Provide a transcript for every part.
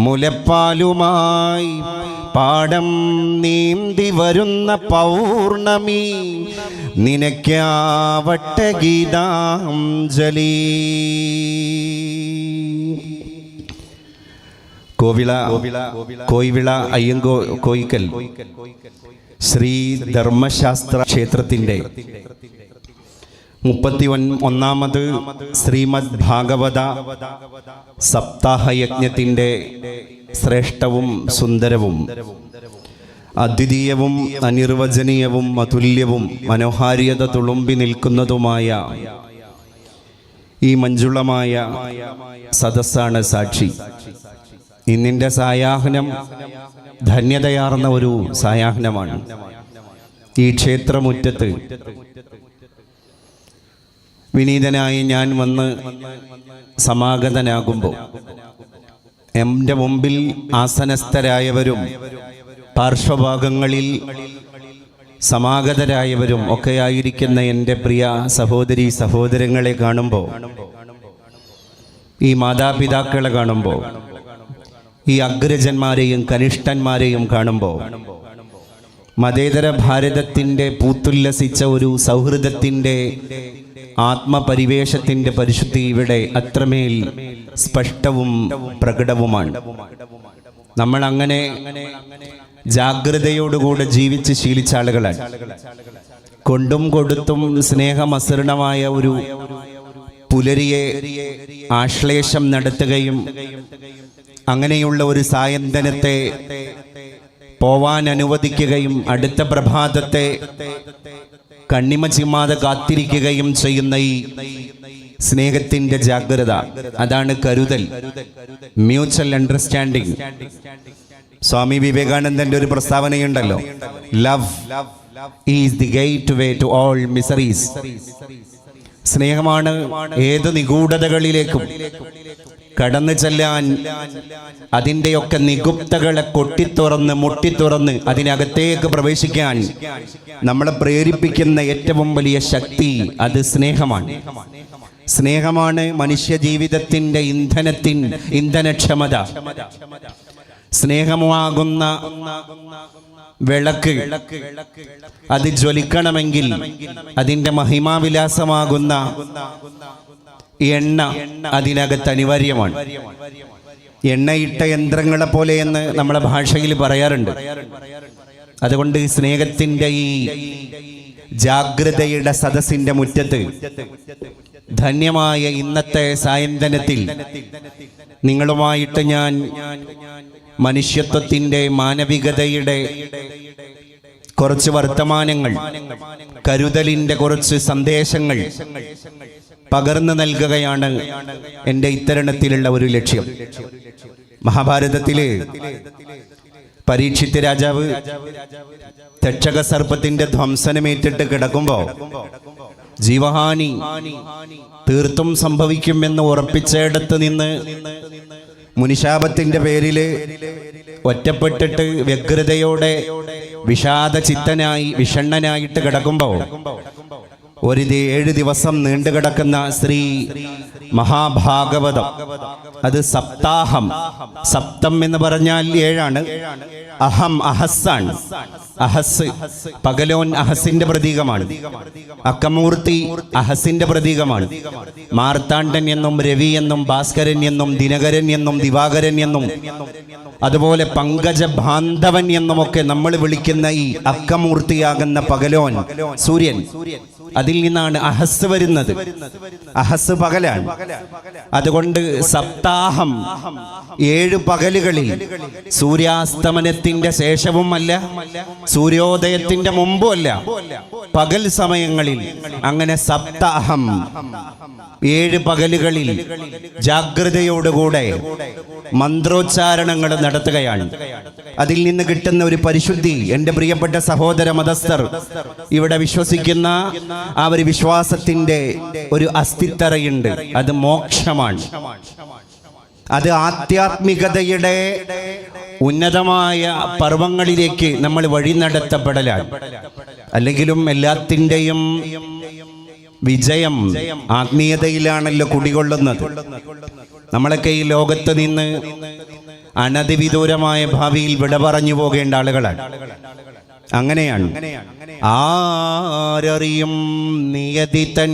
മുലപ്പാലുമായി പാടം നീന്തി വരുന്ന പൗർണമി നിനക്കാവട്ടെ ഗീതാഞ്ജലി. കോയിവിള അയ്യങ്കോ കോയിക്കൽ ശ്രീ ധർമ്മശാസ്ത്ര ക്ഷേത്രത്തിൻ്റെ 31ാമത് ശ്രീമദ് ഭാഗവത സപ്താഹയജ്ഞത്തിൻ്റെ ശ്രേഷ്ഠവും സുന്ദരവും അദ്വിതീയവും അനിർവചനീയവും അതുല്യവും മനോഹാരിയത തുളുമ്പി നിൽക്കുന്നതുമായ ഈ മഞ്ജുളമായ സദസ്സാണ് സാക്ഷി. ഇന്നിൻ്റെ സായാഹ്നം ധന്യതയാർന്ന ഒരു സായാഹ്നമാണ്. ഈ ക്ഷേത്രമുറ്റത്ത് വിനീതനായി ഞാൻ വന്ന് സമാഗതനാകുമ്പോൾ എൻ്റെ മുമ്പിൽ ആസനസ്ഥരായവരും പാർശ്വഭാഗങ്ങളിൽ സമാഗതരായവരും ഒക്കെയായിരിക്കുന്ന എൻ്റെ പ്രിയ സഹോദരി സഹോദരങ്ങളെ കാണുമ്പോൾ, ഈ മാതാപിതാക്കളെ കാണുമ്പോൾ, ഈ അഗ്രജന്മാരെയും കനിഷ്ഠന്മാരെയും കാണുമ്പോൾ മതേതര ഭാരതത്തിൻ്റെ പൂത്തുല്ലസിച്ച ഒരു സൗഹൃദത്തിൻ്റെ ആത്മപരിവേഷത്തിൻ്റെ പരിശുദ്ധി ഇവിടെ അത്രമേൽ സ്പഷ്ടവും പ്രകടവുമാണ്. നമ്മൾ അങ്ങനെ ജാഗ്രതയോടുകൂടെ ജീവിച്ച് ശീലിച്ച ആളുകളാണ്. കൊണ്ടും കൊടുത്തും സ്നേഹമസൃണമായ ഒരു പുലരിയെ ആശ്ലേഷം നടത്തുകയും അങ്ങനെയുള്ള ഒരു സായന്തനത്തെ പോവാൻ അനുവദിക്കുകയും അടുത്ത പ്രഭാതത്തെ കണ്ണിമ ചിമ്മാതെ കാത്തിരിക്കുകയും ചെയ്യുന്ന ഈ സ്നേഹത്തിന്റെ ജാഗ്രത, അതാണ് കരുതൽ, മ്യൂച്വൽ അണ്ടർസ്റ്റാൻഡിങ്. സ്വാമി വിവേകാനന്ദന്റെ ഒരു പ്രസ്താവനയുണ്ടല്ലോ, love is the gateway to all miseries. സ്നേഹമാണ് ഏത് നിഗൂഢതകളിലേക്കും കടന്നു ചെല്ലാൻ, അതിൻ്റെയൊക്കെ നിഗുപ്തകളെ കൊട്ടിത്തുറന്ന് മുട്ടിത്തുറന്ന് അതിനകത്തേക്ക് പ്രവേശിക്കാൻ നമ്മളെ പ്രേരിപ്പിക്കുന്ന ഏറ്റവും വലിയ ശക്തി അത് സ്നേഹമാണ്. സ്നേഹമാണ് മനുഷ്യ ജീവിതത്തിൻ്റെ ഇന്ധനക്ഷമത. സ്നേഹമാകുന്ന വിളക്ക് അത് ജ്വലിക്കണമെങ്കിൽ അതിൻ്റെ മഹിമാവിലാസമാകുന്ന എണ്ണ അതിനകത്ത് അനിവാര്യമാണ്. എണ്ണയിട്ട യന്ത്രങ്ങളെ പോലെ എന്ന് നമ്മളെ ഭാഷയിൽ പറയാറുണ്ട്. അതുകൊണ്ട് സ്നേഹത്തിൻ്റെ ഈ ജാഗ്രതയുടെ സദസ്സിന്റെ മുറ്റത്ത് ധന്യമായ ഇന്നത്തെ സായന്തനത്തിൽ നിങ്ങളുമായിട്ട് ഞാൻ മനുഷ്യത്വത്തിൻ്റെ മാനവികതയുടെ കുറച്ച് വർത്തമാനങ്ങൾ, കരുതലിൻ്റെ കുറച്ച് സന്ദേശങ്ങൾ പകർന്നു നൽകുകയാണ് എൻ്റെ ഇത്തരണത്തിലുള്ള ഒരു ലക്ഷ്യം. മഹാഭാരതത്തില് പരീക്ഷിത് രാജാവ് തക്ഷക സർപ്പത്തിന്റെ ധ്വംസനമേറ്റിട്ട് കിടക്കുമ്പോ ജീവഹാനി തീർത്തും സംഭവിക്കുമെന്ന് ഉറപ്പിച്ചയിടത്ത് നിന്ന് മുനിശാപത്തിന്റെ പേരില് ഒറ്റപ്പെട്ടിട്ട് വ്യഗ്രതയോടെ വിഷണ്ണനായിട്ട് കിടക്കുമ്പോ 7 ദിവസം നീണ്ടുകിടക്കുന്ന ശ്രീ മഹാഭാഗവതം, അത് സപ്താഹം. സപ്തം എന്ന് പറഞ്ഞാൽ 7ആണ്. അഹം അഹസ്സാണ്. അഹസ് പകലോൻ അഹസിന്റെ പ്രതീകമാണ്. അക്കമൂർത്തി അഹസിന്റെ പ്രതീകമാണ്. മാർത്താണ്ഡൻ എന്നും രവി എന്നും ഭാസ്കരൻ എന്നും ദിനകരൻ എന്നും ദിവാകരൻ എന്നും അതുപോലെ പങ്കജ ബാന്ധവൻ എന്നുമൊക്കെ നമ്മൾ വിളിക്കുന്ന ഈ അക്കമൂർത്തിയാകുന്ന പകലോൻ സൂര്യൻ, അതിൽ നിന്നാണ് അഹസ് വരുന്നത്. അഹസ് പകലാണ്. അതുകൊണ്ട് സപ്താഹം 7 പകലുകളിൽ സൂര്യാസ്തമനത്തിന്റെ ശേഷവുമല്ല, സൂര്യോദയത്തിന്റെ മുമ്പുമല്ല, പകൽ സമയങ്ങളിൽ അങ്ങനെ സപ്താഹം 7 പകലുകളിൽ ജാഗ്രതയോടുകൂടെ മന്ത്രോച്ചാരണങ്ങൾ നടത്തുകയാണ്. അതിൽ നിന്ന് കിട്ടുന്ന ഒരു പരിശുദ്ധി എൻ്റെ പ്രിയപ്പെട്ട സഹോദര മതസ്ഥർ ഇവിടെ വിശ്വസിക്കുന്ന ആ ഒരു വിശ്വാസത്തിന്റെ ഒരു അസ്ഥിത്തറയുണ്ട്. അത് മോക്ഷമാണ്. അത് ആധ്യാത്മികതയുടെ ഉന്നതമായ പർവ്വങ്ങളിലേക്ക് നമ്മൾ വഴി നടത്തപ്പെടലാണ്. അല്ലെങ്കിലും എല്ലാത്തിൻ്റെയും വിജയം ആത്മീയതയിലാണല്ലോ കുടികൊള്ളുന്നത്. നമ്മളൊക്കെ ഈ ലോകത്ത് നിന്ന് അനധിവിദൂരമായ ഭാവിയിൽ വിട പറഞ്ഞു പോകേണ്ട ആളുകളാണ്. അങ്ങനെയാണ്. ആരറിയും നിയതി തൻ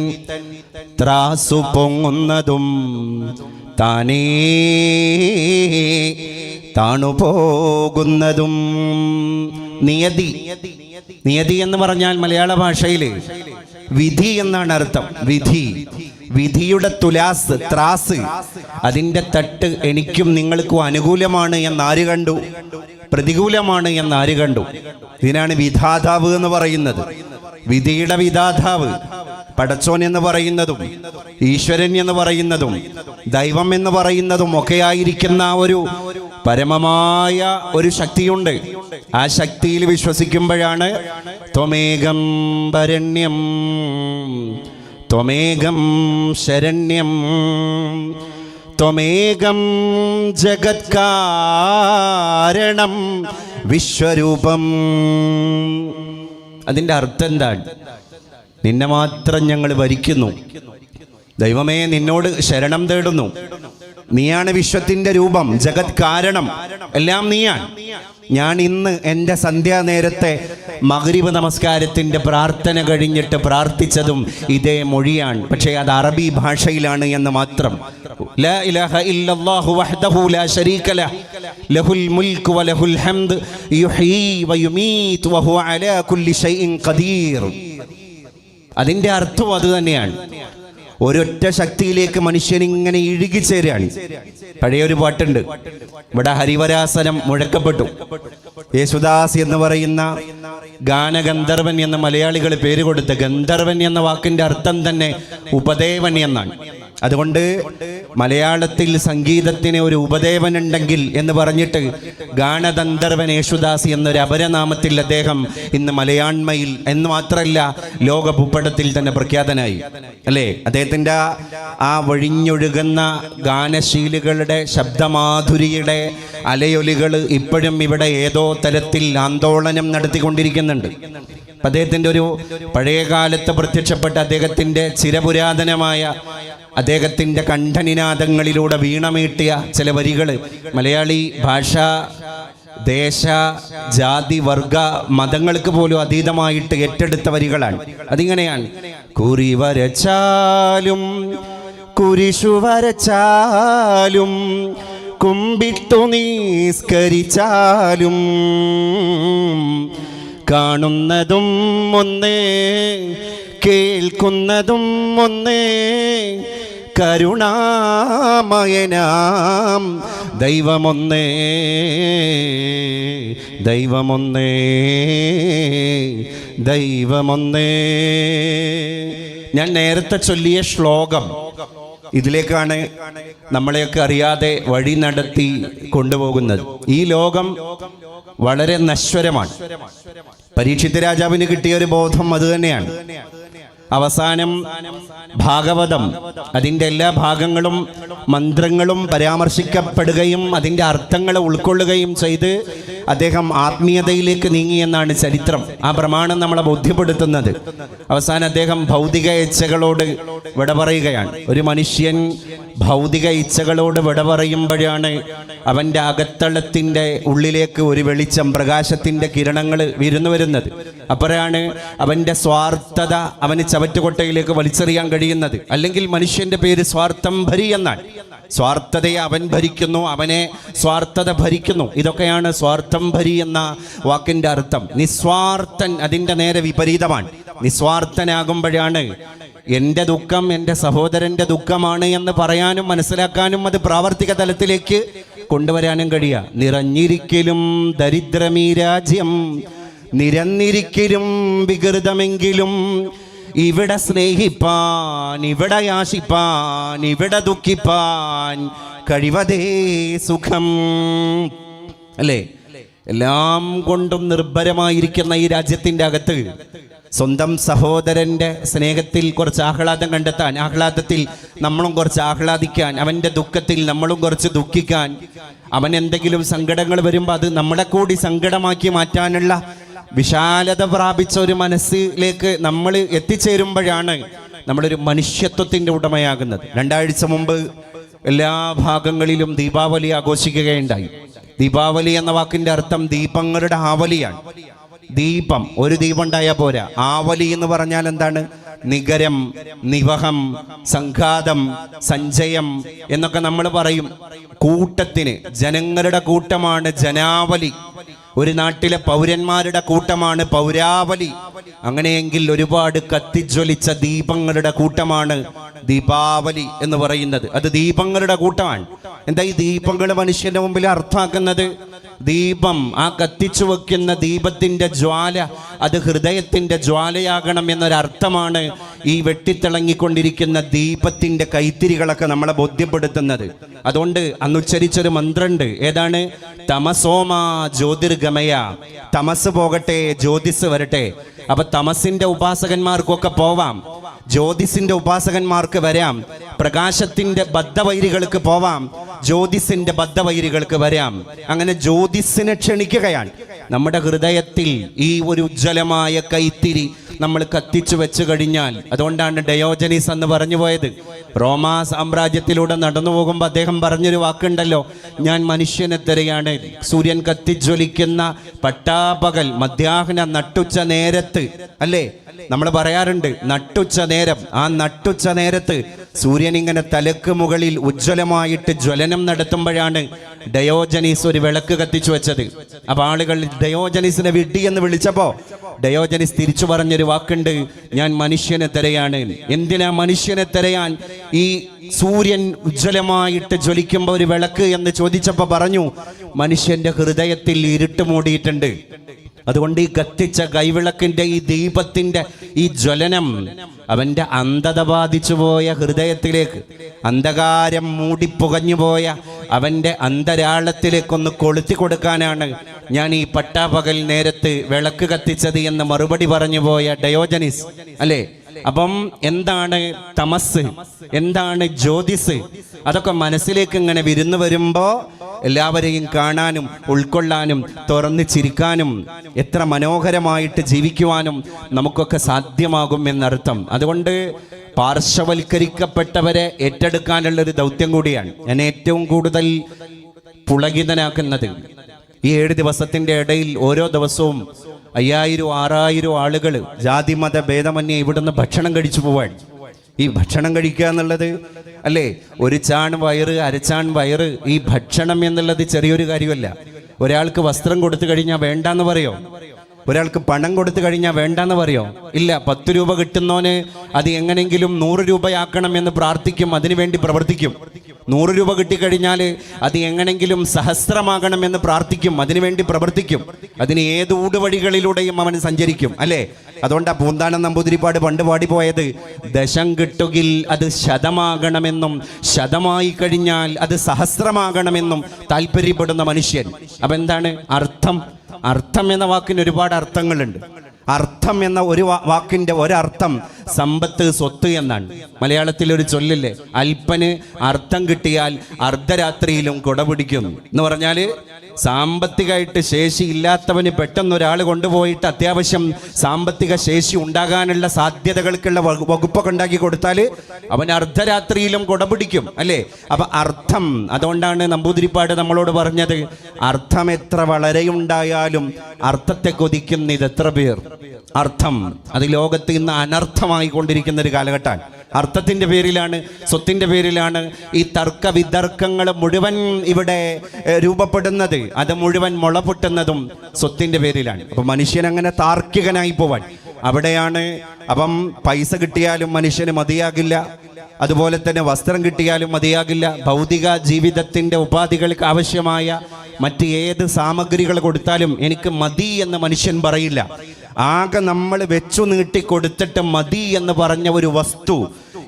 ത്രാസു പൊങ്ങുന്നതും താനേ താണുപോകുന്നതും. നിയതി, നിയതി എന്ന് പറഞ്ഞാൽ മലയാള ഭാഷയിൽ വിധി എന്നാണ് അർത്ഥം. വിധി, വിധിയുടെ തുലാസ്, ത്രാസ്, അതിൻ്റെ തട്ട് എനിക്കും നിങ്ങൾക്കും അനുകൂലമാണ് എന്നാര് കണ്ടു, പ്രതികൂലമാണ് എന്നാര് കണ്ടു? ഇതിനാണ് വിധാതാവ് എന്ന് പറയുന്നത്. വിധിയുടെ വിധാതാവ് പടച്ചോൻ എന്ന് പറയുന്നതും ഈശ്വരൻ എന്ന് പറയുന്നതും ദൈവം എന്ന് പറയുന്നതും ഒക്കെയായിരിക്കുന്ന ഒരു പരമമായ ഒരു ശക്തിയുണ്ട്. ആ ശക്തിയിൽ വിശ്വസിക്കുമ്പോഴാണ് ത്വമേകം വരണ്യം ത്വമേകം ശരണ്യം ത്വമേകം ജഗത്കാരണം വിശ്വരൂപം. അതിൻ്റെ അർത്ഥം എന്താണ്? നിന്നെ മാത്രം ഞങ്ങൾ ഭരിക്കുന്നു, ദൈവമേ നിന്നോട് ശരണം തേടുന്നു. നീയാണ് വിശ്വത്തിന്റെ രൂപം, ജഗത് കാരണം, എല്ലാം നീയാണ്. ഞാൻ ഇന്ന് എൻ്റെ സന്ധ്യാനേരത്തെ മഗ്രിബ് നമസ്കാരത്തിൻ്റെ പ്രാർത്ഥന കഴിഞ്ഞിട്ട് പ്രാർത്ഥിച്ചതും ഇതേ മൊഴിയാണ്. പക്ഷേ അത് അറബി ഭാഷയിലാണ് എന്ന് മാത്രം. ലാ ഇലാഹ ഇല്ലല്ലാഹു വഹ്ദഹു ലാ ശരീക ലഹ് ലഹുൽ മുൽക്കു വലഹുൽ ഹംദ് യുഹ്യീ വയുമീതു വഹുവ അലാ കുല്ലി ഷൈഇൻ ഖദീർ. അതിൻ്റെ അർത്ഥം അത് തന്നെയാണ്. ഒരൊറ്റ ശക്തിയിലേക്ക് മനുഷ്യൻ ഇങ്ങനെ ഇഴുകിച്ചേരാണ്. പഴയൊരു പാട്ടുണ്ട്, ഇവിടെ ഹരിവരാസനം മുഴക്കപ്പെട്ടു. യേശുദാസ് എന്ന് പറയുന്ന ഗാനഗന്ധർവൻ എന്ന് മലയാളികൾ പേര് കൊടുത്ത ഗന്ധർവൻ എന്ന വാക്കിന്റെ അർത്ഥം തന്നെ ഉപദേവൻ എന്നാണ്. അതുകൊണ്ട് മലയാളത്തിൽ സംഗീതത്തിന് ഒരു ഉപദേവൻ ഉണ്ടെങ്കിൽ എന്ന് പറഞ്ഞിട്ട് ഗാനഗന്ധർവൻ യേശുദാസ് എന്നൊരു അപരനാമത്തിൽ അദ്ദേഹം ഇന്ന് മലയാണ്മയിൽ എന്ന് മാത്രമല്ല ലോക ഭൂപടത്തിൽ തന്നെ പ്രഖ്യാതനായി അല്ലേ. അദ്ദേഹത്തിൻ്റെ ആ വഴിഞ്ഞൊഴുകുന്ന ഗാനശീലുകളുടെ ശബ്ദമാധുരിയുടെ അലയൊലികൾ ഇപ്പോഴും ഇവിടെ ഏതോ തരത്തിൽ ആന്തോളനം നടത്തിക്കൊണ്ടിരിക്കുന്നുണ്ട്. അദ്ദേഹത്തിൻ്റെ ഒരു പഴയകാലത്ത് പ്രത്യക്ഷപ്പെട്ട അദ്ദേഹത്തിൻ്റെ ചിരപുരാതനമായ അദ്ദേഹത്തിൻ്റെ കണ്ഠനിനാദങ്ങളിലൂടെ വീണമീട്ടിയ ചില വരികൾ മലയാളി ഭാഷ, ദേശ, ജാതി, വർഗ, മതങ്ങൾക്ക് പോലും അതീതമായിട്ട് ഏറ്റെടുത്ത വരികളാണ്. അതിങ്ങനെയാണ്: കുറി വരച്ചാലും കുരിശു വരച്ചാലും കുമ്പിട്ടു നിസ്കരിച്ചാലും കാണുന്നതും ഒന്നേ കേൾക്കുന്നതും ഒന്നേ കരുണാമയനാം ദൈവമൊന്നേ ദൈവമൊന്നേ ദൈവമൊന്നേ. ഞാൻ നേരത്തെ ചൊല്ലിയ ശ്ലോകം ഇതിലേക്കാണ് നമ്മളെയൊക്കെ അറിയാതെ വഴി നടത്തി കൊണ്ടുപോകുന്നത്. ഈ ലോകം വളരെ നശ്വരമാണ്. പരീക്ഷിത് രാജാവിന് കിട്ടിയ ഒരു ബോധം അത് തന്നെയാണ്. അവസാനം ഭാഗവതം അതിൻ്റെ എല്ലാ ഭാഗങ്ങളും മന്ത്രങ്ങളും പരാമർശിക്കപ്പെടുകയും അതിൻ്റെ അർത്ഥങ്ങൾ ഉൾക്കൊള്ളുകയും ചെയ്ത് അദ്ദേഹം ആത്മീയതയിലേക്ക് നീങ്ങിയെന്നാണ് ചരിത്രം. ആ പ്രമാണം നമ്മളെ ബോധ്യപ്പെടുത്തുന്നത്. അവസാനം അദ്ദേഹം ഭൗതിക ഇച്ഛകളോട് വിട പറയുകയാണ്. ഒരു മനുഷ്യൻ ഭൗതിക ഇച്ഛകളോട് വിട പറയുമ്പോഴാണ് അവൻ്റെ അകത്തളത്തിൻ്റെ ഉള്ളിലേക്ക് ഒരു വെളിച്ചം, പ്രകാശത്തിൻ്റെ കിരണങ്ങൾ വിരുന്നു വരുന്നത്. അപ്പോഴാണ് അവൻ്റെ സ്വാർത്ഥത അവന് ചവറ്റുകൊട്ടയിലേക്ക് വലിച്ചെറിയാൻ കഴിയുന്നത്. അല്ലെങ്കിൽ മനുഷ്യൻ്റെ പേര് സ്വാർത്ഥം ഭരി എന്നാണ്. സ്വാർത്ഥതയെ അവൻ ഭരിക്കുന്നു, അവനെ സ്വാർത്ഥത ഭരിക്കുന്നു. ഇതൊക്കെയാണ് സ്വാർത്ഥം ഭരി എന്ന വാക്കിൻ്റെ അർത്ഥം. നിസ്വാർത്ഥൻ അതിൻ്റെ നേരെ വിപരീതമാണ്. നിസ്വാർത്ഥനാകുമ്പോഴാണ് എൻ്റെ ദുഃഖം എൻ്റെ സഹോദരൻ്റെ ദുഃഖമാണ് എന്ന് പറയാനും മനസ്സിലാക്കാനും അത് പ്രാവർത്തിക തലത്തിലേക്ക് കൊണ്ടുവരാനും കഴിയുക. നിറഞ്ഞിരിക്കലും ദരിദ്രമീ രാജ്യം, നിരന്നിരിക്കലും വികൃതമെങ്കിലും ഇവിടെ സ്നേഹിപ്പാൻ, ഇവിടെ യാശിപ്പാൻ, ഇവിടെ ദുഃഖിപ്പാൻ കഴിവതേ സുഖം അല്ലേ. എല്ലാം കൊണ്ടും നിർഭരമായിരിക്കുന്ന ഈ രാജ്യത്തിൻ്റെ അകത്ത് സ്വന്തം സഹോദരൻ്റെ സ്നേഹത്തിൽ കുറച്ച് ആഹ്ലാദം കണ്ടെത്താൻ, ആഹ്ലാദത്തിൽ നമ്മളും കുറച്ച് ആഹ്ലാദിക്കാൻ, അവൻ്റെ ദുഃഖത്തിൽ നമ്മളും കുറച്ച് ദുഃഖിക്കാൻ, അവൻ എന്തെങ്കിലും സങ്കടങ്ങൾ വരുമ്പോൾ അത് നമ്മളെ കൂടി സങ്കടമാക്കി മാറ്റാനുള്ള വിശാലത പ്രാപിച്ച ഒരു മനസ്സിലേക്ക് നമ്മൾ എത്തിച്ചേരുമ്പോഴാണ് നമ്മളൊരു മനുഷ്യത്വത്തിൻ്റെ ഉടമയാകുന്നത്. 2 ആഴ്ച മുമ്പ് എല്ലാ ഭാഗങ്ങളിലും ദീപാവലി ആഘോഷിക്കുകയുണ്ടായി. ദീപാവലി എന്ന വാക്കിന്റെ അർത്ഥം ദീപങ്ങളുടെ ആവലിയാണ്. ദീപം, ഒരു ദീപം ഉണ്ടായാൽ പോരാ. ആവലി എന്ന് പറഞ്ഞാൽ എന്താണ്? നിഗരം, നിവഹം, സംഘാതം, സഞ്ചയം എന്നൊക്കെ നമ്മൾ പറയും. കൂട്ടത്തിന്, ജനങ്ങളുടെ കൂട്ടമാണ് ജനാവലി. ഒരു നാട്ടിലെ പൗരന്മാരുടെ കൂട്ടമാണ് പൗരാവലി. അങ്ങനെയെങ്കിൽ ഒരുപാട് കത്തിജ്വലിച്ച ദീപങ്ങളുടെ കൂട്ടമാണ് ദീപാവലി എന്ന് പറയുന്നത്. അത് ദീപങ്ങളുടെ കൂട്ടമാണ്. എന്താ ഈ ദീപങ്ങൾ മനുഷ്യന്റെ മുമ്പിൽ അർത്ഥമാക്കുന്നത്? ദീപം, ആ കത്തിച്ചു വെക്കുന്ന ദീപത്തിന്റെ ജ്വാല, അത് ഹൃദയത്തിന്റെ ജ്വാലയാകണം എന്നൊരർത്ഥമാണ് ഈ വെട്ടിത്തിളങ്ങിക്കൊണ്ടിരിക്കുന്ന ദീപത്തിന്റെ കൈത്തിരികളൊക്കെ നമ്മളെ ബോധ്യപ്പെടുത്തുന്നത്. അതുകൊണ്ട് അന്ന് ഉച്ചരിച്ചൊരു മന്ത്രമുണ്ട്. ഏതാണ്? തമസോമാ ജ്യോതിർഗമയ. തമസ് പോകട്ടെ, ജ്യോതിസ് വരട്ടെ. അപ്പൊ തമസിന്റെ ഉപാസകന്മാർക്കൊക്കെ പോവാം, ജ്യോതിസിന്റെ ഉപാസകന്മാർക്ക് വരാം. പ്രകാശത്തിന്റെ ബദ്ധവൈരികൾക്ക് പോവാം, ജ്യോതിസിന്റെ ബദ്ധവൈരികൾക്ക് വരാം. അങ്ങനെ ജ്യോതിസിനെ ക്ഷണിക്കുകയാണ്. നമ്മുടെ ഹൃദയത്തിൽ ഈ ഒരു ഉജ്ജ്വലമായ കൈത്തിരി നമ്മൾ കത്തിച്ചു വെച്ചു കഴിഞ്ഞാൽ, അതുകൊണ്ടാണ് ഡയോജനീസ് എന്ന് പറഞ്ഞു പോയത്. റോമാ സാമ്രാജ്യത്തിലൂടെ നടന്നു പോകുമ്പോൾ അദ്ദേഹം പറഞ്ഞൊരു വാക്കുണ്ടല്ലോ, ഞാൻ മനുഷ്യനെ തിരയാണ്. സൂര്യൻ കത്തിജ്വലിക്കുന്ന പട്ടാപകൽ മധ്യാഹ്ന നട്ടുച്ച നേരത്ത്, അല്ലേ നമ്മൾ പറയാറുണ്ട് നട്ടുച്ച നേരം. ആ നട്ടുച്ച നേരത്ത് സൂര്യൻ ഇങ്ങനെ തലക്ക് മുകളിൽ ഉജ്ജ്വലമായിട്ട് ജ്വലനം നടത്തുമ്പോഴാണ് ഡയോജനീസ് ഒരു വിളക്ക് കത്തിച്ചു വെച്ചത്. അപ്പൊ ആളുകൾ ഡയോജനീസിനെ വിഡ്ഢി എന്ന് വിളിച്ചപ്പോ ഡയോജനീസ് തിരിച്ചു പറഞ്ഞൊരു വാക്കുണ്ട്, ഞാൻ മനുഷ്യനെ തിരയാണ്. എന്തിനാ മനുഷ്യനെ തിരയാൻ ഈ സൂര്യൻ ഉജ്ജ്വലമായിട്ട് ജ്വലിക്കുമ്പോൾ ഒരു വിളക്ക് എന്ന് ചോദിച്ചപ്പോ പറഞ്ഞു, മനുഷ്യന്റെ ഹൃദയത്തിൽ ഇരുട്ട് മൂടിയിട്ടുണ്ട്. അതുകൊണ്ട് ഈ കത്തിച്ച കൈവിളക്കിന്റെ ഈ ദീപത്തിന്റെ ഈ ജ്വലനം അവന്റെ അന്ധത ബാധിച്ചു പോയ ഹൃദയത്തിലേക്ക്, അന്ധകാരം മൂടിപ്പുകഞ്ഞുപോയ അവന്റെ അന്തരാളത്തിലേക്കൊന്ന് കൊളുത്തി കൊടുക്കാനാണ് ഞാൻ ഈ പട്ടാപകൽ നേരത്ത് വിളക്ക് കത്തിച്ചത് എന്ന് മറുപടി പറഞ്ഞു പോയ ഡയോജനീസ്, അല്ലേ? അപ്പം എന്താണ് തമസ്, എന്താണ് ജ്യോതിസ്? അതൊക്കെ മനസ്സിലേക്ക് ഇങ്ങനെ വിരുന്നു വരുമ്പോ എല്ലാവരെയും കാണാനും ഉൾക്കൊള്ളാനും തുറന്ന് ചിരിക്കാനും എത്ര മനോഹരമായിട്ട് ജീവിക്കുവാനും നമുക്കൊക്കെ സാധ്യമാകും എന്നർത്ഥം. അതുകൊണ്ട് പാർശ്വവൽക്കരിക്കപ്പെട്ടവരെ ഏറ്റെടുക്കാനുള്ളൊരു ദൗത്യം കൂടിയാണ് ഞാൻ ഏറ്റവും കൂടുതൽ പുളകിതനാക്കുന്നത്. ഈ 7 ദിവസത്തിന്റെ ഇടയിൽ ഓരോ ദിവസവും 5000-6000 ആളുകൾ ജാതിമത ഭേദമന്യേ ഇവിടുന്ന് ഭക്ഷണം കഴിച്ചു പോവാൻ. ഈ ഭക്ഷണം കഴിക്കുക എന്നുള്ളത്, അല്ലേ, ഒരു ചാൺ വയറ്, അരച്ചാൺ വയറ്. ഈ ഭക്ഷണം എന്നുള്ളത് ചെറിയൊരു കാര്യമല്ല. ഒരാൾക്ക് വസ്ത്രം കൊടുത്തു കഴിഞ്ഞാൽ വേണ്ടാന്ന് പറയോ? ഒരാൾക്ക് പണം കൊടുത്തു കഴിഞ്ഞാൽ വേണ്ടാന്ന് പറയോ? ഇല്ല. 10 രൂപ കിട്ടുന്നോന് അത് എങ്ങനെങ്കിലും 100 രൂപയാക്കണം എന്ന് പ്രാർത്ഥിക്കും, അതിനുവേണ്ടി പ്രവർത്തിക്കും. 100 രൂപ കിട്ടിക്കഴിഞ്ഞാൽ അത് എങ്ങനെങ്കിലും സഹസ്രമാകണമെന്ന് പ്രാർത്ഥിക്കും, അതിനുവേണ്ടി പ്രവർത്തിക്കും. അതിന് ഏത് ഊടുവഴികളിലൂടെയും അവൻ സഞ്ചരിക്കും, അല്ലേ? അതുകൊണ്ടാ പൂന്താനം നമ്പൂതിരിപ്പാട് പണ്ട് പാടിപ്പോയത്, ദശം കിട്ടുകിൽ അത് ശതമാകണമെന്നും ശതമായി കഴിഞ്ഞാൽ അത് സഹസ്രമാകണമെന്നും താല്പര്യപ്പെടുന്ന മനുഷ്യൻ. അപ്പൊ എന്താണ് അർത്ഥം? അർത്ഥം എന്ന വാക്കിന് ഒരുപാട് അർത്ഥങ്ങളുണ്ട്. അർത്ഥം എന്ന ഒരു വാക്കിന്റെ ഒരർത്ഥം സമ്പത്ത്, സ്വത്ത് എന്നാണ്. മലയാളത്തിൽ ഒരു ചൊല്ലില്ലേ, അല്പന് അർത്ഥം കിട്ടിയാൽ അർദ്ധരാത്രിയിലും കുട പിടിക്കും എന്ന് പറഞ്ഞാല് സാമ്പത്തികമായിട്ട് ശേഷി ഇല്ലാത്തവന് പെട്ടെന്ന് ഒരാൾ കൊണ്ടുപോയിട്ട് അത്യാവശ്യം സാമ്പത്തിക ശേഷി ഉണ്ടാകാനുള്ള സാധ്യതകൾക്കുള്ള വകുപ്പൊക്കെ ഉണ്ടാക്കി കൊടുത്താൽ അവൻ അർദ്ധരാത്രിയിലും കുട പിടിക്കും, അല്ലേ? അപ്പൊ അർത്ഥം, അതുകൊണ്ടാണ് നമ്പൂതിരിപ്പാട് നമ്മളോട് പറഞ്ഞത്, അർത്ഥം എത്ര വളരെയുണ്ടായാലും അർത്ഥത്തെ കൊതിക്കുന്ന ഇതെത്ര പേർ. അർത്ഥം അത് ലോകത്ത് ഇന്ന് അനർത്ഥമായി കൊണ്ടിരിക്കുന്ന ഒരു കാലഘട്ടമാണ്. അർത്ഥത്തിന്റെ പേരിലാണ്, സ്വത്തിന്റെ പേരിലാണ് ഈ തർക്ക വിതർക്കങ്ങൾ മുഴുവൻ ഇവിടെ രൂപപ്പെടുന്നത്. അത് മുഴുവൻ മുള പൊട്ടുന്നതും സ്വത്തിന്റെ പേരിലാണ്. അപ്പൊ മനുഷ്യൻ അങ്ങനെ താർക്കികനായി പോവാൻ അവിടെയാണ്. അപ്പം പൈസ കിട്ടിയാലും മനുഷ്യന് മതിയാകില്ല, അതുപോലെ തന്നെ വസ്ത്രം കിട്ടിയാലും മതിയാകില്ല. ഭൗതിക ജീവിതത്തിന്റെ ഉപാധികൾക്ക് ആവശ്യമായ മറ്റ് ഏത് സാമഗ്രികൾ കൊടുത്താലും എനിക്ക് മതി എന്ന് മനുഷ്യൻ പറയില്ല. ആകെ നമ്മൾ വെച്ചു നീട്ടി കൊടുത്തിട്ട് മതി എന്ന് പറഞ്ഞ ഒരു വസ്തു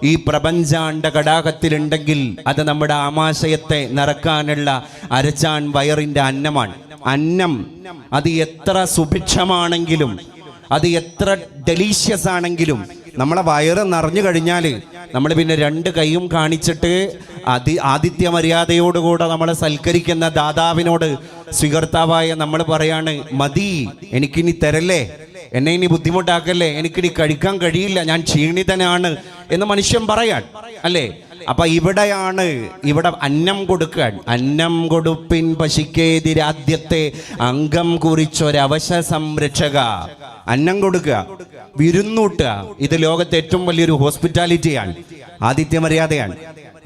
ഈ പ്രപഞ്ചാണ്ട കടാകത്തിലുണ്ടെങ്കിൽ അത് നമ്മുടെ ആമാശയത്തെ നിറക്കാനുള്ള അരച്ചാൻ വയറിന്റെ അന്നമാണ്. അന്നം അത് എത്ര സുഭിക്ഷമാണെങ്കിലും, അത് എത്ര ഡെലീഷ്യസ് ആണെങ്കിലും, നമ്മളെ വയറ് നിറഞ്ഞു കഴിഞ്ഞാൽ നമ്മൾ പിന്നെ 2 കൈയും കാണിച്ചിട്ട് ആതിഥ്യ മര്യാദയോടുകൂടെ നമ്മളെ സൽക്കരിക്കുന്ന ദാതാവിനോട് സ്വീകർത്താവായ നമ്മൾ പറയാണ്, മതി, എനിക്കിനി തരല്ലേ, എന്നെ ഇനി ബുദ്ധിമുട്ടാക്കല്ലേ, എനിക്കിനി കഴിക്കാൻ കഴിയില്ല, ഞാൻ ക്ഷീണിതനാണ് എന്ന് മനുഷ്യൻ പറയാൻ, അല്ലേ? അപ്പൊ ഇവിടെ അന്നം കൊടുക്കാൻ, അന്നം കൊടുപ്പിൻ പശിക്കേതിരാദ്യത്തെ അംഗം കുറിച്ചൊരവശ സംരക്ഷക. അന്നം കൊടുക്കുക, വിരുന്നൂട്ടുക, ഇത് ലോകത്തെ ഏറ്റവും വലിയൊരു ഹോസ്പിറ്റാലിറ്റിയാണ്, ആതിഥ്യമര്യാദയാണ്.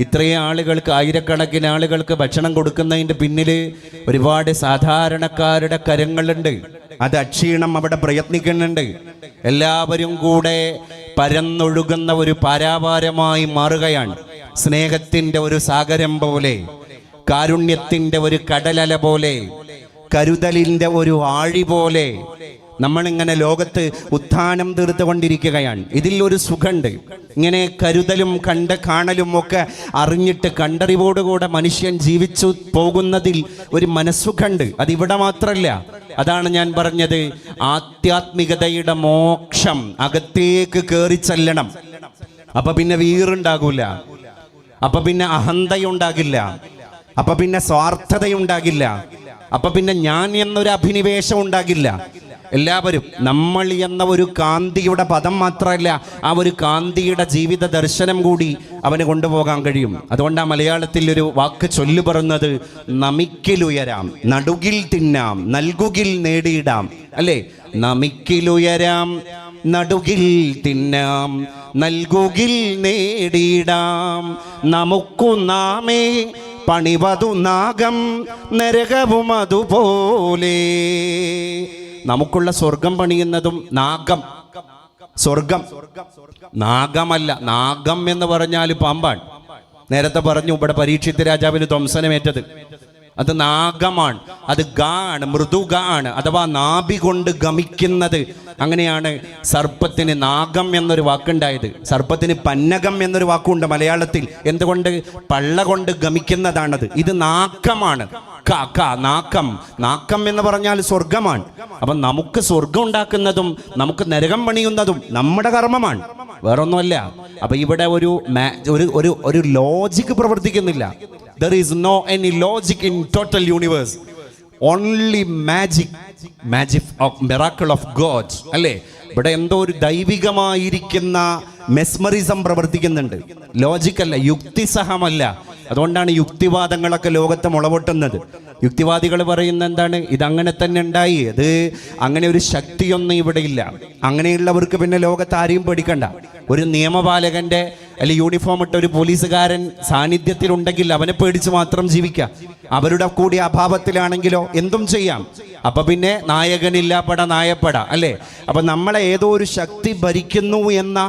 ഇത്രയും ആളുകൾക്ക്, ആയിരക്കണക്കിന് ആളുകൾക്ക് ഭക്ഷണം കൊടുക്കുന്നതിൻ്റെ പിന്നിൽ ഒരുപാട് സാധാരണക്കാരുടെ കരങ്ങളുണ്ട്. അത് അക്ഷീണം അവിടെ പ്രയത്നിക്കുന്നുണ്ട്. എല്ലാവരും കൂടെ പരന്നൊഴുകുന്ന ഒരു പാരാവാരമായി മാറുകയാണ്. സ്നേഹത്തിൻ്റെ ഒരു സാഗരം പോലെ, കാരുണ്യത്തിൻ്റെ ഒരു കടലല പോലെ, കരുതലിൻ്റെ ഒരു ആഴി പോലെ നമ്മളിങ്ങനെ ലോകത്ത് ഉത്ഥാനം തീർത്തുകൊണ്ടിരിക്കുകയാണ്. ഇതിൽ ഒരു സുഖമുണ്ട്. ഇങ്ങനെ കരുതലും കാണലും ഒക്കെ അറിഞ്ഞിട്ട് കണ്ടറിവോടുകൂടെ മനുഷ്യൻ ജീവിച്ചു പോകുന്നതിൽ ഒരു മനസ്സുഖമുണ്ട്. അതിവിടെ മാത്രമല്ല. അതാണ് ഞാൻ പറഞ്ഞത്, ആധ്യാത്മികതയുടെ മോക്ഷം അകത്തേക്ക് കയറി ചെല്ലണം. അപ്പൊ പിന്നെ വീറുണ്ടാകൂല, അപ്പൊ പിന്നെ അഹന്തയുണ്ടാകില്ല, അപ്പൊ പിന്നെ സ്വാർത്ഥതയുണ്ടാകില്ല, അപ്പൊ പിന്നെ ഞാൻ എന്നൊരു അഭിനിവേശം ഉണ്ടാകില്ല. എല്ലാവരും നമ്മൾ എന്ന ഒരു കാന്തിയുടെ പദം മാത്രമല്ല, ആ ഒരു കാന്തിയുടെ ജീവിത ദർശനം കൂടി അവന് കൊണ്ടുപോകാൻ കഴിയും. അതുകൊണ്ടാണ് മലയാളത്തിൽ ഒരു വാക്ക് ചൊല്ലു പറഞ്ഞത്, നമിക്കിലുയരാം, നടുകിൽ തിന്നാം, നൽകുകിൽ നേടിയിടാം. അല്ലേ? നമിക്കിലുയരാം, നടുകിൽ തിന്നാം, നൽകുകിൽ നേടിയിടാം. നമുക്കു നാമേ പണിവതു നാഗം നരകവും അതുപോലെ. നമുക്കുള്ള സ്വർഗം പണിയുന്നതും നാഗം. സ്വർഗം നാഗമല്ല. നാഗം എന്ന് പറഞ്ഞാൽ പാമ്പാണ്. നേരത്തെ പറഞ്ഞു ഇവിടെ പരീക്ഷിത്ത് രാജാവിന് ധ്വംസനമേറ്റത്. അത് നാഗമാണ്. അത് ഗാണ്, മൃദുഗാണ്, അഥവാ നാഭി കൊണ്ട് ഗമിക്കുന്നത്. അങ്ങനെയാണ് സർപ്പത്തിന് നാഗം എന്നൊരു വാക്കുണ്ടായത്. സർപ്പത്തിന് പന്നകം എന്നൊരു വാക്കുണ്ട് മലയാളത്തിൽ. എന്തുകൊണ്ട്? പള്ള കൊണ്ട് ഗമിക്കുന്നതാണത്. ഇത് നാക്കമാണ്. നാക്കം. നാക്കം എന്ന് പറഞ്ഞാൽ സ്വർഗമാണ്. അപ്പൊ നമുക്ക് സ്വർഗം ഉണ്ടാക്കുന്നതും നമുക്ക് നരകം പണിയുന്നതും നമ്മുടെ കർമ്മമാണ്, വേറൊന്നുമല്ല. അപ്പൊ ഇവിടെ ഒരു ലോജിക് പ്രവർത്തിക്കുന്നില്ല. There is no any logic in total universe. Only magic of miracle of God. അല്ലേ? ഇവിടെ എന്തോ ഒരു ദൈവികമായിരിക്കുന്ന മെസ്മറിസം പ്രവർത്തിക്കുന്നുണ്ട്. ലോജിക്കല്ല, യുക്തിസഹമല്ല. അതുകൊണ്ടാണ് യുക്തിവാദങ്ങളൊക്കെ ലോകത്ത് മുളപൊട്ടുന്നത്. യുക്തിവാദികൾ പറയുന്ന എന്താണ്? ഇതങ്ങനെ തന്നെ ഉണ്ടായി, അത് അങ്ങനെ ഒരു ശക്തിയൊന്നും ഇവിടെ ഇല്ല. അങ്ങനെയുള്ളവർക്ക് പിന്നെ ലോകത്ത് ആരെയും പേടിക്കണ്ട. ഒരു നിയമപാലകന്റെ അല്ലെങ്കിൽ യൂണിഫോം ഇട്ട ഒരു പോലീസുകാരൻ സാന്നിധ്യത്തിലുണ്ടെങ്കിൽ അവനെ പേടിച്ച് മാത്രം ജീവിക്കാം. അവരുടെ കൂടി അഭാവത്തിലാണെങ്കിലോ എന്തും ചെയ്യാം. അപ്പൊ പിന്നെ നായകനില്ല പട നായപ്പട, അല്ലേ? അപ്പൊ നമ്മളെ ഏതോ ഒരു ശക്തി ഭരിക്കുന്നു എന്ന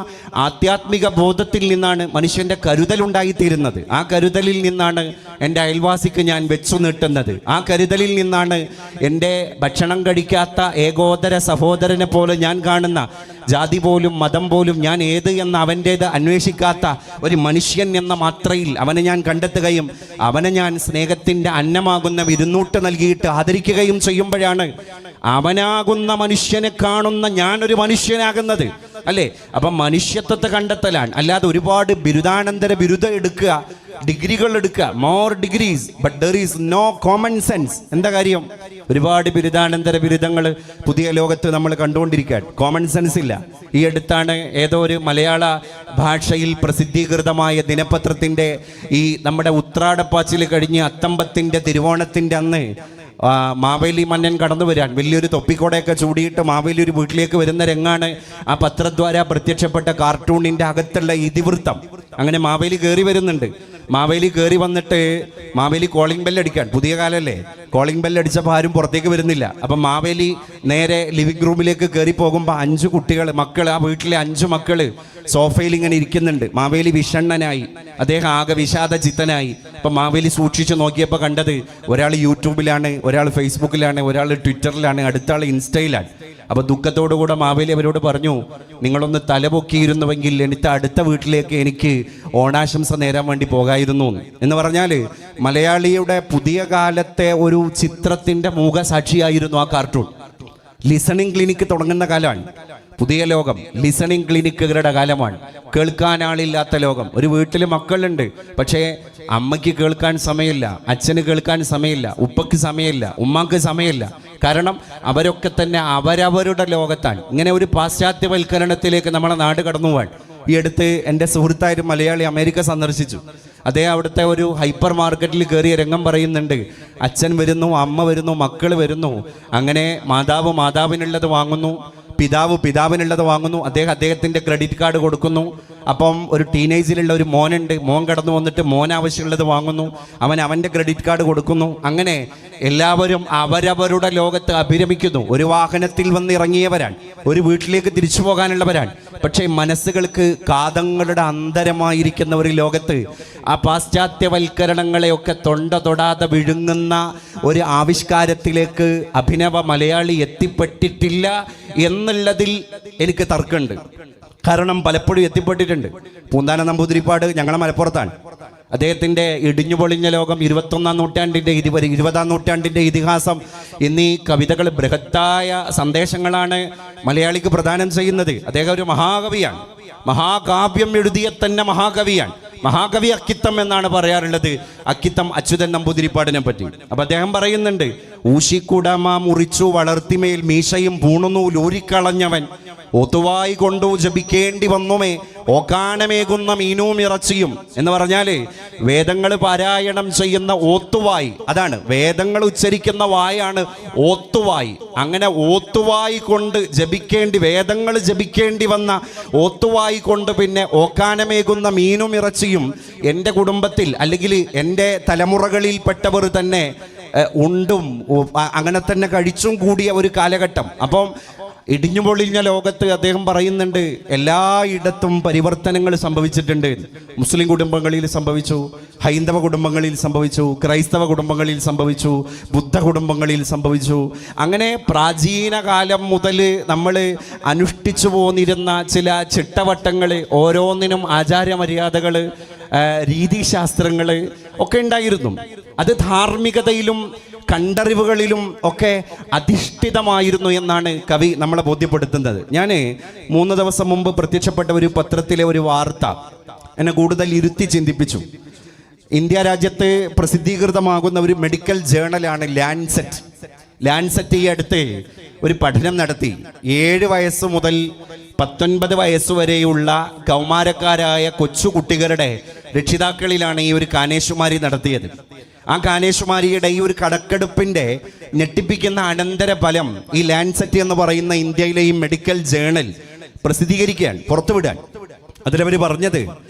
ആധ്യാത്മിക ബോധത്തിൽ നിന്നാണ് മനുഷ്യന്റെ കരുതലുണ്ടായിത്തീരുന്നത്. ആ കരുതലിൽ നിന്നാണ് എൻ്റെ അയൽവാസിക്ക് ഞാൻ വെച്ചു നീട്ടുന്നത്. ആ കരുതലിൽ നിന്നാണ് എൻ്റെ ഭക്ഷണം കഴിക്കാത്ത ഏകോദര സഹോദരനെ പോലെ ഞാൻ കാണുന്ന, ജാതി പോലും മതം പോലും ഞാൻ ഏത് എന്ന് അവൻ്റേത് അന്വേഷിക്കാത്ത ഒരു മനുഷ്യൻ എന്ന മാത്രയിൽ അവനെ ഞാൻ കണ്ടെത്തുകയും അവനെ ഞാൻ സ്നേഹത്തിൻ്റെ അന്നമാകുന്ന വിരുന്നൂട്ട് നൽകിയിട്ട് ആദരിക്കുകയും ചെയ്യുമ്പോഴാണ് അവനാകുന്ന മനുഷ്യനെ കാണുന്ന ഞാനൊരു മനുഷ്യനാകുന്നത്. അല്ലേ? അപ്പം മനുഷ്യത്വത്തെ കണ്ടെത്തലാണ്. അല്ലാതെ ഒരുപാട് ബിരുദാനന്തര ബിരുദം എടുക്കുക, ഡിഗ്രികൾ എടുക്കുക, more degrees, but there is no common sense. എന്താ കാര്യം? ഒരുപാട് ബിരുദാനന്തര ബിരുദങ്ങൾ പുതിയ ലോകത്ത് നമ്മൾ കണ്ടുകൊണ്ടിരിക്കുകയാണ്. കോമൺ സെൻസ് ഇല്ല. ഈ അടുത്താണ് ഏതോ ഒരു മലയാള ഭാഷയിൽ പ്രസിദ്ധീകൃതമായ ദിനപത്രത്തിൻ്റെ ഈ നമ്മുടെ ഉത്രാടപ്പാച്ചിൽ കഴിഞ്ഞ് അത്തമ്പത്തിൻ്റെ തിരുവോണത്തിൻ്റെ അന്ന് മാവേലി മന്നൻ കടന്നു വരാൻ വലിയൊരു തൊപ്പിക്കോടയൊക്കെ ചൂടിയിട്ട് മാവേലി ഒരു വീട്ടിലേക്ക് വരുന്ന രംഗാണ് ആ പത്രദ്വാര പ്രത്യക്ഷപ്പെട്ട കാർട്ടൂണിൻ്റെ അകത്തുള്ള ഇതിവൃത്തം. അങ്ങനെ മാവേലി കയറി വരുന്നുണ്ട്. മാവേലി കയറി വന്നിട്ട് മാവേലി കോളിംഗ് ബെല്ലടിക്കാൻ, പുതിയ കാലല്ലേ, കോളിംഗ് ബെല്ലടിച്ചപ്പോൾ ആരും പുറത്തേക്ക് വരുന്നില്ല. അപ്പം മാവേലി നേരെ ലിവിംഗ് റൂമിലേക്ക് കയറി പോകുമ്പോൾ 5 മക്കൾ, ആ വീട്ടിലെ 5 മക്കൾ സോഫയിൽ ഇങ്ങനെ ഇരിക്കുന്നുണ്ട്. മാവേലി വിഷണ്ണനായി, അദ്ദേഹം ആകെ വിഷാദ ചിത്തനായി. അപ്പം മാവേലി സൂക്ഷിച്ച് നോക്കിയപ്പോൾ കണ്ടത് ഒരാൾ യൂട്യൂബിലാണ്, ഒരാൾ ഫേസ്ബുക്കിലാണ്, ഒരാൾ ട്വിറ്ററിലാണ്, അടുത്ത ആൾ ഇൻസ്റ്റയിലാണ്. അപ്പോൾ ദുഃഖത്തോടുകൂടെ മാവേലി അവരോട് പറഞ്ഞു, നിങ്ങളൊന്ന് തലപൊക്കിയിരുന്നുവെങ്കിൽ എനിക്ക് അടുത്ത വീട്ടിലേക്ക് എനിക്ക് ഓണാശംസ നേരാൻ വേണ്ടി പോകായിരുന്നു എന്ന് പറഞ്ഞാൽ മലയാളിയുടെ പുതിയ കാലത്തെ ഒരു ചിത്രത്തിൻ്റെ മൂകസാക്ഷിയായിരുന്നു ആ കാർട്ടൂൺ. ലിസണിങ് ക്ലിനിക്ക് തുടങ്ങുന്ന കാലമാണ്. പുതിയ ലോകം ലിസണിങ് ക്ലിനിക്കുകളുടെ കാലമാണ്. കേൾക്കാൻ ആളില്ലാത്ത ലോകം. ഒരു വീട്ടിൽ മക്കളുണ്ട്, പക്ഷേ അമ്മയ്ക്ക് കേൾക്കാൻ സമയമില്ല, അച്ഛന് കേൾക്കാൻ സമയമില്ല, ഉപ്പയ്ക്ക് സമയമില്ല, ഉമ്മാക്ക് സമയമില്ല. കാരണം അവരൊക്കെ തന്നെ അവരവരുടെ ലോകത്താണ്. ഇങ്ങനെ ഒരു പാശ്ചാത്യവൽക്കരണത്തിലേക്ക് നമ്മളെ നാട് കടന്നു പോവാൻ. ഈ അടുത്ത് എൻ്റെ സുഹൃത്തായൊരു മലയാളി അമേരിക്ക സന്ദർശിച്ചു. അദ്ദേഹം അവിടുത്തെ ഒരു ഹൈപ്പർ മാർക്കറ്റിൽ കയറിയ രംഗം പറയുന്നുണ്ട്. അച്ഛൻ വരുന്നു, അമ്മ വരുന്നു, മക്കൾ വരുന്നു. അങ്ങനെ മാതാവ് മാതാവിനുള്ളത് വാങ്ങുന്നു, പിതാവ് പിതാവിനുള്ളത് വാങ്ങുന്നു. അദ്ദേഹത്തിൻ്റെ ക്രെഡിറ്റ് കാർഡ് കൊടുക്കുന്നു. അപ്പം ഒരു ടീനേജിലുള്ള ഒരു മോനുണ്ട്. മോൻ കടന്നു വന്നിട്ട് മോൻ ആവശ്യമുള്ളത് വാങ്ങുന്നു. അവൻ്റെ ക്രെഡിറ്റ് കാർഡ് കൊടുക്കുന്നു. അങ്ങനെ എല്ലാവരും അവരവരുടെ ലോകത്ത് അഭിരമിക്കുന്നു. ഒരു വാഹനത്തിൽ വന്നിറങ്ങിയവരാണ്, ഒരു വീട്ടിലേക്ക് തിരിച്ചു പോകാനുള്ളവരാണ്. പക്ഷേ മനസ്സുകൾക്ക് കാതങ്ങളുടെ അന്തരമായിരിക്കുന്ന ഒരു ലോകത്ത് ആ പാശ്ചാത്യവൽക്കരണങ്ങളെയൊക്കെ തൊടാതെ വിഴുങ്ങുന്ന ഒരു ആവിഷ്കാരത്തിലേക്ക് അഭിനവ മലയാളി എത്തിപ്പെട്ടിട്ടില്ല എന്നുള്ളതിൽ എനിക്ക് തർക്കമുണ്ട്. കാരണം പലപ്പോഴും എത്തിപ്പെട്ടിട്ടുണ്ട്. പൂന്താന നമ്പൂതിരിപ്പാട് ഞങ്ങളെ മലപ്പുറത്താണ്. അദ്ദേഹത്തിൻ്റെ ഇടിഞ്ഞുപൊളിഞ്ഞ ലോകം, 20ാം നൂറ്റാണ്ടിൻ്റെ ഇതിഹാസം എന്നീ കവിതകൾ ബൃഹത്തായ സന്ദേശങ്ങളാണ് മലയാളിക്ക് പ്രദാനം ചെയ്യുന്നത്. അദ്ദേഹം ഒരു മഹാകവിയാണ്. മഹാകാവ്യം എഴുതിയ തന്നെ മഹാകവിയാണ്. മഹാകവി അക്കിത്തം എന്നാണ് പറയാറുള്ളത്, അക്കിത്തം അച്യുതൻ നമ്പൂതിരിപ്പാടിനെ പറ്റി. അപ്പൊ അദ്ദേഹം പറയുന്നുണ്ട്, ഊശിക്കുടമ മുറിച്ചു വളർത്തിമേൽ മീശയും പൂണുനൂലൂരിക്കളഞ്ഞവൻ ഒത്തുവായി കൊണ്ടു ജപിക്കേണ്ടി വന്നുമേ ഓക്കാനമേകുന്ന മീനും ഇറച്ചിയും എന്ന് പറഞ്ഞാല് വേദങ്ങൾ പാരായണം ചെയ്യുന്ന ഓത്തുവായി, അതാണ് വേദങ്ങൾ ഉച്ചരിക്കുന്ന വായാണ് ഓത്തുവായി. അങ്ങനെ ഓത്തുവായി കൊണ്ട് ജപിക്കേണ്ടി, വേദങ്ങൾ ജപിക്കേണ്ടി വന്ന ഓത്തുവായി കൊണ്ട് പിന്നെ ഓക്കാനമേകുന്ന മീനും ഇറച്ചിയും എൻ്റെ കുടുംബത്തിൽ അല്ലെങ്കിൽ എൻ്റെ തലമുറകളിൽപ്പെട്ടവർ തന്നെ ഉണ്ടും അങ്ങനെ തന്നെ കഴിച്ചും കൂടിയ ഒരു കാലഘട്ടം. അപ്പം ഇടിഞ്ഞുപൊളിഞ്ഞ ലോകത്ത് അദ്ദേഹം പറയുന്നുണ്ട്, എല്ലായിടത്തും പരിവർത്തനങ്ങൾ സംഭവിച്ചിട്ടുണ്ട്. മുസ്ലിം കുടുംബങ്ങളിൽ സംഭവിച്ചു, ഹൈന്ദവ കുടുംബങ്ങളിൽ സംഭവിച്ചു, ക്രൈസ്തവ കുടുംബങ്ങളിൽ സംഭവിച്ചു, ബുദ്ധ കുടുംബങ്ങളിൽ സംഭവിച്ചു. അങ്ങനെ പ്രാചീന കാലം മുതൽ നമ്മൾ അനുഷ്ഠിച്ചു പോന്നിരുന്ന ചില ചിട്ടവട്ടങ്ങൾ, ഓരോന്നിനും ആചാരമര്യാദകൾ, രീതിശാസ്ത്രങ്ങൾ ഒക്കെ ഉണ്ടായിരുന്നു. അത് ധാർമ്മികതയിലും കണ്ടറിവുകളിലും ഒക്കെ അധിഷ്ഠിതമായിരുന്നു എന്നാണ് കവി നമ്മളെ ബോധ്യപ്പെടുത്തുന്നത്. ഞാൻ 3 ദിവസം മുമ്പ് പ്രത്യക്ഷപ്പെട്ട ഒരു പത്രത്തിലെ ഒരു വാർത്ത എന്നെ കൂടുതൽ ഇരുത്തി ചിന്തിപ്പിച്ചു. ഇന്ത്യ രാജ്യത്ത് പ്രസിദ്ധീകൃതമാകുന്ന ഒരു മെഡിക്കൽ ജേണലാണ് ലാൻസെറ്റ്. ലാൻസെറ്റ് ഈ അടുത്ത് ഒരു പഠനം നടത്തി. 7 വയസ്സ് മുതൽ 19 വയസ്സ് വരെയുള്ള കൗമാരക്കാരായ കൊച്ചുകുട്ടികളുടെ രക്ഷിതാക്കളിലാണ് ഈ ഒരു കാനേശുമാരി നടത്തിയത്. ആ കാനേശുമാരിയുടെ ഈ ഒരു കണക്കെടുപ്പിൻ്റെ ഞെട്ടിപ്പിക്കുന്ന അനന്തര ഫലം ഈ ലാൻസെറ്റ് എന്ന് പറയുന്ന ഇന്ത്യയിലെ ഈ മെഡിക്കൽ ജേണൽ പ്രസിദ്ധീകരിക്കുകയാണ്, പുറത്തുവിടാൻ. അതിലവർ പറഞ്ഞത്,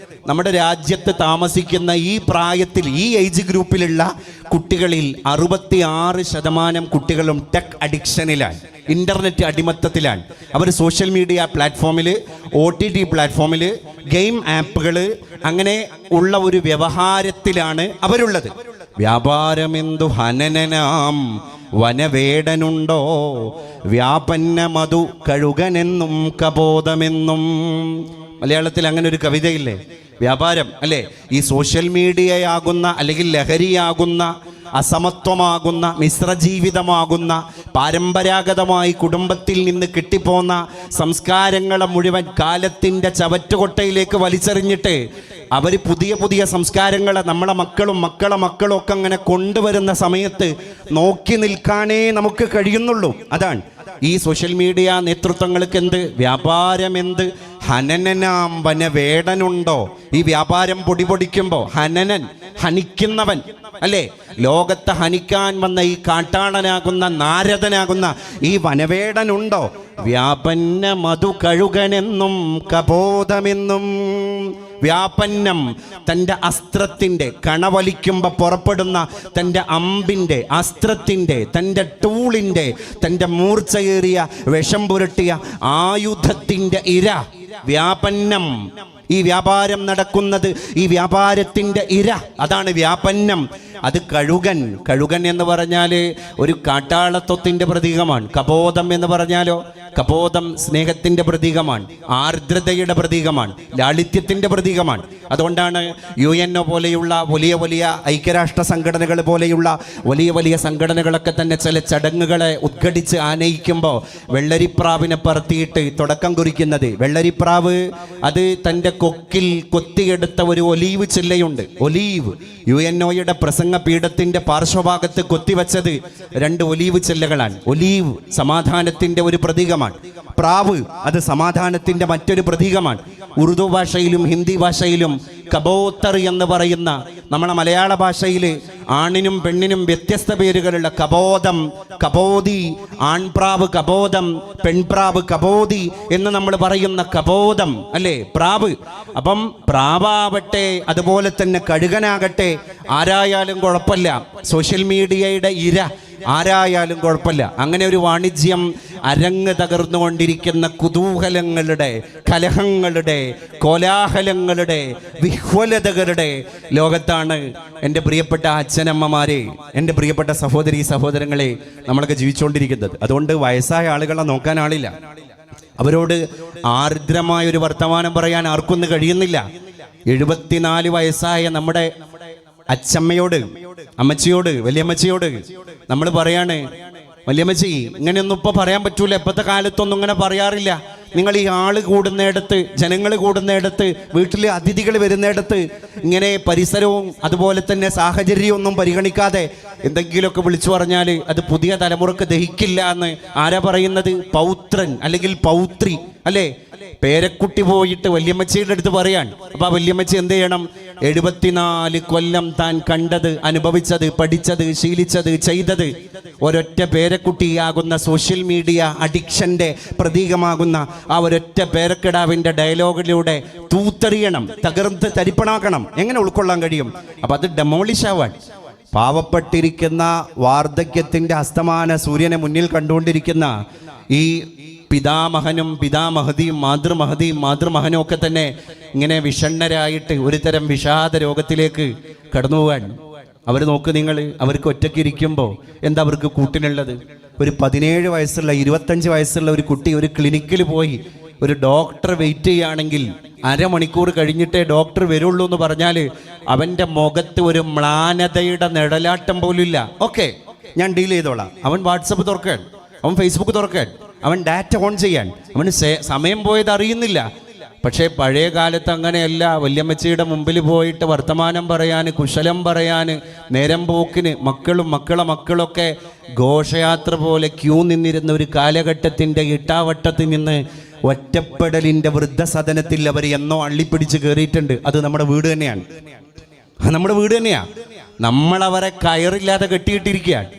നമ്മുടെ രാജ്യത്ത് താമസിക്കുന്ന ഈ പ്രായത്തിൽ, ഈ ഏജ് ഗ്രൂപ്പിലുള്ള കുട്ടികളിൽ 66% കുട്ടികളും ടെക് അഡിക്ഷനിലാണ്, ഇന്റർനെറ്റ് അടിമത്തത്തിലാണ്. അവർ സോഷ്യൽ മീഡിയ പ്ലാറ്റ്ഫോമിൽ, OTT പ്ലാറ്റ്ഫോമിൽ, ഗെയിം ആപ്പുകൾ, അങ്ങനെ ഉള്ള ഒരു വ്യവഹാരത്തിലാണ് അവരുള്ളത്. വ്യാപാരമെന്തു ഹനനനാം വനവേടനുണ്ടോ, വ്യാപന്ന മധു കഴുകനെന്നും കബോധമെന്നും. മലയാളത്തിൽ അങ്ങനെ ഒരു കവിതയില്ലേ? വ്യാപാരം അല്ലേ? ഈ സോഷ്യൽ മീഡിയയാകുന്ന അല്ലെങ്കിൽ ലഹരിയാകുന്ന, അസമത്വമാകുന്ന, മിശ്രജീവിതമാകുന്ന, പാരമ്പരാഗതമായി കുടുംബത്തിൽ നിന്ന് കിട്ടിപ്പോന്ന സംസ്കാരങ്ങളെ മുഴുവൻ കാലത്തിൻ്റെ ചവറ്റുകൊട്ടയിലേക്ക് വലിച്ചെറിഞ്ഞിട്ട് അവർ പുതിയ പുതിയ സംസ്കാരങ്ങളെ നമ്മളെ മക്കളും ഒക്കെ അങ്ങനെ കൊണ്ടുവരുന്ന സമയത്ത് നോക്കി നിൽക്കാനേ നമുക്ക് കഴിയുന്നുള്ളൂ. അതാണ് ഈ സോഷ്യൽ മീഡിയ നേതൃത്വങ്ങൾക്ക് എന്ത് വ്യാപാരമെന്ത് ഹനനനാം വനവേടനുണ്ടോ. ഈ വ്യാപാരം പൊടിപൊടിക്കുമ്പോൾ ഹനനൻ, ഹനിക്കുന്നവൻ അല്ലേ, ലോകത്തെ ഹനിക്കാൻ വന്ന ഈ കാട്ടാളനാകുന്ന നാരദനാകുന്ന ഈ വനവേടനുണ്ടോ. വ്യാപന്ന മധു കഴുകനെന്നും കബോധമെന്നും. വ്യാപന്നം, തൻ്റെ അസ്ത്രത്തിൻ്റെ കണവലിക്കുമ്പോൾ പുറപ്പെടുന്ന തൻ്റെ അമ്പിൻ്റെ, അസ്ത്രത്തിൻ്റെ, തൻ്റെ ടൂളിൻ്റെ, തൻ്റെ മൂർച്ചയേറിയ വിഷം പുരട്ടിയ ആയുധത്തിൻ്റെ ഇര വ്യാപന്നം. ഈ വ്യാപാരം നടക്കുന്നത്, ഈ വ്യാപാരത്തിൻ്റെ ഇര, അതാണ് വ്യാപന്നം. അത് കഴുകൻ എന്ന് പറഞ്ഞാൽ ഒരു കാട്ടാളത്വത്തിൻ്റെ പ്രതീകമാണ്. കബോധം എന്ന് പറഞ്ഞാലോ, കബോധം സ്നേഹത്തിൻ്റെ പ്രതീകമാണ്, ആർദ്രതയുടെ പ്രതീകമാണ്, ലാളിത്യത്തിൻ്റെ പ്രതീകമാണ്. അതുകൊണ്ടാണ് UNO പോലെയുള്ള വലിയ വലിയ ഐക്യരാഷ്ട്ര സംഘടനകൾ പോലെയുള്ള വലിയ വലിയ സംഘടനകളൊക്കെ തന്നെ ചില ചടങ്ങുകളെ ഉദ്ഘടിച്ച് ആനയിക്കുമ്പോൾ വെള്ളരിപ്രാവിനെ പറത്തിയിട്ട് തുടക്കം കുറിക്കുന്നത്. വെള്ളരിപ്രാവ് അത് തൻ്റെ കൊക്കിൽ കൊത്തിയെടുത്ത ഒരു ഒലീവ് ചില്ലയുണ്ട്. ഒലീവ്, UNOയുടെ പ്രസംഗപീഠത്തിൻ്റെ പാർശ്വഭാഗത്ത് കൊത്തിവെച്ചത് 2 ഒലീവ് ചില്ലകളാണ്. ഒലീവ് സമാധാനത്തിൻ്റെ ഒരു പ്രതീകമാണ്. പ്രാവ് അത് സമാധാനത്തിൻ്റെ മറ്റൊരു പ്രതീകമാണ്. ഉറുദു ഭാഷയിലും ഹിന്ദി ഭാഷയിലും കബൂത്തർ എന്ന് പറയുന്ന, നമ്മളെ മലയാള ഭാഷയിൽ ആണിനും പെണ്ണിനും വ്യത്യസ്ത പേരുകളുള്ള കബോധം, കബോധി, ആൺപ്രാവ് കബോധം, പെൺപ്രാവ് കബോധി എന്ന് നമ്മൾ പറയുന്ന കബോധം അല്ലേ, പ്രാവ്. അപ്പം പ്രാവാവട്ടെ അതുപോലെ തന്നെ കഴുകനാകട്ടെ, ആരായാലും കുഴപ്പമില്ല, സോഷ്യൽ മീഡിയയുടെ ഇര ആരായാലും കുഴപ്പമില്ല. അങ്ങനെ ഒരു വാണിജ്യം അരങ്ങ് തകർന്നുകൊണ്ടിരിക്കുന്ന കുതൂഹലങ്ങളുടെ, കലഹങ്ങളുടെ, കോലാഹലങ്ങളുടെ, വിഹ്വലതകളുടെ ലോകത്താണ് എൻ്റെ പ്രിയപ്പെട്ട അച്ഛനമ്മമാരെ, എൻ്റെ പ്രിയപ്പെട്ട സഹോദരി സഹോദരങ്ങളെ നമ്മളൊക്കെ ജീവിച്ചുകൊണ്ടിരിക്കുന്നത്. അതുകൊണ്ട് വയസ്സായ ആളുകളെ നോക്കാൻ ആളില്ല. അവരോട് ആർദ്രമായ ഒരു വർത്തമാനം പറയാൻ ആർക്കൊന്നും കഴിയുന്നില്ല. 74 വയസ്സായ നമ്മുടെ അച്ചമ്മയോട്, അമ്മച്ചിയോട്, വലിയമ്മച്ചിയോട് നമ്മൾ പറയാണ്, വലിയമ്മച്ചി ഇങ്ങനെയൊന്നും ഇപ്പൊ പറയാൻ പറ്റൂല, ഇപ്പോഴത്തെ കാലത്തൊന്നും ഇങ്ങനെ പറയാറില്ല. നിങ്ങൾ ഈ ആള് കൂടുന്നിടത്ത്, ജനങ്ങൾ കൂടുന്നിടത്ത്, വീട്ടിൽ അതിഥികൾ വരുന്നിടത്ത് ഇങ്ങനെ പരിസരവും അതുപോലെ തന്നെ സാഹചര്യവും ഒന്നും പരിഗണിക്കാതെ എന്തെങ്കിലുമൊക്കെ വിളിച്ചു പറഞ്ഞാൽ അത് പുതിയ തലമുറക്ക് ദഹിക്കില്ല എന്ന് ആരാ പറയുന്നത്? പൗത്രൻ അല്ലെങ്കിൽ പൗത്രി അല്ലേ? പേരക്കുട്ടി പോയിട്ട് വല്യമ്മച്ചിയുടെ അടുത്ത് പറയാൻ. അപ്പൊ ആ വല്യമ്മച്ചി എന്ത് ചെയ്യണം? 74 കൊല്ലം താൻ കണ്ടത്, അനുഭവിച്ചത്, പഠിച്ചത്, ശീലിച്ചത്, ചെയ്തത് ഒരൊറ്റ പേരക്കുട്ടിയാകുന്ന സോഷ്യൽ മീഡിയ അഡിക്ഷന്റെ പ്രതീകമാകുന്ന ആ ഒരൊറ്റ പേരക്കിടാവിന്റെ ഡയലോഗിലൂടെ തൂത്തെറിയണം, തകർത്ത് തരിപ്പണാക്കണം. എങ്ങനെ ഉൾക്കൊള്ളാൻ കഴിയും? അപ്പൊ അത് ഡെമോളിഷ് ആവാൻ. പാവപ്പെട്ടിരിക്കുന്ന വാർദ്ധക്യത്തിന്റെ അസ്തമാന സൂര്യനെ മുന്നിൽ കണ്ടുകൊണ്ടിരിക്കുന്ന ഈ പിതാമഹനും പിതാമഹതിയും മാതൃമഹനും ഒക്കെ തന്നെ ഇങ്ങനെ വിഷണ്ണരായിട്ട് ഒരു തരം വിഷാദ രോഗത്തിലേക്ക് കടന്നു പോകാൻ. അവർ നോക്ക് നിങ്ങൾ, അവർക്ക് ഒറ്റയ്ക്ക് ഇരിക്കുമ്പോൾ എന്താ അവർക്ക് കൂട്ടിനുള്ളത്? ഒരു 17 വയസ്സുള്ള 25 വയസ്സുള്ള ഒരു കുട്ടി ഒരു ക്ലിനിക്കിൽ പോയി ഒരു ഡോക്ടർ വെയിറ്റ് ചെയ്യുകയാണെങ്കിൽ അരമണിക്കൂർ കഴിഞ്ഞിട്ടേ ഡോക്ടർ വരുള്ളൂ എന്ന് പറഞ്ഞാൽ അവൻ്റെ മുഖത്ത് ഒരു മ്ലാനതയുടെ നിഴലാട്ടം പോലും ഇല്ല. ഓക്കെ, ഞാൻ ഡീൽ ചെയ്തോളാം. അവൻ വാട്സപ്പ് തുറക്കാൻ, അവൻ ഫേസ്ബുക്ക് തുറക്കാൻ, അവൻ ഡാറ്റ ഓൺ ചെയ്യാൻ, അവന് സമയം പോയത് അറിയുന്നില്ല. പക്ഷേ പഴയ കാലത്ത് അങ്ങനെയല്ല. വല്യമ്മച്ചിയുടെ മുമ്പിൽ പോയിട്ട് വർത്തമാനം പറയാൻ, കുശലം പറയാൻ, നേരം പോക്കിന് മക്കളൊക്കെ ഘോഷയാത്ര പോലെ ക്യൂ നിന്നിരുന്ന ഒരു കാലഘട്ടത്തിൻ്റെ ഇട്ടാവട്ടത്തിൽ നിന്ന് ഒറ്റപ്പെടലിൻ്റെ വൃദ്ധസദനത്തിൽ അവർ എന്നോ അള്ളിപ്പിടിച്ച് കയറിയിട്ടുണ്ട്. അത് നമ്മുടെ വീട് തന്നെയാണ്, നമ്മുടെ വീട് തന്നെയാണ്. നമ്മളവരെ കയറില്ലാതെ കെട്ടിയിട്ടിരിക്കുകയാണ്.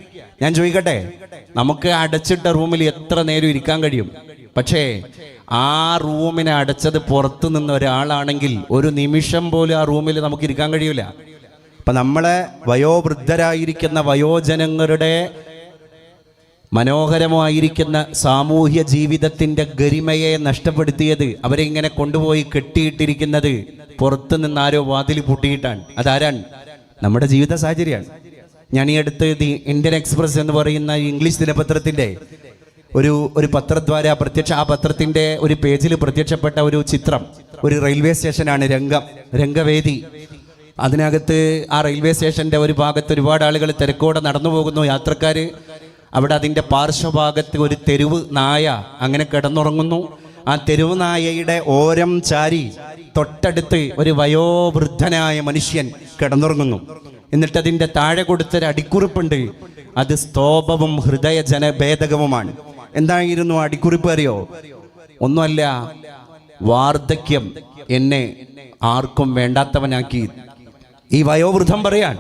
ഞാൻ ചോദിക്കട്ടെ, നമുക്ക് അടച്ചിട്ട റൂമിൽ എത്ര നേരം ഇരിക്കാൻ കഴിയും? പക്ഷേ ആ റൂമിനെ അടച്ചത് പുറത്തു നിന്ന് ഒരാളാണെങ്കിൽ ഒരു നിമിഷം പോലും ആ റൂമിൽ നമുക്ക് ഇരിക്കാൻ കഴിയില്ല. അപ്പം നമ്മളെ വയോവൃദ്ധരായിരിക്കുന്ന വയോജനങ്ങളുടെ മനോഹരമായിരിക്കുന്ന സാമൂഹ്യ ജീവിതത്തിൻ്റെ ഗരിമയെ നഷ്ടപ്പെടുത്തിയത്, അവരെ ഇങ്ങനെ കൊണ്ടുപോയി കെട്ടിയിട്ടിരിക്കുന്നത് പുറത്തു നിന്ന് ആരോ വാതിൽ പൂട്ടിയിട്ടാണ്. അതാരാണ്? നമ്മുടെ ജീവിത സാഹചര്യമാണ്. ഞാൻ ഈ അടുത്ത് ദി ഇന്ത്യൻ എക്സ്പ്രസ് എന്ന് പറയുന്ന ഇംഗ്ലീഷ് ദിനപത്രത്തിൻ്റെ ഒരു പത്രദ്വാര ആ പത്രത്തിൻ്റെ ഒരു പേജിൽ പ്രത്യക്ഷപ്പെട്ട ഒരു ചിത്രം. ഒരു റെയിൽവേ സ്റ്റേഷനാണ്, രംഗവേദി. അതിനകത്ത് ആ റെയിൽവേ സ്റ്റേഷൻ്റെ ഒരു ഭാഗത്ത് ഒരുപാട് ആളുകൾ തിരക്കോടെ നടന്നു പോകുന്നു, യാത്രക്കാർ. അവിടെ അതിൻ്റെ പാർശ്വഭാഗത്ത് ഒരു തെരുവ് നായ അങ്ങനെ കിടന്നുറങ്ങുന്നു. ആ തെരുവ് നായയുടെ ഓരം ചാരി തൊട്ടടുത്ത് ഒരു വയോവൃദ്ധനായ മനുഷ്യൻ കിടന്നുറങ്ങുന്നു. എന്നിട്ട് അതിൻ്റെ താഴെ കൊടുത്തൊരു അടിക്കുറിപ്പുണ്ട്. അത് സ്തോഭവും ഹൃദയജനഭേദകവുമാണ്. എന്തായിരുന്നു അടിക്കുറിപ്പ് അറിയോ? ഒന്നുമല്ല, വാർദ്ധക്യം എന്നെ ആർക്കും വേണ്ടാത്തവനാക്കി. ഈ വയോവൃദ്ധം പറയാൻ,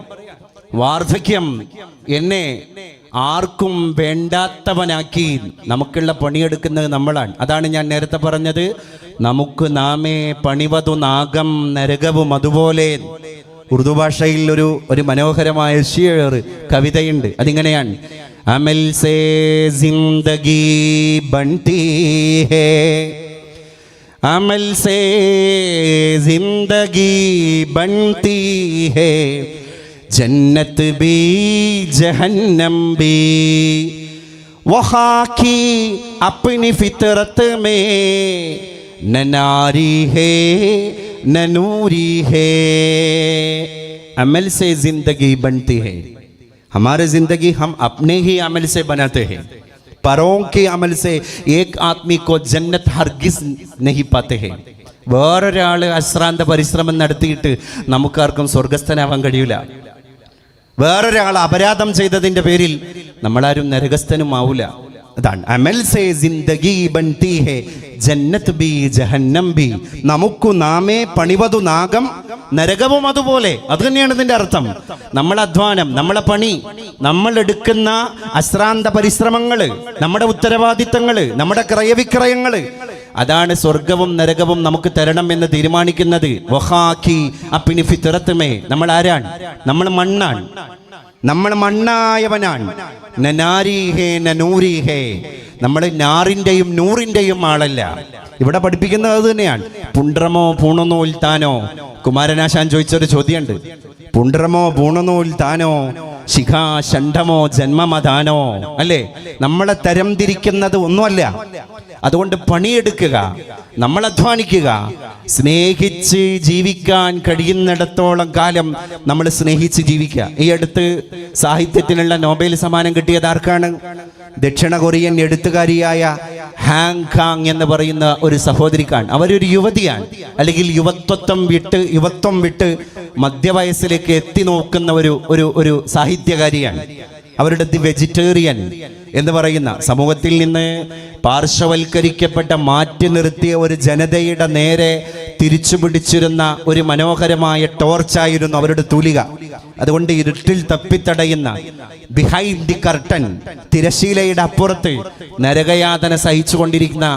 വാർദ്ധക്യം എന്നെ ആർക്കും വേണ്ടാത്തവനാക്കി. നമുക്കുള്ള പണിയെടുക്കുന്നത് നമ്മളാണ്. അതാണ് ഞാൻ നേരത്തെ പറഞ്ഞത്, നമുക്ക് നാമേ പണിവതു നാഗം നരകവും. അതുപോലെ ഉറുദു ഭാഷയിൽ ഒരു മനോഹരമായ ഷിയർ കവിതയുണ്ട്. അതിങ്ങനെയാണ്: അമൽ സേ ജിന്ദഗി ബൻതി ഹേ, അമൽ സേ ജിന്ദഗി ബൻതി ഹേ, जन्नत भी जहन्नम भी, वहाँ की अपनी फितरत में न नारी है न नूरी है। अमल से जिंदगी बनती है, हमारी जिंदगी हम अपने ही अमल से बनाते हैं। परों के अमल से एक आदमी को जन्नत हरगिज नहीं पाते हैं. വേറൊരാൾ അശ്രാന്ത പരിശ്രമം നടത്തിയിട്ട് നമുക്കാർക്കും സ്വർഗസ്ഥനാവാൻ കഴിയില്ല. വേറൊരാൾ അപരാധം ചെയ്തതിൻ്റെ പേരിൽ നമ്മളാരും നരകസ്ഥനും ആവില്ല. അതാണ് അമൽ സേ ജിന്ദഗി ബൻതി ഹേ ജന്നത്ത് ബി ജഹന്നം ബി. നമുക്ക് നാമേ പണിവതു നാഗം നരകവും അതുപോലെ. അത് തന്നെയാണ് ഇതിന്റെ അർത്ഥം. നമ്മളെ അധ്വാനം, നമ്മളെ പണി, നമ്മൾ എടുക്കുന്ന അശ്രാന്ത പരിശ്രമങ്ങള്, നമ്മുടെ ഉത്തരവാദിത്തങ്ങള്, നമ്മുടെ ക്രയവിക്രയങ്ങള്, അതാണ് സ്വർഗവും നരകവും നമുക്ക് തരണം എന്ന് തീരുമാനിക്കുന്നത്. വഹാക്കി അപ്പിനി ഫിത്രത്തുമേ. നമ്മൾ ആരാണ്? നമ്മൾ മണ്ണാണ്. നമ്മൾ മണ്ണായവനാണ്. നനാരിഹേ നൂരിഹേ. നമ്മൾ നാറിന്റെയും നൂറിന്റെയും ആളല്ല. ഇവിടെ പഠിപ്പിക്കുന്നത് അത് തന്നെയാണ്. പുണ്ട്രമോ പൂണനൂൽ താനോ. കുമാരനാശാൻ ചോദിച്ചൊരു ചോദ്യമുണ്ട്. പുണ്ട്രമോ പൂണനൂൽ താനോ ശിഖാ ഷണ്ഡമോ ജന്മമതാനോ. അല്ലേ? നമ്മളെ തരം തിരിക്കുന്നത് ഒന്നുമല്ല. അതുകൊണ്ട് പണിയെടുക്കുക, നമ്മൾ അധ്വാനിക്കുക, സ്നേഹിച്ച് ജീവിക്കാൻ കഴിയുന്നിടത്തോളം കാലം നമ്മൾ സ്നേഹിച്ച് ജീവിക്കുക. ഈ അടുത്ത് സാഹിത്യത്തിനുള്ള നോബൽ സമ്മാനം കിട്ടിയത് ആർക്കാണ്? ദക്ഷിണ കൊറിയൻ എഴുത്തുകാരിയായ ഹാങ് കാങ് എന്ന് പറയുന്ന ഒരു സഹോദരിക്കാണ്. അവരൊരു യുവതിയാണ്, അല്ലെങ്കിൽ യുവത്വം വിട്ട് മധ്യവയസ്സിലേക്ക് എത്തി നോക്കുന്ന ഒരു സാഹിത്യകാരിയാണ്. അവരുടെ ദി വെജിറ്റേറിയൻ എന്ന് പറയുന്ന സമൂഹത്തിൽ നിന്ന് പാർശ്വവൽക്കരിക്കപ്പെട്ട മാറ്റി നിർത്തിയ ഒരു ജനതയുടെ നേരെ തിരിച്ചു പിടിച്ചിരുന്ന ഒരു മനോഹരമായ ടോർച്ചായിരുന്നു അവരുടെ തൂലിക. അതുകൊണ്ട് ഇരുട്ടിൽ തപ്പിത്തടയുന്ന ബിഹൈൻഡ് ദി കർട്ടൻ, തിരശീലയുടെ അപ്പുറത്ത് നരകയാതന സഹിച്ചുകൊണ്ടിരിക്കുന്ന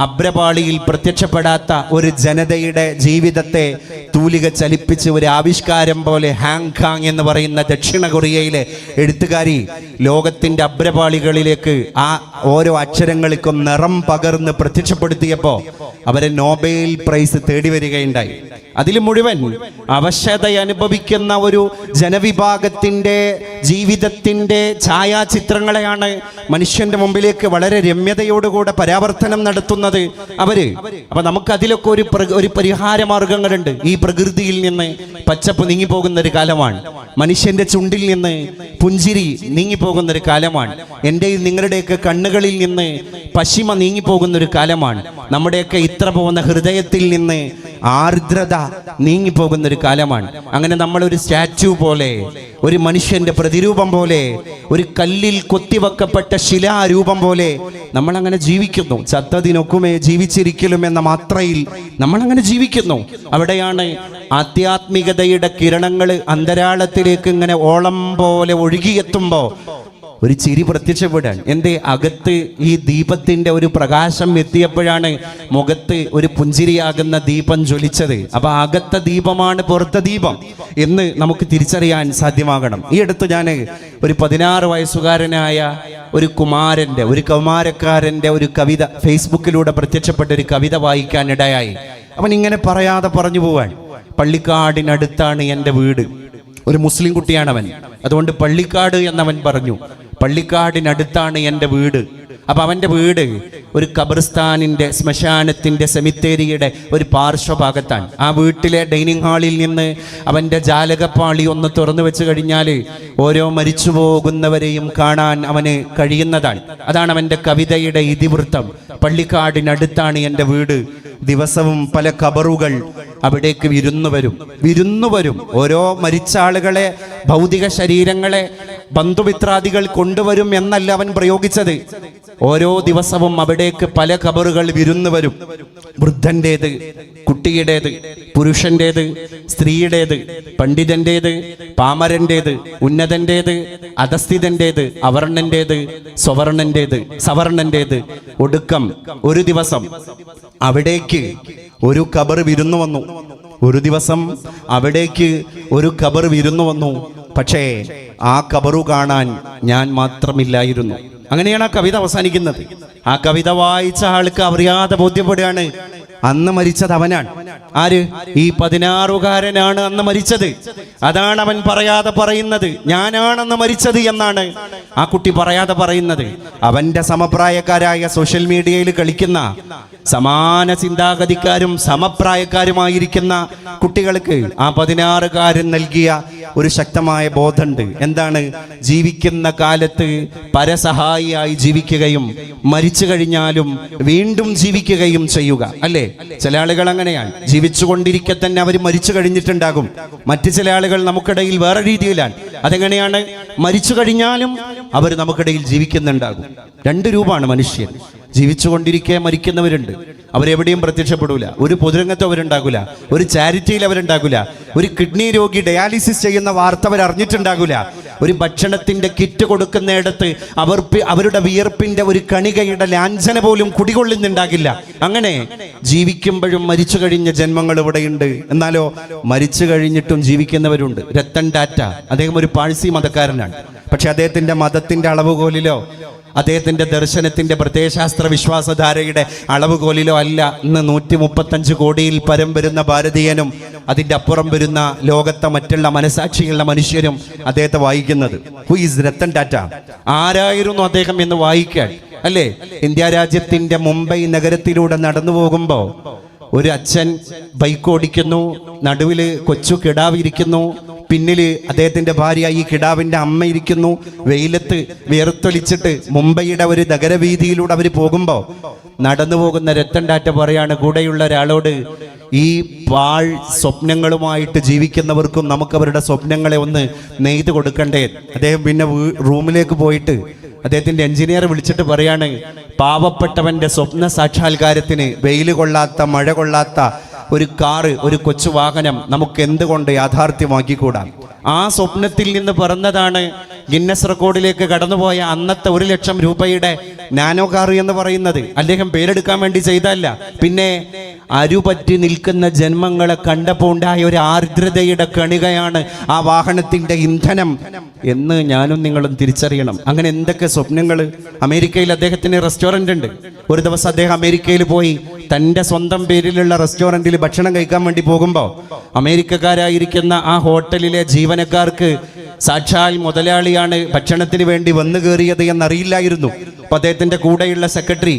അബ്രപാളിയിൽ പ്രത്യക്ഷപ്പെടാത്ത ഒരു ജനതയുടെ ജീവിതത്തെ തൂലിക ചലിപ്പിച്ച് ഒരു ആവിഷ്കാരം പോലെ ഹാങ് കാങ് എന്ന് പറയുന്ന ദക്ഷിണ കൊറിയയിലെ എഴുത്തുകാരി ലോകത്തിന്റെ അബ്രപാളികളിലേക്ക് ആ ഓരോ അക്ഷരങ്ങൾക്കും നിറം പകർന്ന് പ്രത്യക്ഷപ്പെടുത്തിയപ്പോൾ അവരെ നോബൽ പ്രൈസ് തേടി വരികയുണ്ടായി. അതിൽ മുഴുവൻ അവശത അനുഭവിക്കുന്ന ഒരു ജനവിഭാഗത്തിന്റെ ജീവിതത്തിന്റെ ഛായാചിത്രങ്ങളെയാണ് മനുഷ്യന്റെ മുമ്പിലേക്ക് വളരെ രമ്യതയോടുകൂടെ പരാവർത്തനം നടത്തുന്നത് അവര്. അപ്പൊ നമുക്ക് അതിലൊക്കെ ഒരു പരിഹാര മാർഗങ്ങളുണ്ട്. ഈ പ്രകൃതിയിൽ നിന്ന് പച്ചപ്പ് നീങ്ങിപ്പോകുന്ന ഒരു കാലമാണ്. മനുഷ്യന്റെ ചുണ്ടിൽ നിന്ന് പുഞ്ചിരി നീങ്ങിപ്പോകുന്ന ഒരു കാലമാണ്. എന്റെയും നിങ്ങളുടെയൊക്കെ കണ്ണുകളിൽ നിന്ന് പശിമ നീങ്ങിപ്പോകുന്ന ഒരു കാലമാണ്. നമ്മുടെയൊക്കെ ഇത്ര പോകുന്ന ഹൃദയത്തിൽ നിന്ന് ആർദ്രത നീങ്ങിപ്പോകുന്ന ഒരു കാലമാണ്. അങ്ങനെ നമ്മളൊരു സ്റ്റാച്യു പോലെ, ഒരു മനുഷ്യന്റെ പ്രതിരൂപം പോലെ, ഒരു കല്ലിൽ കൊത്തിവെക്കപ്പെട്ട ശിലാരൂപം പോലെ നമ്മൾ അങ്ങനെ ജീവിക്കുന്നു. ചത്തതിനൊക്കുമേ ജീവിച്ചിരിക്കലും എന്ന മാത്രയിൽ നമ്മൾ അങ്ങനെ ജീവിക്കുന്നു. അവിടെയാണ് ആധ്യാത്മികതയുടെ കിരണങ്ങൾ അന്തരാളത്തിലേക്ക് ഇങ്ങനെ ഓളം പോലെ ഒഴുകിയെത്തുമ്പോൾ ഒരു ചിരി പ്രത്യക്ഷപ്പെടാൻ. എൻ്റെ അകത്ത് ഈ ദീപത്തിന്റെ ഒരു പ്രകാശം എത്തിയപ്പോഴാണ് മുഖത്ത് ഒരു പുഞ്ചിരിയാകുന്ന ദീപം ജ്വലിച്ചത്. അപ്പൊ അകത്തെ ദീപമാണ് പുറത്തെ ദീപം എന്ന് നമുക്ക് തിരിച്ചറിയാൻ സാധ്യമാകണം. ഈ അടുത്ത് ഞാൻ ഒരു 16 വയസ്സുകാരനായ ഒരു കൗമാരക്കാരന്റെ ഒരു കവിത ഫേസ്ബുക്കിലൂടെ പ്രത്യക്ഷപ്പെട്ട ഒരു കവിത വായിക്കാനിടയായി. അവൻ ഇങ്ങനെ പറയാതെ പറഞ്ഞു പോവാൻ. പള്ളിക്കാടിനടുത്താണ് എൻ്റെ വീട്. ഒരു മുസ്ലിം കുട്ടിയാണവൻ. അതുകൊണ്ട് പള്ളിക്കാട് എന്നവൻ പറഞ്ഞു. പള്ളിക്കാടിനടുത്താണ് എൻ്റെ വീട്. അപ്പൊ അവന്റെ വീട് ഒരു ഖബർസ്ഥാനിന്റെ, ശ്മശാനത്തിന്റെ, സെമിത്തേരിയുടെ ഒരു പാർശ്വഭാഗത്താണ്. ആ വീട്ടിലെ ഡൈനിങ് ഹാളിൽ നിന്ന് അവന്റെ ജാലകപ്പാളി ഒന്ന് തുറന്നു വെച്ച് കഴിഞ്ഞാൽ ഓരോ മരിച്ചു പോകുന്നവരെയും കാണാൻ അവന് കഴിയുന്നതാണ്. അതാണ് അവന്റെ കവിതയുടെ ഇതിവൃത്തം. പള്ളിക്കാടിനടുത്താണ് എൻ്റെ വീട്. ദിവസവും പല ഖബറുകൾ അവിടേക്ക് വിരുന്നു വരും. ഓരോ മരിച്ച ആളുകളെ, ഭൗതിക ശരീരങ്ങളെ ബന്ധുമിത്രാദികൾ കൊണ്ടുവരും എന്നല്ല അവൻ പ്രയോഗിച്ചത്. ഓരോ ദിവസവും അവിടേക്ക് പല ഖബറുകൾ വിരുന്നു വരും. വൃദ്ധന്റേത്, കുട്ടിയുടേത്, പുരുഷന്റേത്, സ്ത്രീയുടേത്, പണ്ഡിതന്റേത്, പാമരന്റേത്, ഉന്നതന്റേത്, അധസ്ഥിതന്റേത്, അവർണന്റേത്, സ്വവർണന്റേത്, സവർണന്റേത്. ഒടുക്കം ഒരു ദിവസം അവിടേക്ക് ഒരു ഖബർ വിരുന്നു വന്നു. ഒരു ദിവസം അവിടേക്ക് ഒരു ഖബർ വിരുന്നു വന്നു. പക്ഷേ ആ ഖബറു കാണാൻ ഞാൻ മാത്രമില്ലായിരുന്നു. അങ്ങനെയാണ് ആ കവിത അവസാനിക്കുന്നത്. ആ കവിത വായിച്ച ആൾക്ക് അറിയാതെ ബോധ്യപ്പെടുകയാണ് അന്ന് മരിച്ചത് അവനാണ്. ആര്? ഈ 16-കാരനാണ് അന്ന് മരിച്ചത്. അതാണ് അവൻ പറയാതെ പറയുന്നത്. ഞാനാണെന്ന് മരിച്ചത് എന്നാണ് ആ കുട്ടി പറയാതെ പറയുന്നത്. അവന്റെ സമപ്രായക്കാരായ സോഷ്യൽ മീഡിയയിൽ കളിക്കുന്ന സമാന ചിന്താഗതിക്കാരും സമപ്രായക്കാരുമായിരിക്കുന്ന കുട്ടികൾക്ക് ആ 16-കാരൻ നൽകിയ ഒരു ശക്തമായ ബോധമുണ്ട്. എന്താണ്? ജീവിക്കുന്ന കാലത്ത് പരസഹായിയായി ജീവിക്കുകയും മരിച്ചു കഴിഞ്ഞാലും വീണ്ടും ജീവിക്കുകയും ചെയ്യുക, അല്ലേ? ചില ആളുകൾ അങ്ങനെയാണ്, ജീവിച്ചുകൊണ്ടിരിക്കെ തന്നെ അവർ മരിച്ചു കഴിഞ്ഞിട്ടുണ്ടാകും. മറ്റു ചില ആളുകൾ നമുക്കിടയിൽ വേറെ രീതിയിലാണ്. അതെങ്ങനെയാണ്? മരിച്ചു കഴിഞ്ഞാലും അവർ നമുക്കിടയിൽ ജീവിക്കുന്നുണ്ടാകും. രണ്ട് രൂപമാണ് മനുഷ്യൻ. ജീവിച്ചുകൊണ്ടിരിക്കെ മരിക്കുന്നവരുണ്ട്, അവരെവിടെയും പ്രത്യക്ഷപ്പെടൂല. ഒരു പൊതുരംഗത്തും അവരുണ്ടാകില്ല, ഒരു ചാരിറ്റിയിൽ അവരുണ്ടാകില്ല, ഒരു കിഡ്നി രോഗി ഡയാലിസിസ് ചെയ്യുന്ന വാർത്ത അവർ അറിഞ്ഞിട്ടുണ്ടാകില്ല, ഒരു ഭക്ഷണത്തിന്റെ കിറ്റ് കൊടുക്കുന്നിടത്ത് അവരുടെ വിയർപ്പിന്റെ ഒരു കണികയുടെ ലാഞ്ചന പോലും കുടികൊള്ളുന്നുണ്ടാകില്ല. അങ്ങനെ ജീവിക്കുമ്പോഴും മരിച്ചു കഴിഞ്ഞ ജന്മങ്ങൾ ഇവിടെയുണ്ട്. എന്നാലോ മരിച്ചു കഴിഞ്ഞിട്ടും ജീവിക്കുന്നവരുണ്ട്. രത്തൻ ടാറ്റ, അദ്ദേഹം ഒരു പാഴ്സി മതക്കാരനാണ്. പക്ഷെ അദ്ദേഹത്തിന്റെ മതത്തിന്റെ അളവുകോലിലോ അദ്ദേഹത്തിന്റെ ദർശനത്തിന്റെ പ്രത്യയശാസ്ത്ര വിശ്വാസധാരയുടെ അളവുകോലിലോ അല്ല ഇന്ന് 135 കോടിയിൽ പരം വരുന്ന ഭാരതീയനും അതിൻ്റെ അപ്പുറം വരുന്ന ലോകത്തെ മറ്റുള്ള മനസാക്ഷിയുള്ള മനുഷ്യരും അദ്ദേഹത്തെ വായിക്കുന്നത്. Who is Ratan Tata? ആരായിരുന്നു അദ്ദേഹം എന്ന് വായിക്കാൻ, അല്ലേ? ഇന്ത്യ രാജ്യത്തിന്റെ മുംബൈ നഗരത്തിലൂടെ നടന്നു പോകുമ്പോൾ ഒരു അച്ഛൻ ബൈക്ക് ഓടിക്കുന്നു, നടുവില് കൊച്ചു കിടാവ് ഇരിക്കുന്നു, പിന്നില് അദ്ദേഹത്തിന്റെ ഭാര്യ, ഈ കിടാവിന്റെ അമ്മ ഇരിക്കുന്നു. വെയിലത്ത് വിയർത്തൊലിച്ചിട്ട് മുംബൈയുടെ ഒരു നഗരവീതിയിലൂടെ അവർ പോകുമ്പോൾ നടന്നു പോകുന്ന രത്തൻ ടാറ്റ പറയാണ് കൂടെയുള്ള ഒരാളോട്, ഈ പാഴ് സ്വപ്നങ്ങളുമായിട്ട് ജീവിക്കുന്നവർക്കും നമുക്ക് അവരുടെ സ്വപ്നങ്ങളെ ഒന്ന് നെയ്ത് കൊടുക്കണ്ടേ? അദ്ദേഹം പിന്നെ റൂമിലേക്ക് പോയിട്ട് അദ്ദേഹത്തിന്റെ എഞ്ചിനീയർ വിളിച്ചിട്ട് പറയാണ്, പാവപ്പെട്ടവന്റെ സ്വപ്ന സാക്ഷാത്കാരത്തിന് വെയിൽ കൊള്ളാത്ത മഴ കൊള്ളാത്ത ഒരു കാറ്, ഒരു കൊച്ചു വാഹനം നമുക്ക് എന്തുകൊണ്ട് യാഥാർത്ഥ്യമാക്കിക്കൂടാ? ആ സ്വപ്നത്തിൽ നിന്ന് പറഞ്ഞതാണ് ഗിന്നസ് റെക്കോർഡിലേക്ക് കടന്നുപോയ അന്നത്തെ 1 ലക്ഷം രൂപയുടെ നാനോ കാർ എന്ന് പറയുന്നത്. അദ്ദേഹം പേരെടുക്കാൻ വേണ്ടി ചെയ്തല്ല, പിന്നെ അരുപറ്റി നിൽക്കുന്ന ജന്മങ്ങളെ കണ്ടപ്പോൾ ഉണ്ടായ ഒരു ആർദ്രതയുടെ കണികയാണ് ആ വാഹനത്തിന്റെ ഇന്ധനം എന്ന് ഞാനും നിങ്ങളും തിരിച്ചറിയണം. അങ്ങനെ എന്തൊക്കെ സ്വപ്നങ്ങൾ. അമേരിക്കയിൽ അദ്ദേഹത്തിന് റെസ്റ്റോറൻ്റ് ഉണ്ട്. ഒരു ദിവസം അദ്ദേഹം അമേരിക്കയിൽ പോയി തൻ്റെ സ്വന്തം പേരിലുള്ള റെസ്റ്റോറൻറ്റിൽ ഭക്ഷണം കഴിക്കാൻ വേണ്ടി പോകുമ്പോൾ അമേരിക്കക്കാരായിരിക്കുന്ന ആ ഹോട്ടലിലെ ജീവനക്കാർക്ക് സാക്ഷാൽ മുതലാളിയാണ് ഭക്ഷണത്തിന് വേണ്ടി വന്നു കയറിയത് എന്നറിയില്ലായിരുന്നു. അപ്പൊ അദ്ദേഹത്തിന്റെ കൂടെയുള്ള സെക്രട്ടറി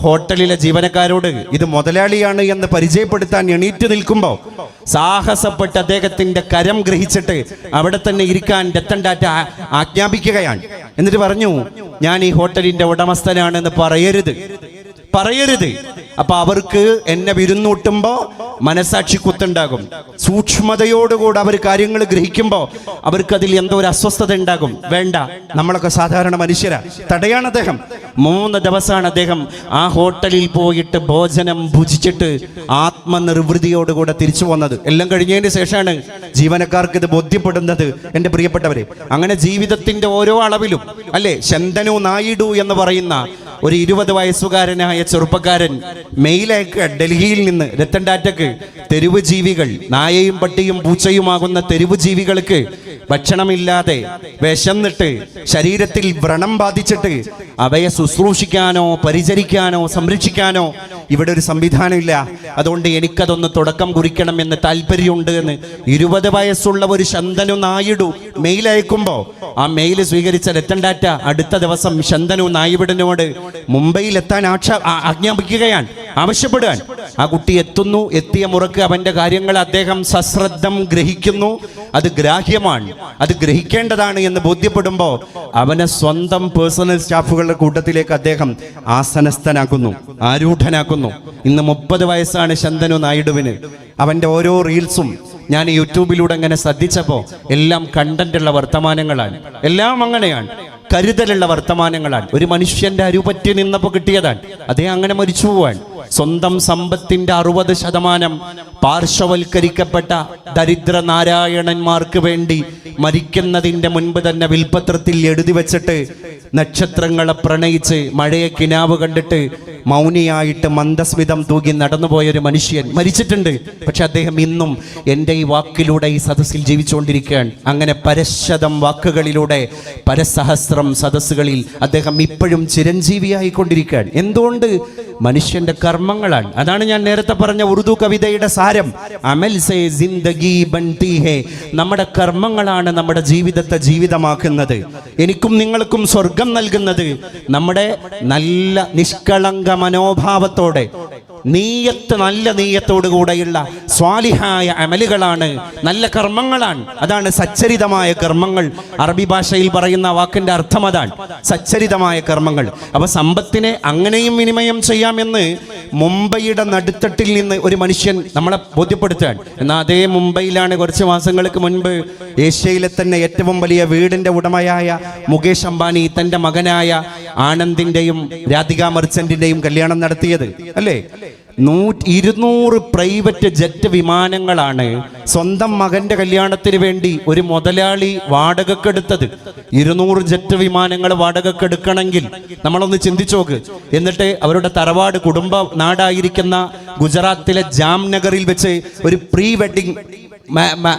ഹോട്ടലിലെ ജീവനക്കാരോട് ഇത് മുതലാളിയാണ് എന്ന് പരിചയപ്പെടുത്താൻ എണീറ്റ് നിൽക്കുമ്പോൾ സാഹസപ്പെട്ട് അദ്ദേഹത്തിന്റെ കരം ഗ്രഹിച്ചിട്ട് അവിടെ തന്നെ ഇരിക്കാൻ രത്തൻ ടാറ്റ ആജ്ഞാപിക്കുകയാണ്. എന്നിട്ട് പറഞ്ഞു, ഞാൻ ഈ ഹോട്ടലിന്റെ ഉടമസ്ഥനാണെന്ന് പറയരുത്. അപ്പൊ അവർക്ക് എന്നെ വിരുന്നൂട്ടുമ്പോ മനസാക്ഷി കുത്തുണ്ടാകും. സൂക്ഷ്മതയോടുകൂടെ അവർ കാര്യങ്ങൾ ഗ്രഹിക്കുമ്പോൾ അവർക്ക് അതിൽ എന്തോ ഒരു അസ്വസ്ഥത ഉണ്ടാകും. വേണ്ട, നമ്മളൊക്കെ സാധാരണ മനുഷ്യരാ. തടയാണ് അദ്ദേഹം. 3 ദിവസമാണ് അദ്ദേഹം ആ ഹോട്ടലിൽ പോയിട്ട് ഭോജനം ഭുജിച്ചിട്ട് ആത്മനിർവൃതിയോടുകൂടെ തിരിച്ചു വന്നത്. എല്ലാം കഴിഞ്ഞതിന് ശേഷമാണ് ജീവനക്കാർക്ക് ഇത് ബോധ്യപ്പെടുന്നത്. എൻ്റെ പ്രിയപ്പെട്ടവരെ, അങ്ങനെ ജീവിതത്തിന്റെ ഓരോ അളവിലും, അല്ലേ, ശന്തനു നായിഡു എന്ന് പറയുന്ന ഒരു 20 വയസ്സുകാരനായ ചെറുപ്പക്കാരൻ മെയിലേക്ക് ഡൽഹിയിൽ നിന്ന് രത്തൻ ടാറ്റക്ക് തെരുവ് ജീവികൾ, നായയും പട്ടിയും പൂച്ചയുമാകുന്ന തെരുവ് ജീവികൾക്ക് ഭക്ഷണമില്ലാതെ വിശന്നിട്ട് ശരീരത്തിൽ വ്രണം ബാധിച്ചിട്ട് അവയെ ശുശ്രൂഷിക്കാനോ പരിചരിക്കാനോ സംരക്ഷിക്കാനോ ഇവിടെ ഒരു സംവിധാനമില്ല. അതുകൊണ്ട് എനിക്കതൊന്ന് തുടക്കം കുറിക്കണം എന്ന് താല്പര്യമുണ്ട് എന്ന് 20 വയസ്സുള്ള ഒരു ശന്തനു നായിഡു മെയിൽ അയക്കുമ്പോൾ ആ മെയിൽ സ്വീകരിച്ച രത്തൻ ടാറ്റ അടുത്ത ദിവസം ശന്തനു നായിഡുവിനോട് മുംബൈയിൽ എത്താൻ ആജ്ഞാപിക്കുകയാണ്, ആവശ്യപ്പെടുകയാണ്. ആ കുട്ടി എത്തുന്നു. എത്തിയ മുറക്ക് അവന്റെ കാര്യങ്ങൾ അദ്ദേഹം സശ്രദ്ധം ഗ്രഹിക്കുന്നു. അത് ഗ്രാഹ്യമാണ്, അത് ഗ്രഹിക്കേണ്ടതാണ് എന്ന് ബോധ്യപ്പെടുമ്പോൾ അവനെ സ്വന്തം പേഴ്സണൽ സ്റ്റാഫുകളുടെ കൂട്ടത്തിലേക്ക് അദ്ദേഹം ആസനസ്ഥനാക്കുന്നു, ആരൂഢനാക്കുന്നു. ഇന്ന് 30 വയസ്സാണ് ശന്തനു നായിഡുവിന്. അവന്റെ ഓരോ റീൽസും ഞാൻ യൂട്യൂബിലൂടെ അങ്ങനെ ശ്രദ്ധിച്ചപ്പോൾ എല്ലാം കണ്ടന്റുള്ള വർത്തമാനങ്ങളാണ്. എല്ലാം അങ്ങനെയാണ്, കരുതലുള്ള വർത്തമാനങ്ങളാണ്. ഒരു മനുഷ്യന്റെ അരുപറ്റി നിന്നപ്പോൾ കിട്ടിയതാണ്. അതേ അങ്ങനെ മരിച്ചു പോവാൻ. സ്വന്തം സമ്പത്തിന്റെ 60% പാർശ്വവൽക്കരിക്കപ്പെട്ട ദരിദ്ര നാരായണന്മാർക്ക് വേണ്ടി മരിക്കുന്നതിന്റെ മുൻപ് തന്നെ വിൽപത്രത്തിൽ എഴുതി വെച്ചിട്ട് നക്ഷത്രങ്ങളെ പ്രണയിച്ച് മഴയെ കിനാവ് കണ്ടിട്ട് മൗനിയായിട്ട് മന്ദസ്മിതം തൂകി നടന്നുപോയൊരു മനുഷ്യൻ മരിച്ചിട്ടുണ്ട്. പക്ഷെ അദ്ദേഹം ഇന്നും എൻ്റെ ഈ വാക്കിലൂടെ ഈ സദസ്സിൽ ജീവിച്ചുകൊണ്ടിരിക്കുകയാണ്. അങ്ങനെ പരശതം വാക്കുകളിലൂടെ പരസഹസ്രം സദസ്സുകളിൽ അദ്ദേഹം ഇപ്പോഴും ചിരഞ്ജീവിയായിക്കൊണ്ടിരിക്കുകയാണ്. എന്തുകൊണ്ട്? മനുഷ്യന്റെ കർമ്മങ്ങളാണ്. അതാണ് ഞാൻ നേരത്തെ പറഞ്ഞ ഉറുദു കവിതയുടെ സാരം. അമൽ സേ ജിന്ദഗി ബൻതി ഹേ. നമ്മുടെ കർമ്മങ്ങളാണ് നമ്മുടെ ജീവിതത്തെ ജീവിതമാക്കുന്നത്. എനിക്കും നിങ്ങൾക്കും സ്വർഗം നൽകുന്നത് നമ്മുടെ നല്ല നിഷ്കളങ്ക മനോഭാവത്തോടെ നീയത്ത്, നല്ല നീയത്തോടു കൂടെയുള്ള സ്വാലിഹായ അമലുകളാണ്, നല്ല കർമ്മങ്ങളാണ്. അതാണ് സച്ചരിതമായ കർമ്മങ്ങൾ. അറബി ഭാഷയിൽ പറയുന്ന വാക്കിന്റെ അർത്ഥം അതാണ്, സച്ചരിതമായ കർമ്മങ്ങൾ. അപ്പൊ സമ്പത്തിനെ അങ്ങനെയും വിനിമയം ചെയ്യാമെന്ന് മുംബൈയുടെ നടുത്തട്ടിൽ നിന്ന് ഒരു മനുഷ്യൻ നമ്മളെ ബോധ്യപ്പെടുത്തുകയാണ്. എന്നാൽ അതേ മുംബൈയിലാണ് കുറച്ച് മാസങ്ങൾക്ക് മുൻപ് ഏഷ്യയിലെ തന്നെ ഏറ്റവും വലിയ വീടിന്റെ ഉടമയായ മുകേഷ് അംബാനി തന്റെ മകനായ ആനന്ദിന്റെയും രാധിക മർച്ചന്റിന്റെയും കല്യാണം നടത്തിയത് അല്ലേ? 200 പ്രൈവറ്റ് ജെറ്റ് വിമാനങ്ങളാണ് സ്വന്തം മകന്റെ കല്യാണത്തിന് വേണ്ടി ഒരു മുതലാളി വാടകക്കെടുത്തത്. 200 ജെറ്റ് വിമാനങ്ങൾ വാടകക്കെടുക്കണമെങ്കിൽ നമ്മളൊന്ന് ചിന്തിച്ചോക്ക്. എന്നിട്ട് അവരുടെ തറവാട് കുടുംബ നാടായിരിക്കുന്ന ഗുജറാത്തിലെ ജാംനഗറിൽ വെച്ച് ഒരു പ്രീ വെഡിങ്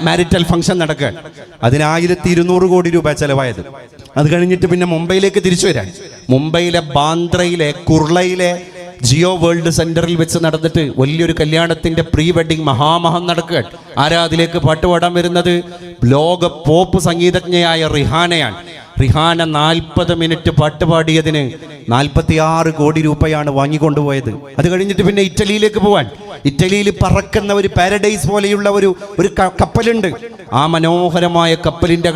മാരിറ്റൽ ഫംഗ്ഷൻ നടക്കുക. അതിന് 1200 കോടി രൂപ ചെലവായത്. അത് കഴിഞ്ഞിട്ട് പിന്നെ മുംബൈയിലേക്ക് തിരിച്ചു വരാൻ, മുംബൈയിലെ ബാന്ദ്രയിലെ കുർളയിലെ ജിയോ വേൾഡ് സെന്ററിൽ വെച്ച് നടന്നിട്ട് വലിയൊരു കല്യാണത്തിന്റെ പ്രീ വെഡിങ് മഹാമഹം നടക്കുക. ആരാ അതിലേക്ക് പാട്ടുപാടാൻ വരുന്നത്? ലോക പോപ്പ് സംഗീതജ്ഞയായ റിഹാനയാണ്. റിഹാന 40 മിനിറ്റ് പാട്ടുപാടിയതിന് 46 കോടി രൂപയാണ് വാങ്ങിക്കൊണ്ടുപോയത്. അത് കഴിഞ്ഞിട്ട് പിന്നെ ഇറ്റലിയിലേക്ക് പോവാൻ, ഇറ്റലിയിൽ പറക്കുന്ന ഒരു പാരഡൈസ് പോലെയുള്ള ഒരു കപ്പലുണ്ട്. ആ മനോഹരമായ കപ്പലിന്റെ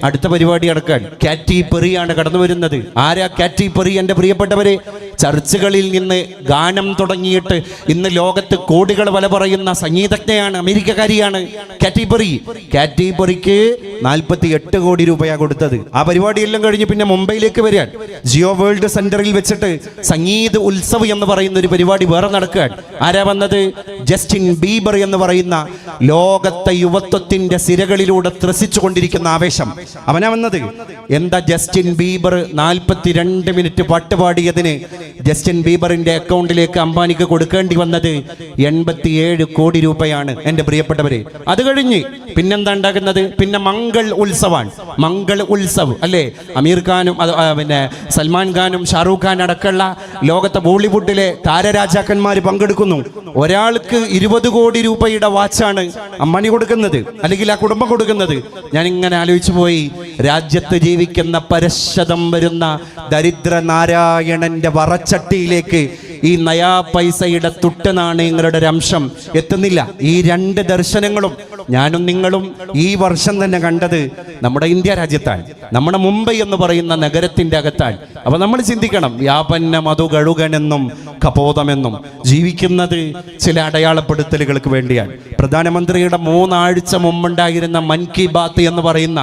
അടുത്ത പരിപാടി നടക്കാൻ കാറ്റി പെറിയാണ് കടന്നു വരുന്നത്. ആരാ കാറ്റി പെറി? എൻ്റെ പ്രിയപ്പെട്ടവരെ, ചർച്ചുകളിൽ നിന്ന് ഗാനം തുടങ്ങിയിട്ട് ഇന്ന് ലോകത്ത് കോടികൾ വില പറയുന്ന സംഗീതജ്ഞയാണ്, അമേരിക്കക്കാരിയാണ് കാറ്റി പെറി. കാറ്റി പെറിക്ക് 48 കോടി രൂപയാണ് കൊടുത്തത്. ആ പരിപാടിയെല്ലാം കഴിഞ്ഞ് പിന്നെ മുംബൈയിലേക്ക് വരികയാണ്. ജിയോ വേൾഡ് സെന്ററിൽ വെച്ചിട്ട് സംഗീത ഉത്സവ് എന്ന് പറയുന്ന ഒരു പരിപാടി വേറെ നടക്കുകയാണ്. ആരാ വന്നത്? ജസ്റ്റിൻ ബീബർ എന്ന് പറയുന്ന ലോകത്തെ യുവത്വത്തിന്റെ സിരകളിലൂടെ ത്രസിച്ചു കൊണ്ടിരിക്കുന്ന ആവേശം, അവനാ വന്നത്. എന്താ ജസ്റ്റിൻ ബീബർ 42 മിനിറ്റ് പാട്ടുപാടിയതിന് ജസ്റ്റിൻ ബീബറിന്റെ അക്കൗണ്ടിലേക്ക് അംബാനിക്ക് കൊടുക്കേണ്ടി വന്നത് 87 കോടി രൂപയാണ്. എൻ്റെ പ്രിയപ്പെട്ടവരെ, അത് കഴിഞ്ഞ് പിന്നെന്താ ഉണ്ടാകുന്നത്? പിന്നെ മംഗൾ ഉത്സവാണ്. മംഗൾ ഉത്സവ് അല്ലേ? അമീർ ഖാനും പിന്നെ സൽമാൻ ഖാനും ഷാറൂഖ് ഖാൻ അടക്കമുള്ള ലോകത്തെ ബോളിവുഡിലെ താരരാജാക്കന്മാർ പങ്കെടുക്കുന്നു. ഒരാൾക്ക് 20 കോടി രൂപയുടെ വാച്ചാണ് അംബാനി കൊടുക്കുന്നത്, അല്ലെങ്കിൽ ആ കുടുംബം കൊടുക്കുന്നത്. ഞാൻ ഇങ്ങനെ ആലോചിച്ചു പോയി, രാജ്യത്ത് ജീവിക്കുന്ന പരശതം വരുന്ന ദരിദ്ര നാരായണന്റെ വറച്ചട്ടിയിലേക്ക് ഈ നയാ പൈസയുടെ തുട്ട് നാണയങ്ങളുടെ ഒരു അംശം എത്തുന്നില്ല. ഈ 2 ദർശനങ്ങളും ഞാനും നിങ്ങളും ഈ വർഷം തന്നെ കണ്ടത് നമ്മുടെ ഇന്ത്യ രാജ്യത്താണ്, നമ്മുടെ മുംബൈ എന്ന് പറയുന്ന നഗരത്തിന്റെ അകത്താണ്. അപ്പൊ നമ്മൾ ചിന്തിക്കണം, വ്യാപന്ന മധു കഴുകനെന്നും കപോതമെന്നും ജീവിക്കുന്നത് ചില അടയാളപ്പെടുത്തലുകൾക്ക് വേണ്ടിയാണ്. പ്രധാനമന്ത്രിയുടെ 3 ആഴ്ച മുമ്പുണ്ടായിരുന്ന മൻ കി ബാത്ത് എന്ന് പറയുന്ന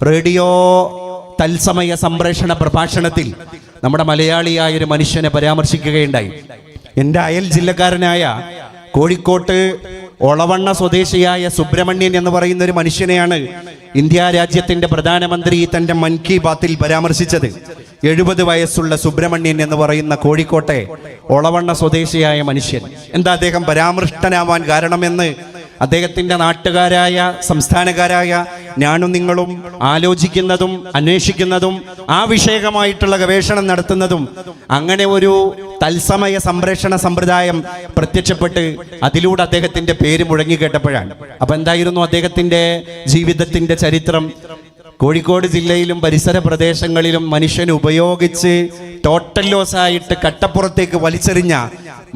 റേഡിയോ തത്സമയ സംപ്രേഷണ പ്രഭാഷണത്തിൽ നമ്മുടെ മലയാളിയായ ഒരു മനുഷ്യനെ പരാമർശിക്കുകയുണ്ടായി. എൻ്റെ അയൽ ജില്ലക്കാരനായ കോഴിക്കോട്ട് ഒളവണ്ണ സ്വദേശിയായ സുബ്രഹ്മണ്യൻ എന്ന് പറയുന്ന ഒരു മനുഷ്യനെയാണ് ഇന്ത്യ രാജ്യത്തിന്റെ പ്രധാനമന്ത്രി തന്റെ മൻ കി ബാത്തിൽ പരാമർശിച്ചത്. 70 വയസ്സുള്ള സുബ്രഹ്മണ്യൻ എന്ന് പറയുന്ന കോഴിക്കോട്ടെ ഒളവണ്ണ സ്വദേശിയായ മനുഷ്യൻ. എന്താ അദ്ദേഹം പരാമൃഷ്ടനാവാൻ കാരണമെന്ന് അദ്ദേഹത്തിന്റെ നാട്ടുകാരായ സംസ്ഥാനക്കാരായ ഞാനും നിങ്ങളും ആലോചിക്കുന്നതും അന്വേഷിക്കുന്നതും ആ വിഷയകമായിട്ടുള്ള ഗവേഷണം നടത്തുന്നതും അങ്ങനെ ഒരു തത്സമയ സംപ്രേഷണ സമ്പ്രദായം പ്രത്യക്ഷപ്പെട്ട് അതിലൂടെ അദ്ദേഹത്തിന്റെ പേര് മുഴങ്ങി കേട്ടപ്പോഴാണ്. അപ്പൊ എന്തായിരുന്നു അദ്ദേഹത്തിന്റെ ജീവിതത്തിന്റെ ചരിത്രം? കോഴിക്കോട് ജില്ലയിലും പരിസര പ്രദേശങ്ങളിലും മനുഷ്യൻ ഉപയോഗിച്ച് ടോട്ടൽ ലോസ് ആയിട്ട് കട്ടപ്പുറത്തേക്ക് വലിച്ചെറിഞ്ഞ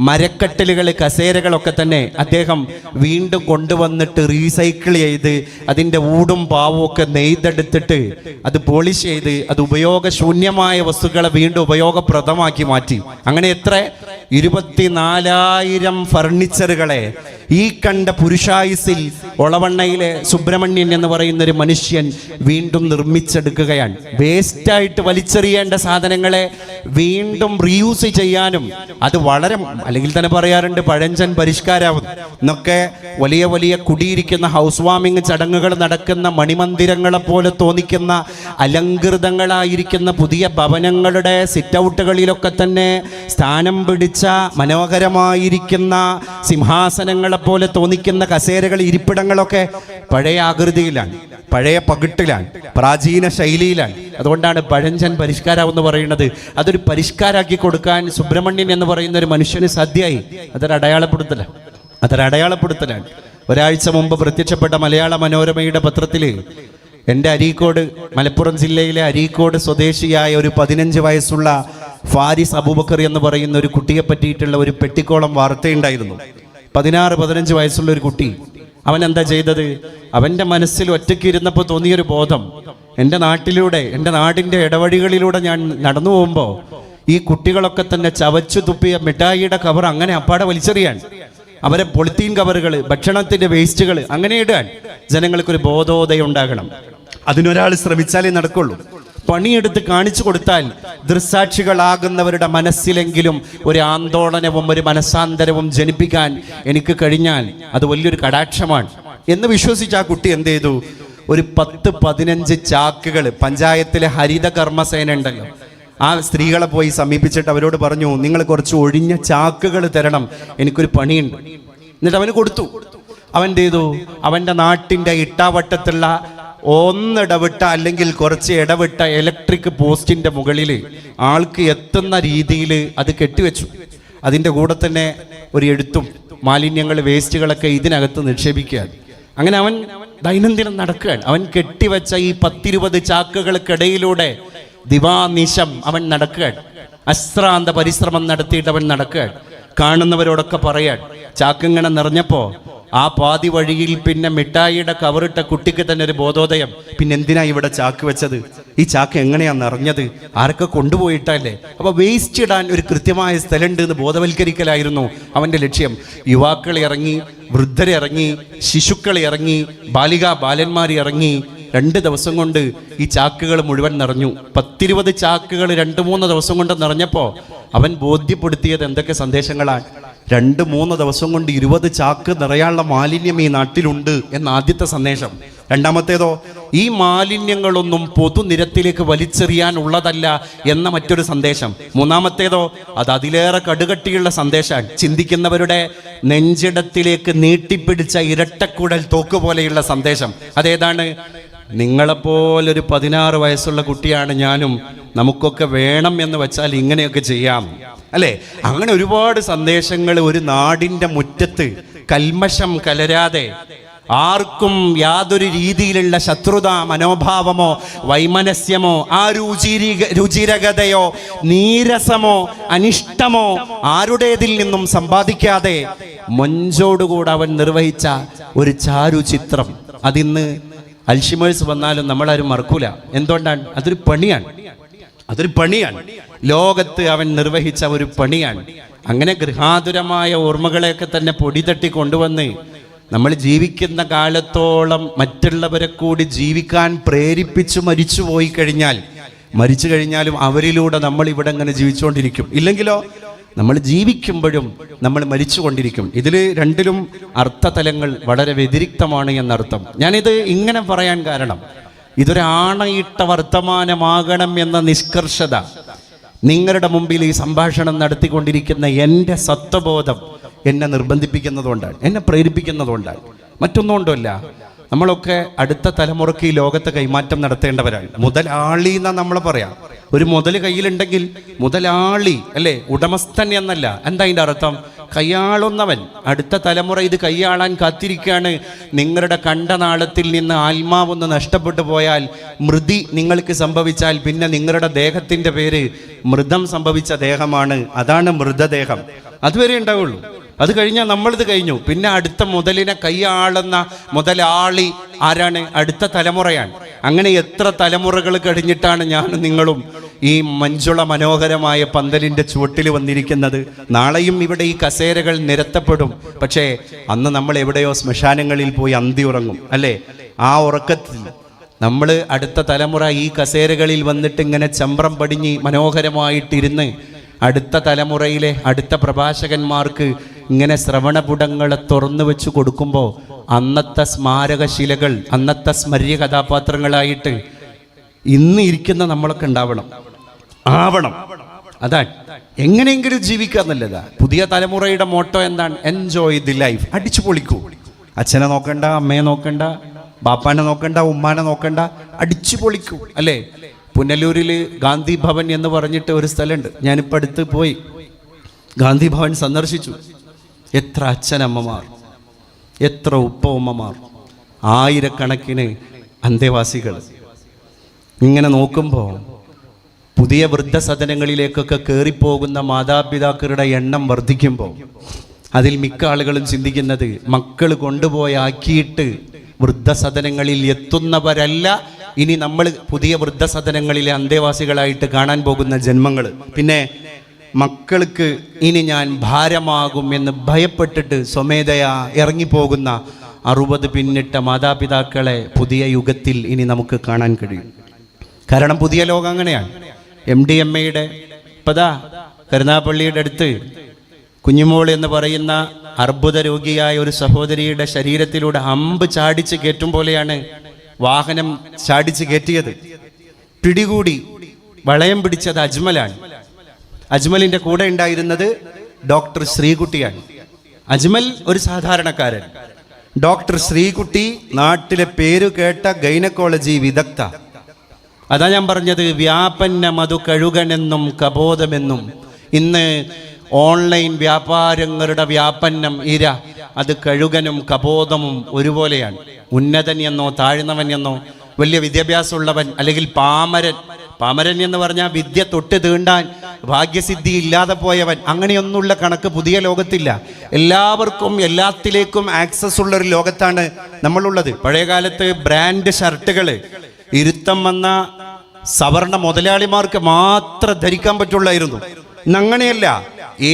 മരക്കട്ടിലുകൾ, കസേരകളൊക്കെ തന്നെ അദ്ദേഹം വീണ്ടും കൊണ്ടുവന്നിട്ട് റീസൈക്കിൾ ചെയ്ത് അതിൻ്റെ ഊടും പാവും ഒക്കെ നെയ്തെടുത്തിട്ട് അത് പോളിഷ് ചെയ്ത് അത് ഉപയോഗശൂന്യമായ വസ്തുക്കളെ വീണ്ടും ഉപയോഗപ്രദമാക്കി മാറ്റി. അങ്ങനെ എത്ര 24,000 ഫർണിച്ചറുകളെ ഈ കണ്ട പുരുഷായുസിൽ ഒളവണ്ണയിലെ സുബ്രഹ്മണ്യൻ എന്ന് പറയുന്ന ഒരു മനുഷ്യൻ വീണ്ടും നിർമ്മിച്ചെടുക്കുകയാണ്. വേസ്റ്റായിട്ട് വലിച്ചെറിയേണ്ട സാധനങ്ങളെ വീണ്ടും റീയൂസ് ചെയ്യാനും അത് വളരെ, അല്ലെങ്കിൽ തന്നെ പറയാറുണ്ട് പഴഞ്ചൻ പരിഷ്കാരാവും എന്നൊക്കെ. വലിയ വലിയ കുടിയിരിക്കുന്ന ഹൗസ് വാമിങ് ചടങ്ങുകൾ നടക്കുന്ന മണിമന്ദിരങ്ങളെ പോലെ തോന്നിക്കുന്ന അലങ്കൃതങ്ങളായിരിക്കുന്ന പുതിയ ഭവനങ്ങളുടെ സിറ്റ് ഔട്ടുകളിലൊക്കെ തന്നെ സ്ഥാനം പിടിച്ച മനോഹരമായിരിക്കുന്ന സിംഹാസനങ്ങളെ പോലെ തോന്നിക്കുന്ന കസേരകൾ, ഇരിപ്പിടങ്ങളൊക്കെ പഴയ ആകൃതിയിലാണ്, പഴയ പകിട്ടിലാണ്, പ്രാചീന ശൈലിയിലാണ്. അതുകൊണ്ടാണ് പഴഞ്ചൻ പരിഷ്കാരം എന്ന് പറയുന്നത്. അതൊരു പരിഷ്കാരാക്കി കൊടുക്കാൻ സുബ്രഹ്മണ്യൻ എന്ന് പറയുന്ന ഒരു മനുഷ്യന് സാധ്യമായി. അതൊരടയാളപ്പെടുത്തലാണ്. ഒരാഴ്ച മുമ്പ് പ്രത്യക്ഷപ്പെട്ട മലയാള മനോരമയുടെ പത്രത്തിൽ എൻ്റെ അരീക്കോട്, മലപ്പുറം ജില്ലയിലെ അരീക്കോട് സ്വദേശിയായ ഒരു 15 വയസ്സുള്ള ഫാരിസ് അബൂബക്കർ എന്ന് പറയുന്ന ഒരു കുട്ടിയെ പറ്റിയിട്ടുള്ള ഒരു പെട്ടിക്കോളം വാർത്തയുണ്ടായിരുന്നു. 16-15 വയസ്സുള്ള ഒരു കുട്ടി. അവൻ എന്താ ചെയ്തത്? അവൻ്റെ മനസ്സിൽ ഒറ്റയ്ക്ക് ഇരുന്നപ്പോൾ തോന്നിയൊരു ബോധം, എൻ്റെ നാട്ടിലൂടെ, എൻ്റെ നാടിൻ്റെ ഇടവഴികളിലൂടെ ഞാൻ നടന്നു പോകുമ്പോൾ ഈ കുട്ടികളൊക്കെ തന്നെ ചവച്ചു തുപ്പിയ മിഠായിയുടെ കവർ അങ്ങനെ അപ്പാടെ വലിച്ചെറിയാൻ, അവരെ പൊളിത്തീൻ കവറുകൾ, ഭക്ഷണത്തിൻ്റെ വേസ്റ്റുകൾ അങ്ങനെ ഇടാൻ ജനങ്ങൾക്കൊരു ബോധോദയം ഉണ്ടാകണം. അതിനൊരാൾ ശ്രമിച്ചാലേ നടക്കുള്ളൂ. പണിയെടുത്ത് കാണിച്ചു കൊടുത്താൽ ദൃസാക്ഷികളാകുന്നവരുടെ മനസ്സിലെങ്കിലും ഒരു ആന്തോളനവും ഒരു മനസ്സാന്തരവും ജനിപ്പിക്കാൻ എനിക്ക് കഴിഞ്ഞാൽ അത് വലിയൊരു കടാക്ഷമാണ് എന്ന് വിശ്വസിച്ച് ആ കുട്ടി എന്ത് ചെയ്തു? ഒരു 10-15 ചാക്കുകൾ, പഞ്ചായത്തിലെ ഹരിത കർമ്മസേന ഉണ്ടല്ലോ, ആ സ്ത്രീകളെ പോയി സമീപിച്ചിട്ട് അവരോട് പറഞ്ഞു, നിങ്ങൾ കുറച്ച് ഒഴിഞ്ഞ ചാക്കുകൾ തരണം, എനിക്കൊരു പണിയുണ്ട്. എന്നിട്ട് അവന് കൊടുത്തു. അവൻ എന്ത് ചെയ്തു? അവൻ്റെ നാട്ടിൻ്റെ ഇട്ടാവട്ടത്തുള്ള ഒന്നിടവിട്ട അല്ലെങ്കിൽ കുറച്ച് ഇടവിട്ട ഇലക്ട്രിക് പോസ്റ്റിൻ്റെ മുകളിൽ ആൾക്ക് എത്തുന്ന രീതിയിൽ അത് കെട്ടിവെച്ചു. അതിൻ്റെ കൂടെ തന്നെ ഒരു എഴുത്തും, മാലിന്യങ്ങൾ, വേസ്റ്റുകളൊക്കെ ഇതിനകത്ത് നിക്ഷേപിക്കുകയാണ്. അങ്ങനെ അവൻ ദൈനംദിനം നടക്കുകയാണ്. അവൻ കെട്ടിവെച്ച ഈ 10-20 ചാക്കുകൾക്കിടയിലൂടെ ദിവാനിശം അവൻ നടക്കുകയാണ്. അശ്രാന്ത പരിശ്രമം നടത്തിയിട്ട് അവൻ നടക്കുകയാണ്. കാണുന്നവരോടൊക്കെ പറയാൻ, ചാക്കിങ്ങനെ നിറഞ്ഞപ്പോൾ ആ പാതി വഴിയിൽ പിന്നെ മിഠായിയുടെ കവറിട്ട കുട്ടിക്ക് തന്നെ ഒരു ബോധോദയം, പിന്നെ എന്തിനാ ഇവിടെ ചാക്ക് വെച്ചത്? ഈ ചാക്ക് എങ്ങനെയാ നിറഞ്ഞത്? ആരൊക്കെ കൊണ്ടുപോയിട്ടല്ലേ? അപ്പോൾ വേസ്റ്റ് ഇടാൻ ഒരു കൃത്യമായ സ്ഥലമുണ്ട് എന്ന് ബോധവൽക്കരിക്കലായിരുന്നു അവൻ്റെ ലക്ഷ്യം. യുവാക്കൾ ഇറങ്ങി, വൃദ്ധർ ഇറങ്ങി, ശിശുക്കൾ ഇറങ്ങി, ബാലന്മാർ ഇറങ്ങി. 2 ദിവസം കൊണ്ട് ഈ ചാക്കുകൾ മുഴുവൻ നിറഞ്ഞു. 10-20 ചാക്കുകൾ 2-3 ദിവസം കൊണ്ട് നിറഞ്ഞപ്പോൾ അവൻ ബോധ്യപ്പെടുത്തിയത് എന്തൊക്കെ സന്ദേശങ്ങളാണ്? 2-3 ദിവസം കൊണ്ട് 20 ചാക്ക് നിറയാനുള്ള മാലിന്യം ഈ നാട്ടിലുണ്ട് എന്ന ആദ്യത്തെ സന്ദേശം. രണ്ടാമത്തേതോ, ഈ മാലിന്യങ്ങളൊന്നും പൊതുനിരത്തിലേക്ക് വലിച്ചെറിയാനുള്ളതല്ല എന്ന മറ്റൊരു സന്ദേശം. മൂന്നാമത്തേതോ, അത് അതിലേറെ കടുകട്ടിയുള്ള സന്ദേശമാണ്. ചിന്തിക്കുന്നവരുടെ നെഞ്ചിടത്തിലേക്ക് നീട്ടിപ്പിടിച്ച ഇരട്ടക്കുഴൽ തോക്ക് പോലെയുള്ള സന്ദേശം. അതേതാണ്? നിങ്ങളെപ്പോലൊരു 16 വയസ്സുള്ള കുട്ടിയാണ് ഞാനും, നമുക്കൊക്കെ വേണം എന്ന് വെച്ചാൽ ഇങ്ങനെയൊക്കെ ചെയ്യാം, അല്ലേ? അങ്ങനെ ഒരുപാട് സന്ദേശങ്ങൾ ഒരു നാടിൻ്റെ മുറ്റത്ത് കൽമഷം കലരാതെ, ആർക്കും യാതൊരു രീതിയിലുള്ള ശത്രുതാ മനോഭാവമോ വൈമനസ്യമോ ആ രുചിരകതയോ നീരസമോ അനിഷ്ടമോ ആരുടേതിൽ നിന്നും സമ്പാദിക്കാതെ മൊഞ്ചോടുകൂടെ അവൻ നിർവഹിച്ച ഒരു ചാരുചിത്രം. അതിന്ന് അൽഷിമേഴ്സ് വന്നാലും നമ്മളാരും മറക്കൂല. എന്തുകൊണ്ടാണ്? അതൊരു പണിയാണ്. ലോകത്ത് അവൻ നിർവഹിച്ച ഒരു പണിയാണ്. അങ്ങനെ ഗൃഹാതുരമായ ഓർമ്മകളെയൊക്കെ തന്നെ പൊടി തട്ടി കൊണ്ടുവന്ന് നമ്മൾ ജീവിക്കുന്ന കാലത്തോളം മറ്റുള്ളവരെ കൂടി ജീവിക്കാൻ പ്രേരിപ്പിച്ചു മരിച്ചു കഴിഞ്ഞാലും അവരിലൂടെ നമ്മൾ ഇവിടെ അങ്ങനെ ജീവിച്ചുകൊണ്ടിരിക്കും. ഇല്ലെങ്കിലോ നമ്മൾ ജീവിക്കുമ്പോഴും നമ്മൾ മരിച്ചുകൊണ്ടിരിക്കും. ഇതിൽ രണ്ടിലും അർത്ഥതലങ്ങൾ വളരെ വ്യതിരിക്തമാണ് എന്നർത്ഥം. ഞാനിത് ഇങ്ങനെ പറയാൻ കാരണം, ഇതൊരാണയിട്ട വർത്തമാനമാകണം എന്ന നിഷ്കർഷത നിങ്ങളുടെ മുമ്പിൽ ഈ സംഭാഷണം നടത്തിക്കൊണ്ടിരിക്കുന്ന എൻ്റെ സത്വബോധം എന്നെ നിർബന്ധിപ്പിക്കുന്നതുകൊണ്ടാണ്, എന്നെ പ്രേരിപ്പിക്കുന്നതുകൊണ്ടാണ്. മറ്റൊന്നുകൊണ്ടല്ല. നമ്മളൊക്കെ അടുത്ത തലമുറയ്ക്ക് ഈ ലോകത്തെ കൈമാറ്റം നടത്തേണ്ടവരാണ്. മുതലാളി എന്നാ നമ്മൾ പറയാം. ഒരു മുതൽ കയ്യിലുണ്ടെങ്കിൽ മുതലാളി, അല്ലേ? ഉടമസ്ഥൻ എന്നല്ല. എന്താ അതിൻ്റെ അർത്ഥം? കൈയാളുന്നവൻ. അടുത്ത തലമുറ ഇത് കൈയാളാൻ കാത്തിരിക്കുകയാണ്. നിങ്ങളുടെ കണ്ടനാളത്തിൽ നിന്ന് ആത്മാവൊന്ന് നഷ്ടപ്പെട്ടു പോയാൽ, മൃതി നിങ്ങൾക്ക് സംഭവിച്ചാൽ, പിന്നെ നിങ്ങളുടെ ദേഹത്തിൻ്റെ പേര് മൃതം സംഭവിച്ച ദേഹമാണ്. അതാണ് മൃതദേഹം. അതുവരെ ഉണ്ടാവുള്ളൂ. അത് കഴിഞ്ഞാൽ നമ്മളിത് കഴിഞ്ഞു. പിന്നെ അടുത്ത മുതലിനെ കൈയാളുന്ന മുതലാളി ആരാണ്? അടുത്ത തലമുറയാണ്. അങ്ങനെ എത്ര തലമുറകൾ കഴിഞ്ഞിട്ടാണ് ഞാനും നിങ്ങളും ഈ മഞ്ജുള മനോഹരമായ പന്തലിൻ്റെ ചുവട്ടിൽ വന്നിരിക്കുന്നത്. നാളെയും ഇവിടെ ഈ കസേരകൾ നിരത്തപ്പെടും. പക്ഷേ അന്ന് നമ്മൾ എവിടെയോ ശ്മശാനങ്ങളിൽ പോയി അന്തി ഉറങ്ങും, അല്ലേ? ആ ഉറക്കത്തിൽ നമ്മൾ അടുത്ത തലമുറ ഈ കസേരകളിൽ വന്നിട്ട് ഇങ്ങനെ ചമ്പ്രം പടിഞ്ഞ് മനോഹരമായിട്ടിരുന്ന് അടുത്ത തലമുറയിലെ അടുത്ത പ്രഭാഷകന്മാർക്ക് ഇങ്ങനെ ശ്രവണപുടങ്ങളെ തുറന്നു വെച്ച് കൊടുക്കുമ്പോൾ അന്നത്തെ സ്മാരകശിലകൾ, അന്നത്തെ സ്മര്യ കഥാപാത്രങ്ങളായിട്ട് ഇന്ന് ഇരിക്കുന്ന നമ്മളൊക്കെ ആവണം. അതാണ് എങ്ങനെയെങ്കിലും ജീവിക്കുക എന്നുള്ളതാ. പുതിയ തലമുറയുടെ മോട്ടോ എന്താണ്? Enjoy the life. അടിച്ചു പൊളിക്കൂ. അച്ഛനെ നോക്കണ്ട, അമ്മയെ നോക്കണ്ട, ബാപ്പാനെ നോക്കണ്ട, ഉമ്മാനെ നോക്കണ്ട, അടിച്ചു പൊളിക്കൂ, അല്ലേ? പുനലൂരിൽ ഗാന്ധി ഭവൻ എന്ന് പറഞ്ഞിട്ട് ഒരു സ്ഥലമുണ്ട്. ഞാനിപ്പോൾ അടുത്ത് പോയി ഗാന്ധി ഭവൻ സന്ദർശിച്ചു. എത്ര അച്ഛനമ്മമാർ, എത്ര ഉപ്പ-ഉമ്മമാർ, ആയിരക്കണക്കിന് അന്തേവാസികൾ. ഇങ്ങനെ നോക്കുമ്പോൾ പുതിയ വൃദ്ധസദനങ്ങളിലേക്കൊക്കെ കയറിപ്പോകുന്ന മാതാപിതാക്കളുടെ എണ്ണം വർദ്ധിക്കുമ്പോൾ അതിൽ മിക്ക ആളുകളും ചിന്തിക്കുന്നത് മക്കൾ കൊണ്ടുപോയാക്കിയിട്ട് വൃദ്ധസദനങ്ങളിൽ എത്തുന്നവരല്ല ഇനി നമ്മൾ പുതിയ വൃദ്ധസദനങ്ങളിലെ അന്തേവാസികളായിട്ട് കാണാൻ പോകുന്ന ജന്മങ്ങൾ. പിന്നെ മക്കൾക്ക് ഇനി ഞാൻ ഭാരമാകും എന്ന് ഭയപ്പെട്ടിട്ട് സ്വമേധയാ ഇറങ്ങിപ്പോകുന്ന 60 പിന്നിട്ട മാതാപിതാക്കളെ പുതിയ യുഗത്തിൽ ഇനി നമുക്ക് കാണാൻ കഴിയും. കാരണം പുതിയ ലോകം അങ്ങനെയാണ്. MDMAയുടെ ഇപ്പതാ കരുനാഗപ്പള്ളിയുടെ അടുത്ത് കുഞ്ഞുമോൾ എന്ന് പറയുന്ന അർബുദ രോഗിയായ ഒരു സഹോദരിയുടെ ശരീരത്തിലൂടെ അമ്പ് ചാടിച്ച് കയറ്റും പോലെയാണ് വാഹനം ചാടിച്ച് കയറ്റിയത്. പിടികൂടി വളയം പിടിച്ചത് അജ്മലാണ്. അജ്മലിന്റെ കൂടെ ഉണ്ടായിരുന്നത് ഡോക്ടർ ശ്രീകുട്ടിയാണ്. അജ്മൽ ഒരു സാധാരണക്കാരൻ. ഡോക്ടർ ശ്രീകുട്ടി നാട്ടിലെ പേരു കേട്ട ഗൈനക്കോളജി വിദഗ്ധ. അതാ ഞാൻ പറഞ്ഞത്, വ്യാപന്ന മധു കഴുകനെന്നും കബോധമെന്നും. ഇന്ന് ഓൺലൈൻ വ്യാപാരങ്ങളുടെ വ്യാപന്നം ഇര, അത് കഴുകനും കബോധമും ഒരുപോലെയാണ്. ഉന്നതൻ എന്നോ താഴ്ന്നവൻ എന്നോ, വലിയ വിദ്യാഭ്യാസമുള്ളവൻ അല്ലെങ്കിൽ പാമരൻ എന്ന് പറഞ്ഞാൽ വിദ്യ തൊട്ട് തീണ്ടാൻ ഭാഗ്യസിദ്ധി ഇല്ലാതെ പോയവൻ, അങ്ങനെയൊന്നുള്ള കണക്ക് പുതിയ ലോകത്തില്ല. എല്ലാവർക്കും എല്ലാത്തിലേക്കും ആക്സസ് ഉള്ള ഒരു ലോകത്താണ് നമ്മളുള്ളത്. പഴയകാലത്ത് ബ്രാൻഡ് ഷർട്ടുകൾ ഇരുത്തം വന്ന സവർണ മുതലാളിമാർക്ക് മാത്രം ധരിക്കാൻ പറ്റുള്ളായിരുന്നു. അങ്ങനെയല്ല,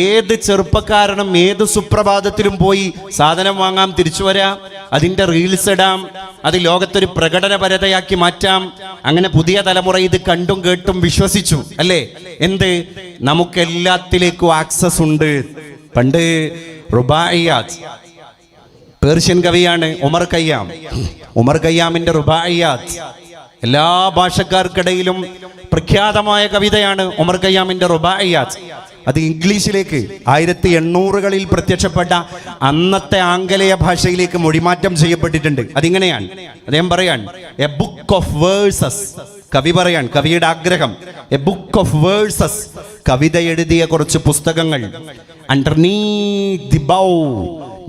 ഏത് ചെറുപ്പക്കാരനും ഏത് സുപ്രഭാതത്തിലും പോയി സാധനം വാങ്ങാം, തിരിച്ചു വരാം, അതിൻ്റെ റീൽസ് ഇടാം, അത് ലോകത്തൊരു പ്രകടനപരതയാക്കി മാറ്റാം. അങ്ങനെ പുതിയ തലമുറ ഇത് കണ്ടും കേട്ടും വിശ്വസിച്ചു അല്ലേ? എന്ത്, നമുക്കെല്ലാത്തിലേക്കും ആക്സസ് ഉണ്ട്. പണ്ട് റുബായിയാത്ത്, പേർഷ്യൻ കവിയാണ് ഉമർ ഖയ്യാം. ഉമർ ഖയ്യാമിന്റെ റുബായിയാത്ത് എല്ലാ ഭാഷക്കാർക്കിടയിലും പ്രഖ്യാതമായ കവിതയാണ് ഉമർ ഖയ്യാമിന്റെ റുബായിയാത്ത്. അത് ഇംഗ്ലീഷിലേക്ക് 1800കളിൽ പ്രത്യക്ഷപ്പെട്ട അന്നത്തെ ആംഗലേയ ഭാഷയിലേക്ക് മൊഴിമാറ്റം ചെയ്യപ്പെട്ടിട്ടുണ്ട്. അതിങ്ങനെയാണ്, അദ്ദേഹം പറയാൻ, എ ബുക്ക് ഓഫ് വേഴ്സസ്. കവി പറയാൻ, കവിയുടെ ആഗ്രഹം, എ ബുക്ക് ഓഫ് വേഴ്സസ്, കവിത എഴുതിയ കുറച്ച് പുസ്തകങ്ങൾ. അണ്ടർനീത്ത് ദി ബൗ,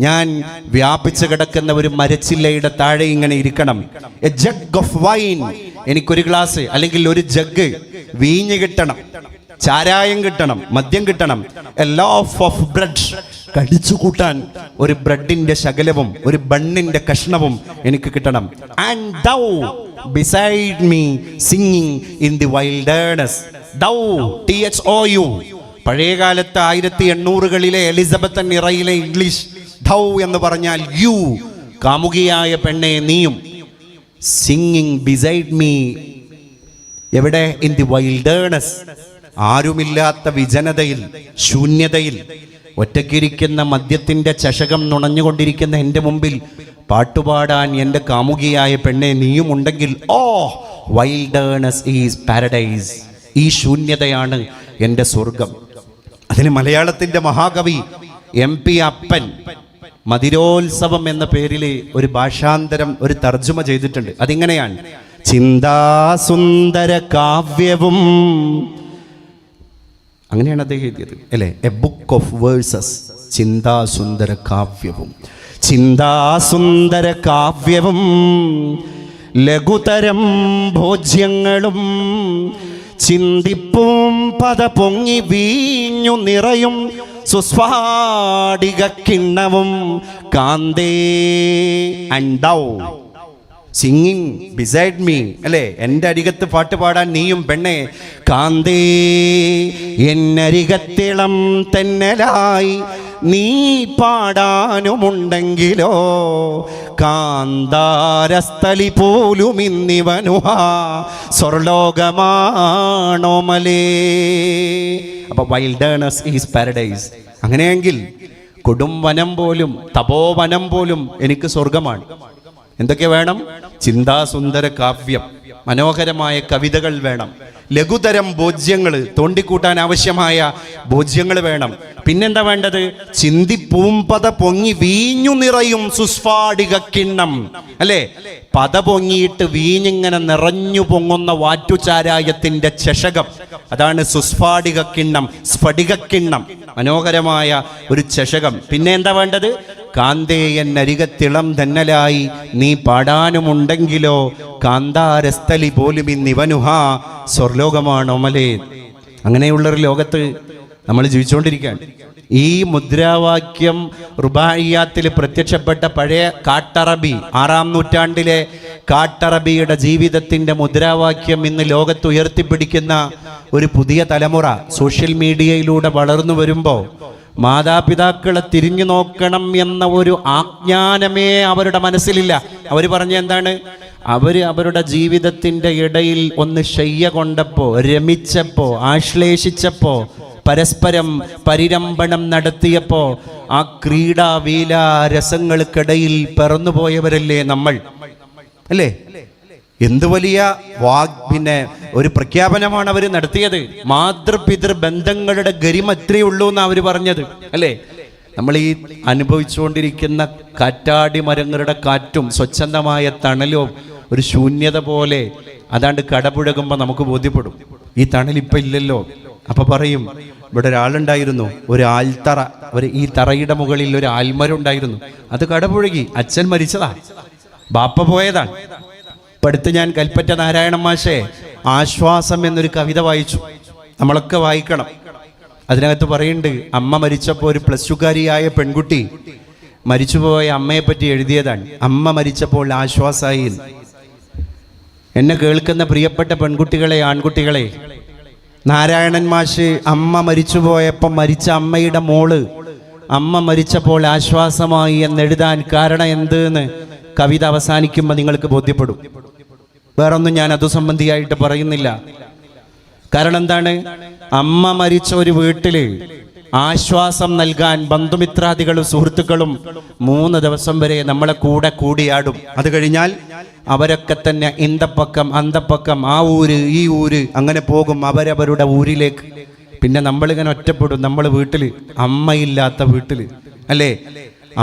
ഞാൻ വ്യാപിച്ചു കിടക്കുന്ന ഒരു മരച്ചില്ലയുടെ താഴെ ഇങ്ങനെ ഇരിക്കണം. എ ജഗ് ഓഫ് വൈൻ, എനിക്കൊരു ഗ്ലാസ് അല്ലെങ്കിൽ ഒരു ജഗ് വീഞ്ഞ് കിട്ടണം, ചാരായം കിട്ടണം, മദ്യം കിട്ടണം. എ ലോഫ് ഓഫ് ബ്രെഡ്, കടിച്ചു കൂട്ടാൻ ഒരു ബ്രെഡിന്റെ ശകലവും ഒരു ബണ്ണിന്റെ കഷ്ണവും എനിക്ക് കിട്ടണം. And thou beside me singing in the wilderness. Thou, THOU, പഴയകാലത്ത് 1800കളിലെ എലിസബത്തൻ ഇറയിലെ ഇംഗ്ലീഷ്. ദൗ എന്ന് പറഞ്ഞാൽ യു, കാമുകിയായ പെണ്ണെ നീയും. സിംഗിങ് ബിസൈഡ് മീ, എവിടെ? ഇൻ ദി വൈൽഡേർനെസ്, ആരുമില്ലാത്ത വിജനതയിൽ, ശൂന്യതയിൽ ഒറ്റയ്ക്കിരിക്കുന്ന മദ്യത്തിന്റെ ചഷകം നുണഞ്ഞുകൊണ്ടിരിക്കുന്ന എൻ്റെ മുമ്പിൽ പാട്ടുപാടാൻ എൻ്റെ കാമുകിയായ പെണ്ണെ നീയും ഉണ്ടെങ്കിൽ, ഓ വൈൽഡേർനെസ് ഈസ് പാരഡൈസ്, ഈ ശൂന്യതയാണ് എൻ്റെ സ്വർഗം. അതിന് മലയാളത്തിന്റെ മഹാകവി MP അപ്പൻ മതിരോത്സവം എന്ന പേരിൽ ഒരു ഭാഷാന്തരം, ഒരു തർജ്ജമ ചെയ്തിട്ടുണ്ട്. അതിങ്ങനെയാണ്, ചിന്താസുന്ദര കാവ്യവും, അങ്ങനെയാണ് അദ്ദേഹം എഴുതിയത് അല്ലേ? എ ബുക്ക് ഓഫ് വേഴ്സസ്, ചിന്താസുന്ദര കാവ്യവും. ചിന്താസുന്ദര കാവ്യവും ലഘുതരം ഭോജ്യങ്ങളും ചിന്തിപ്പും പദ പൊങ്ങി വീഞ്ഞു നിറയും സുസ്ഫാടിക കിണ്ണവും കാന്തേ and thou singing beside me, അല്ലേ? എൻ്റെ അരികത്ത് പാട്ട് പാടാൻ നീയും പെണ്ണെ. കാന്തേ, എന്നരികത്തിളം തെന്നലായി നീ പാടാനുമുണ്ടെങ്കിലോ കാന്താരസ്ഥലി പോലും ഇന്നിവനുഹാ സ്വർലോകമാണോ മലേ. അപ്പൊ വൈൽഡേർനെസ് ഈസ് പാരഡൈസ്. അങ്ങനെയെങ്കിൽ കൊടും വനം പോലും, തപോവനം പോലും എനിക്ക് സ്വർഗമാണ്. എന്തൊക്കെ വേണം? ചിന്താസുന്ദര കാവ്യം, മനോഹരമായ കവിതകൾ വേണം, ലഘുതരം ഭോജ്യങ്ങൾ, തോണ്ടിക്കൂട്ടാൻ ആവശ്യമായ ഭോജ്യങ്ങൾ വേണം. പിന്നെന്താ വേണ്ടത്? ചിന്തിപ്പൂമ്പത പൊങ്ങി വീഞ്ഞു നിറയും സുസ്ഫാടിക കിണ്ണം, അല്ലേ? പത പൊങ്ങിയിട്ട് വീഞ്ഞിങ്ങനെ നിറഞ്ഞു പൊങ്ങുന്ന വാറ്റുചാരായത്തിന്റെ ചഷകം, അതാണ് സുസ്ഫാടിക കിണ്ണം, സ്ഫടിക കിണ്ണം, മനോഹരമായ ഒരു ചഷകം. പിന്നെ എന്താ വേണ്ടത്? കാന്തേയൻ അരികത്തിളം തന്നലായി നീ പാടാനുമുണ്ടെങ്കിലോ കാന്താരസ്ഥലി പോലും ഇന്നിവനുഹാ സ്വർലോകമാണോമലേ. അങ്ങനെയുള്ളൊരു ലോകത്ത് നമ്മൾ ജീവിച്ചുകൊണ്ടിരിക്കുകയാണ്. ഈ മുദ്രാവാക്യം റുബായിയാത്തിൽ പ്രത്യക്ഷപ്പെട്ട പഴയ കാട്ടറബി, 6-ാം നൂറ്റാണ്ടിലെ കാട്ടറബിയുടെ ജീവിതത്തിൻ്റെ മുദ്രാവാക്യം ഇന്ന് ലോകത്ത് ഉയർത്തിപ്പിടിക്കുന്ന ഒരു പുതിയ തലമുറ സോഷ്യൽ മീഡിയയിലൂടെ വളർന്നു വരുമ്പോൾ മാതാപിതാക്കളെ തിരിഞ്ഞു നോക്കണം എന്ന ഒരു ആജ്ഞാനമേ അവരുടെ മനസ്സിലില്ല. അവർ പറഞ്ഞ എന്താണ്? അവരുടെ ജീവിതത്തിൻ്റെ ഇടയിൽ ഒന്ന് ശയ്യ കൊണ്ടപ്പോൾ, രമിച്ചപ്പോൾ, ആശ്ലേഷിച്ചപ്പോൾ, പരസ്പരം പരിരംഭണം നടത്തിയപ്പോൾ ആ ക്രീഡാവീല രസങ്ങൾക്കിടയിൽ പിറന്നുപോയവരല്ലേ നമ്മൾ, അല്ലേ? എന്തു വലിയ പിന്നെ ഒരു പ്രഖ്യാപനമാണ് അവർ നടത്തിയത്. മാതൃപിതൃ ബന്ധങ്ങളുടെ ഗരിമ എത്രയേ ഉള്ളൂ എന്നാണ് അവർ പറഞ്ഞത്, അല്ലേ? നമ്മൾ ഈ അനുഭവിച്ചുകൊണ്ടിരിക്കുന്ന കാറ്റാടി മരങ്ങളുടെ കാറ്റും സ്വച്ഛന്തമായ തണലും ഒരു ശൂന്യത പോലെ അതാണ്ട് കടപുഴകുമ്പോൾ നമുക്ക് ബോധ്യപ്പെടും, ഈ തണലിപ്പം ഇല്ലല്ലോ. അപ്പൊ പറയും, ഇവിടെ ഒരാളുണ്ടായിരുന്നു, ഒരു ആൽത്തറ, ഈ തറയുടെ മുകളിൽ ഒരു ആൽമരം ഉണ്ടായിരുന്നു, അത് കടപുഴകി, അച്ഛൻ മരിച്ചതാ, ബാപ്പ പോയതാണ്. ഇപ്പം അടുത്ത് ഞാൻ കൽപ്പറ്റ നാരായണ മാഷെ ആശ്വാസം എന്നൊരു കവിത വായിച്ചു. നമ്മളൊക്കെ വായിക്കണം. അതിനകത്ത് പറയുന്നുണ്ട്, അമ്മ മരിച്ചപ്പോൾ ഒരു +2കാരിയായ പെൺകുട്ടി മരിച്ചുപോയ അമ്മയെപ്പറ്റി എഴുതിയതാണ്. അമ്മ മരിച്ചപ്പോൾ ആശ്വാസമായി. എന്നെ കേൾക്കുന്ന പ്രിയപ്പെട്ട പെൺകുട്ടികളെ, ആൺകുട്ടികളെ, നാരായണൻ മാഷ് അമ്മ മരിച്ചുപോയപ്പം മരിച്ച അമ്മയുടെ മോള് അമ്മ മരിച്ചപ്പോൾ ആശ്വാസമായി എന്നെഴുതാൻ കാരണം എന്തെന്ന് കവിത അവസാനിക്കുമ്പോൾ നിങ്ങൾക്ക് ബോധ്യപ്പെടും. വേറൊന്നും ഞാൻ അതു സംബന്ധിയായിട്ട് പറയുന്നില്ല. കാരണം എന്താണ്? അമ്മ മരിച്ച ഒരു വീട്ടില് ആശ്വാസം നൽകാൻ ബന്ധുമിത്രാദികളും സുഹൃത്തുക്കളും 3 ദിവസം വരെ നമ്മളെ കൂടെ കൂടിയാടും. അത് കഴിഞ്ഞാൽ അവരൊക്കെ തന്നെ ഇന്തപ്പക്കം അന്തപ്പക്കം, ആ ഊര് ഈ ഊര്, അങ്ങനെ പോകും അവരവരുടെ ഊരിലേക്ക്. പിന്നെ നമ്മളിങ്ങനെ ഒറ്റപ്പെടും. നമ്മൾ വീട്ടിൽ, അമ്മയില്ലാത്ത വീട്ടിൽ, അല്ലേ?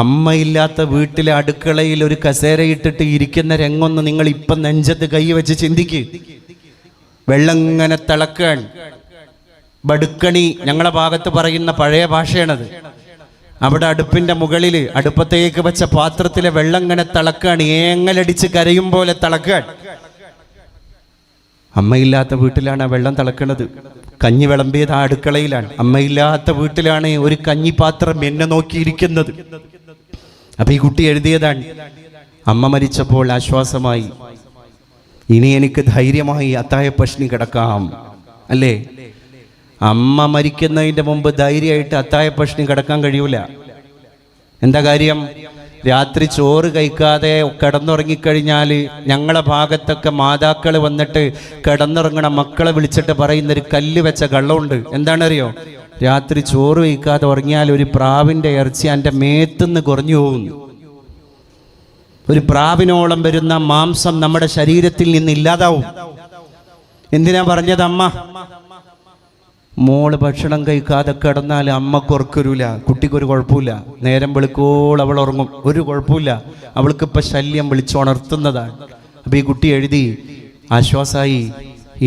അമ്മയില്ലാത്ത വീട്ടിലെ അടുക്കളയിൽ ഒരു കസേരയിട്ടിട്ട് ഇരിക്കുന്ന രംഗൊന്ന് നിങ്ങൾ ഇപ്പം നെഞ്ചത്ത് കൈ വെച്ച് ചിന്തിക്ക്. വെള്ളം ഇങ്ങനെ തിളക്കാൻ, ബടുക്കണി ഞങ്ങളെ ഭാഗത്ത് പറയുന്ന പഴയ ഭാഷയാണത്. അവിടെ അടുപ്പിന്റെ മുകളിൽ അടുപ്പത്തേക്ക് വെച്ച പാത്രത്തിലെ വെള്ളം ഇങ്ങനെ തിളക്കാണ്, ഏങ്ങലടിച്ച് കരയും പോലെ തിളക്കാൻ. അമ്മയില്ലാത്ത വീട്ടിലാണ് ആ വെള്ളം തിളക്കണത്. കഞ്ഞി വിളമ്പിയത് ആ അടുക്കളയിലാണ്. അമ്മയില്ലാത്ത വീട്ടിലാണ് ഒരു കഞ്ഞിപ്പാത്രം എന്നെ നോക്കിയിരിക്കുന്നത്. അപ്പൊ ഈ കുട്ടി എഴുതിയതാണ്, അമ്മ മരിച്ചപ്പോൾ ആശ്വാസമായി, ഇനി എനിക്ക് ധൈര്യമായി അത്തായ പഷ്ണി കിടക്കാം, അല്ലേ? അമ്മ മരിക്കുന്നതിൻ്റെ മുമ്പ് ധൈര്യമായിട്ട് അത്തായ പഷ്ണി കിടക്കാൻ കഴിയൂല. എന്താ കാര്യം? രാത്രി ചോറ് കഴിക്കാതെ കിടന്നുറങ്ങിക്കഴിഞ്ഞാൽ ഞങ്ങളെ ഭാഗത്തൊക്കെ മാതാക്കൾ വന്നിട്ട് കിടന്നുറങ്ങണ മക്കളെ വിളിച്ചിട്ട് പറയുന്നൊരു കല്ല് വെച്ച കള്ളമുണ്ട്. എന്താണറിയോ? രാത്രി ചോറ് കഴിക്കാതെ ഉറങ്ങിയാൽ ഒരു പ്രാവിൻ്റെ ഇറച്ചി എൻ്റെ മേത്തുനിന്ന് കുറഞ്ഞു പോകുന്നു. ഒരു പ്രാവിനോളം വരുന്ന മാംസം നമ്മുടെ ശരീരത്തിൽ നിന്ന് ഇല്ലാതാവും. എന്തിനാ പറഞ്ഞത്? അമ്മ മോള് ഭക്ഷണം കഴിക്കാതെ കിടന്നാൽ അമ്മക്ക് ഉറക്കരൂല, കുട്ടിക്കൊരു കുഴപ്പമില്ല. നേരം വെളുക്കോൾ അവൾ ഉറങ്ങും, ഒരു കുഴപ്പമില്ല. അവൾക്കിപ്പോൾ ശല്യം വിളിച്ചുണർത്തുന്നതാണ്. അപ്പം ഈ കുട്ടി എഴുതി, ആശ്വാസമായി,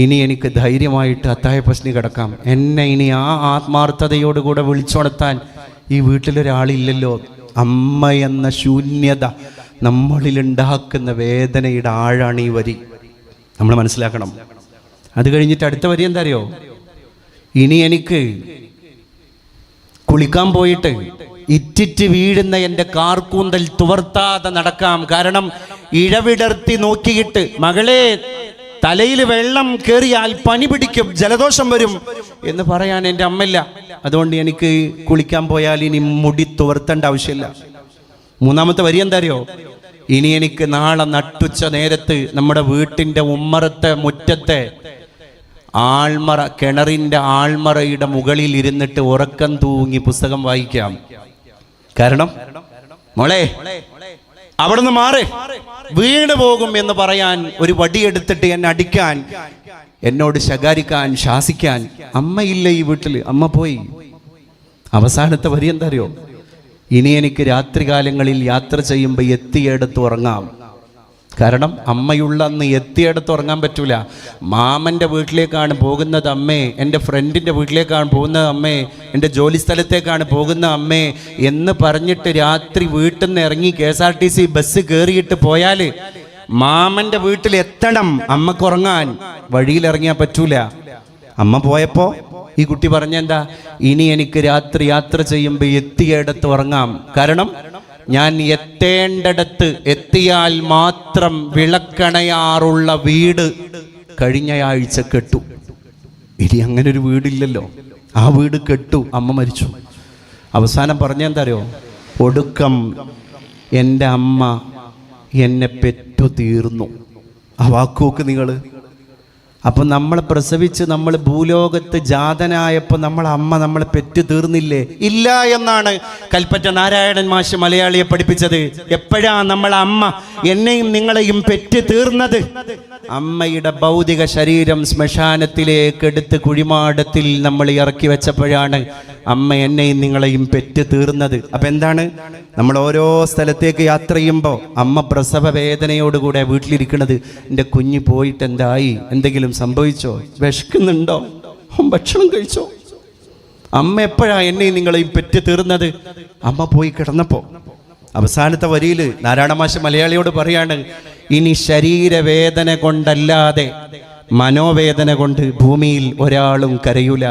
ഇനി എനിക്ക് ധൈര്യമായിട്ട് അത്തായ പഷ്ണി കിടക്കാം. എന്നെ ഇനി ആ ആത്മാർത്ഥതയോടുകൂടെ വിളിച്ചുണർത്താൻ ഈ വീട്ടിലൊരാളില്ലല്ലോ. അമ്മ എന്ന ശൂന്യത നമ്മളിലുണ്ടാക്കുന്ന വേദനയുടെ ആഴാണ് ഈ വരി. നമ്മൾ മനസ്സിലാക്കണം. അത് കഴിഞ്ഞിട്ട് അടുത്ത വരി എന്താ അറിയോ? ഇനി എനിക്ക് കുളിക്കാൻ പോയിട്ട് ഇറ്റിറ്റ് വീഴുന്ന എൻ്റെ കാർക്കൂന്തൽ തുവർത്താതെ നടക്കാം. കാരണം ഇഴവിടർത്തി നോക്കിയിട്ട്, മകളെ തലയിൽ വെള്ളം കയറിയാൽ പനി പിടിക്കും, ജലദോഷം വരും എന്ന് പറയാൻ എൻ്റെ അമ്മയില്ല. അതുകൊണ്ട് എനിക്ക് കുളിക്കാൻ പോയാൽ ഇനി മുടി തുവർത്തേണ്ട ആവശ്യമില്ല. മൂന്നാമത്തെ വരി എന്താ അറിയോ? ഇനി എനിക്ക് നാളെ നട്ടുച്ച നേരത്ത് നമ്മുടെ വീട്ടിൻ്റെ ഉമ്മറത്തെ മുറ്റത്തെ ആൾമറ, കിണറിൻ്റെ ആൾമറയുടെ മുകളിൽ ഇരുന്നിട്ട് ഉറക്കം തൂങ്ങി പുസ്തകം വായിക്കാം. കാരണം മോളെ അവിടുന്ന് മാറി വീണ് പോകും എന്ന് പറയാൻ ഒരു വടിയെടുത്തിട്ട് എന്നെ അടിക്കാൻ, എന്നോട് ശകാരിക്കാൻ, ശാസിക്കാൻ അമ്മയില്ല ഈ വീട്ടിൽ. അമ്മ പോയി. അവസാനത്തെ വരി എന്താ അറിയോ? ഇനി എനിക്ക് രാത്രികാലങ്ങളിൽ യാത്ര ചെയ്യുമ്പോൾ എത്തിയെടുത്ത് ഉറങ്ങാം. കാരണം അമ്മയുള്ള അന്ന് എത്തിയിടത്ത് ഉറങ്ങാൻ പറ്റൂല. മാമൻ്റെ വീട്ടിലേക്കാണ് പോകുന്നത് അമ്മേ, എൻ്റെ ഫ്രണ്ടിൻ്റെ വീട്ടിലേക്കാണ് പോകുന്നത് അമ്മേ, എൻ്റെ ജോലി സ്ഥലത്തേക്കാണ് പോകുന്ന അമ്മേ എന്ന് പറഞ്ഞിട്ട് രാത്രി വീട്ടിൽ നിന്ന് ഇറങ്ങി KSRTC ബസ് കയറിയിട്ട് പോയാൽ മാമൻ്റെ വീട്ടിൽ എത്തണം അമ്മക്ക് ഉറങ്ങാൻ. വഴിയിലിറങ്ങിയാൽ പറ്റൂല. അമ്മ പോയപ്പോൾ ഈ കുട്ടി പറഞ്ഞെന്താ, ഇനി എനിക്ക് രാത്രി യാത്ര ചെയ്യുമ്പോൾ എത്തിയിടത്ത് ഉറങ്ങാം. കാരണം ഞാൻ എത്തേണ്ടിടത്ത് എത്തിയാൽ മാത്രം വിളക്കണയാറുള്ള വീട് കഴിഞ്ഞയാഴ്ച കെട്ടു. ഇനി അങ്ങനെ ഒരു വീടില്ലല്ലോ. ആ വീട് കെട്ടു, അമ്മ മരിച്ചു. അവസാനം പറഞ്ഞെന്താ അറിയോ, ഒടുക്കം എൻ്റെ അമ്മ എന്നെ പെറ്റു തീർന്നു. ആ വാക്കുവോക്ക് നിങ്ങൾ. അപ്പം നമ്മളെ പ്രസവിച്ച് നമ്മൾ ഭൂലോകത്ത് ജാതനായപ്പോൾ നമ്മളെ അമ്മ നമ്മളെ പെറ്റു തീർന്നില്ലേ? ഇല്ല എന്നാണ് കൽപ്പറ്റ നാരായണൻ മാഷ് മലയാളിയെ പഠിപ്പിച്ചത്. എപ്പോഴാ നമ്മളെ അമ്മ എന്നെയും നിങ്ങളെയും പെറ്റു തീർന്നത്? അമ്മയുടെ ഭൗതിക ശരീരം ശ്മശാനത്തിലേക്ക് എടുത്ത് കുഴിമാടത്തിൽ നമ്മൾ ഇറക്കി വെച്ചപ്പോഴാണ് അമ്മ എന്നെയും നിങ്ങളെയും പെറ്റു തീർന്നത്. അപ്പം എന്താണ്, നമ്മൾ ഓരോ സ്ഥലത്തേക്ക് യാത്ര ചെയ്യുമ്പോൾ അമ്മ പ്രസവ വേദനയോടുകൂടെ വീട്ടിലിരിക്കുന്നത്. എൻ്റെ കുഞ്ഞ് പോയിട്ട് എന്തായി, എന്തെങ്കിലും സംഭവിച്ചോ, വിശക്കുന്നുണ്ടോ, ഭക്ഷണം കഴിച്ചോ? അമ്മ എപ്പോഴാ എന്നെയും നിങ്ങളെയും പെറ്റു തീർന്നത്? അമ്മ പോയി കിടന്നപ്പോൾ. അവസാനത്തെ വരിയിൽ നാരായണ മാഷ് മലയാളിയോട് പറയാണ്, ഇനി ശരീരവേദന കൊണ്ടല്ലാതെ മനോവേദന കൊണ്ട് ഭൂമിയിൽ ഒരാളും കരയൂല.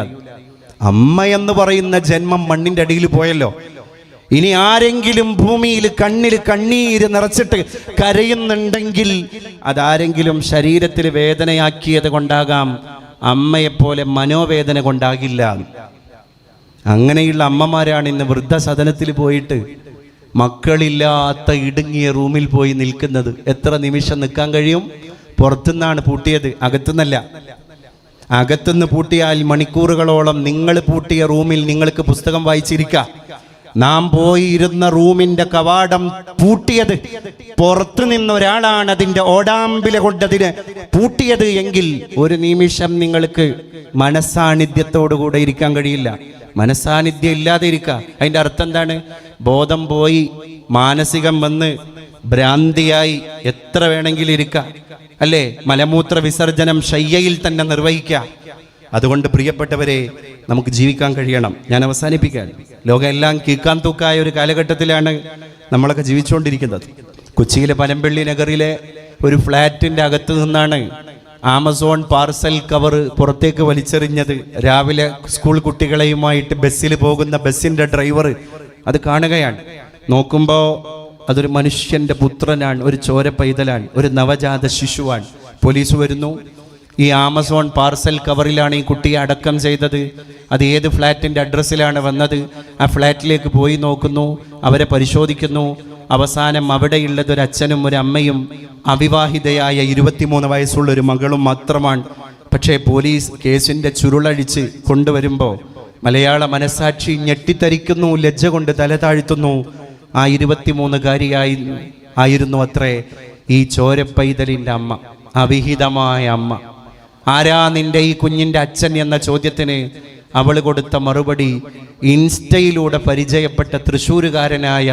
അമ്മ എന്ന് പറയുന്ന ജന്മം മണ്ണിൻ്റെ അടിയിൽ പോയല്ലോ. ഇനി ആരെങ്കിലും ഭൂമിയിൽ കണ്ണിൽ കണ്ണീര് നിറച്ചിട്ട് കരയുന്നുണ്ടെങ്കിൽ അതാരെങ്കിലും ശരീരത്തിൽ വേദനയാക്കിയത് കൊണ്ടാകാം, അമ്മയെപ്പോലെ മനോവേദന കൊണ്ടാകില്ല. അങ്ങനെയുള്ള അമ്മമാരാണ് ഇന്ന് വൃദ്ധസദനത്തിൽ പോയിട്ട് മക്കളില്ലാത്ത ഇടുങ്ങിയ റൂമിൽ പോയി നിൽക്കുന്നത്. എത്ര നിമിഷം നിൽക്കാൻ കഴിയും? പുറത്തുനിന്നാണ് പൂട്ടിയത്, അകത്തുനിന്നല്ല. അകത്തുനിന്ന് പൂട്ടിയാൽ മണിക്കൂറുകളോളം നിങ്ങൾ പൂട്ടിയ റൂമിൽ നിങ്ങൾക്ക് പുസ്തകം വായിച്ചിരിക്കാം. നാം പോയിരുന്ന റൂമിന്റെ കവാടം പൂട്ടിയത് പുറത്തു നിന്നൊരാളാണ് അതിന്റെ ഓടാമ്പില കൊണ്ടതിന് പൂട്ടിയത് എങ്കിൽ ഒരു നിമിഷം നിങ്ങൾക്ക് മനസ്സാന്നിധ്യത്തോടുകൂടെ ഇരിക്കാൻ കഴിയില്ല. മനസ്സാന്നിധ്യം ഇല്ലാതെ ഇരിക്കുക. അതിൻ്റെ അർത്ഥം എന്താണ്? ബോധം പോയി, മാനസികം വന്ന് ഭ്രാന്തിയായി എത്ര വേണമെങ്കിലും ഇരിക്കുക, അല്ലേ? മലമൂത്ര വിസർജനം ശയ്യയിൽ തന്നെ നിർവഹിക്കുക. അതുകൊണ്ട് പ്രിയപ്പെട്ടവരെ, നമുക്ക് ജീവിക്കാൻ കഴിയണം. ഞാൻ അവസാനിപ്പിക്കാൻ, ലോകം എല്ലാം കീക്കാൻ തൂക്കായ ഒരു കാലഘട്ടത്തിലാണ് നമ്മളൊക്കെ ജീവിച്ചുകൊണ്ടിരിക്കുന്നത്. കൊച്ചിയിലെ പനമ്പള്ളി നഗറിലെ ഒരു ഫ്ലാറ്റിൻ്റെ അകത്ത് നിന്നാണ് ആമസോൺ പാർസൽ കവർ പുറത്തേക്ക് വലിച്ചെറിഞ്ഞത്. രാവിലെ സ്കൂൾ കുട്ടികളെയുമായിട്ട് ബസ്സിൽ പോകുന്ന ബസ്സിൻ്റെ ഡ്രൈവർ അത് കാണുകയാണ്. നോക്കുമ്പോൾ അതൊരു മനുഷ്യൻ്റെ പുത്രനാണ്, ഒരു ചോര പൈതലാണ്, ഒരു നവജാത ശിശുവാണ്. പോലീസ് വരുന്നു. ഈ ആമസോൺ പാർസൽ കവറിലാണ് ഈ കുട്ടിയെ അടക്കം ചെയ്തത്. അത് ഏത് ഫ്ലാറ്റിൻ്റെ അഡ്രസ്സിലാണ് വന്നത്? ആ ഫ്ലാറ്റിലേക്ക് പോയി നോക്കുന്നു, അവരെ പരിശോധിക്കുന്നു. അവസാനം അവിടെയുള്ളത് ഒരു അച്ഛനും ഒരു അമ്മയും അവിവാഹിതയായ 23 വയസ്സുള്ള ഒരു മകളും മാത്രമാണ്. പക്ഷേ പോലീസ് കേസിൻ്റെ ചുരുളഴിച്ച് കൊണ്ടുവരുമ്പോൾ മലയാള മനസാക്ഷി ഞെട്ടിത്തരിക്കുന്നു, ലജ്ജ കൊണ്ട് തല താഴ്ത്തുന്നു. ആ 23-കാരിയായിരുന്നു അത്രേ ഈ ചോരപ്പൈതലിൻ്റെ അമ്മ, അവിഹിതമായ അമ്മ. ആരാ നിന്റെ ഈ കുഞ്ഞിൻ്റെ അച്ഛൻ എന്ന ചോദ്യത്തിന് അവൾ കൊടുത്ത മറുപടി ഇൻസ്റ്റയിലൂടെ പരിചയപ്പെട്ട തൃശ്ശൂരുകാരനായ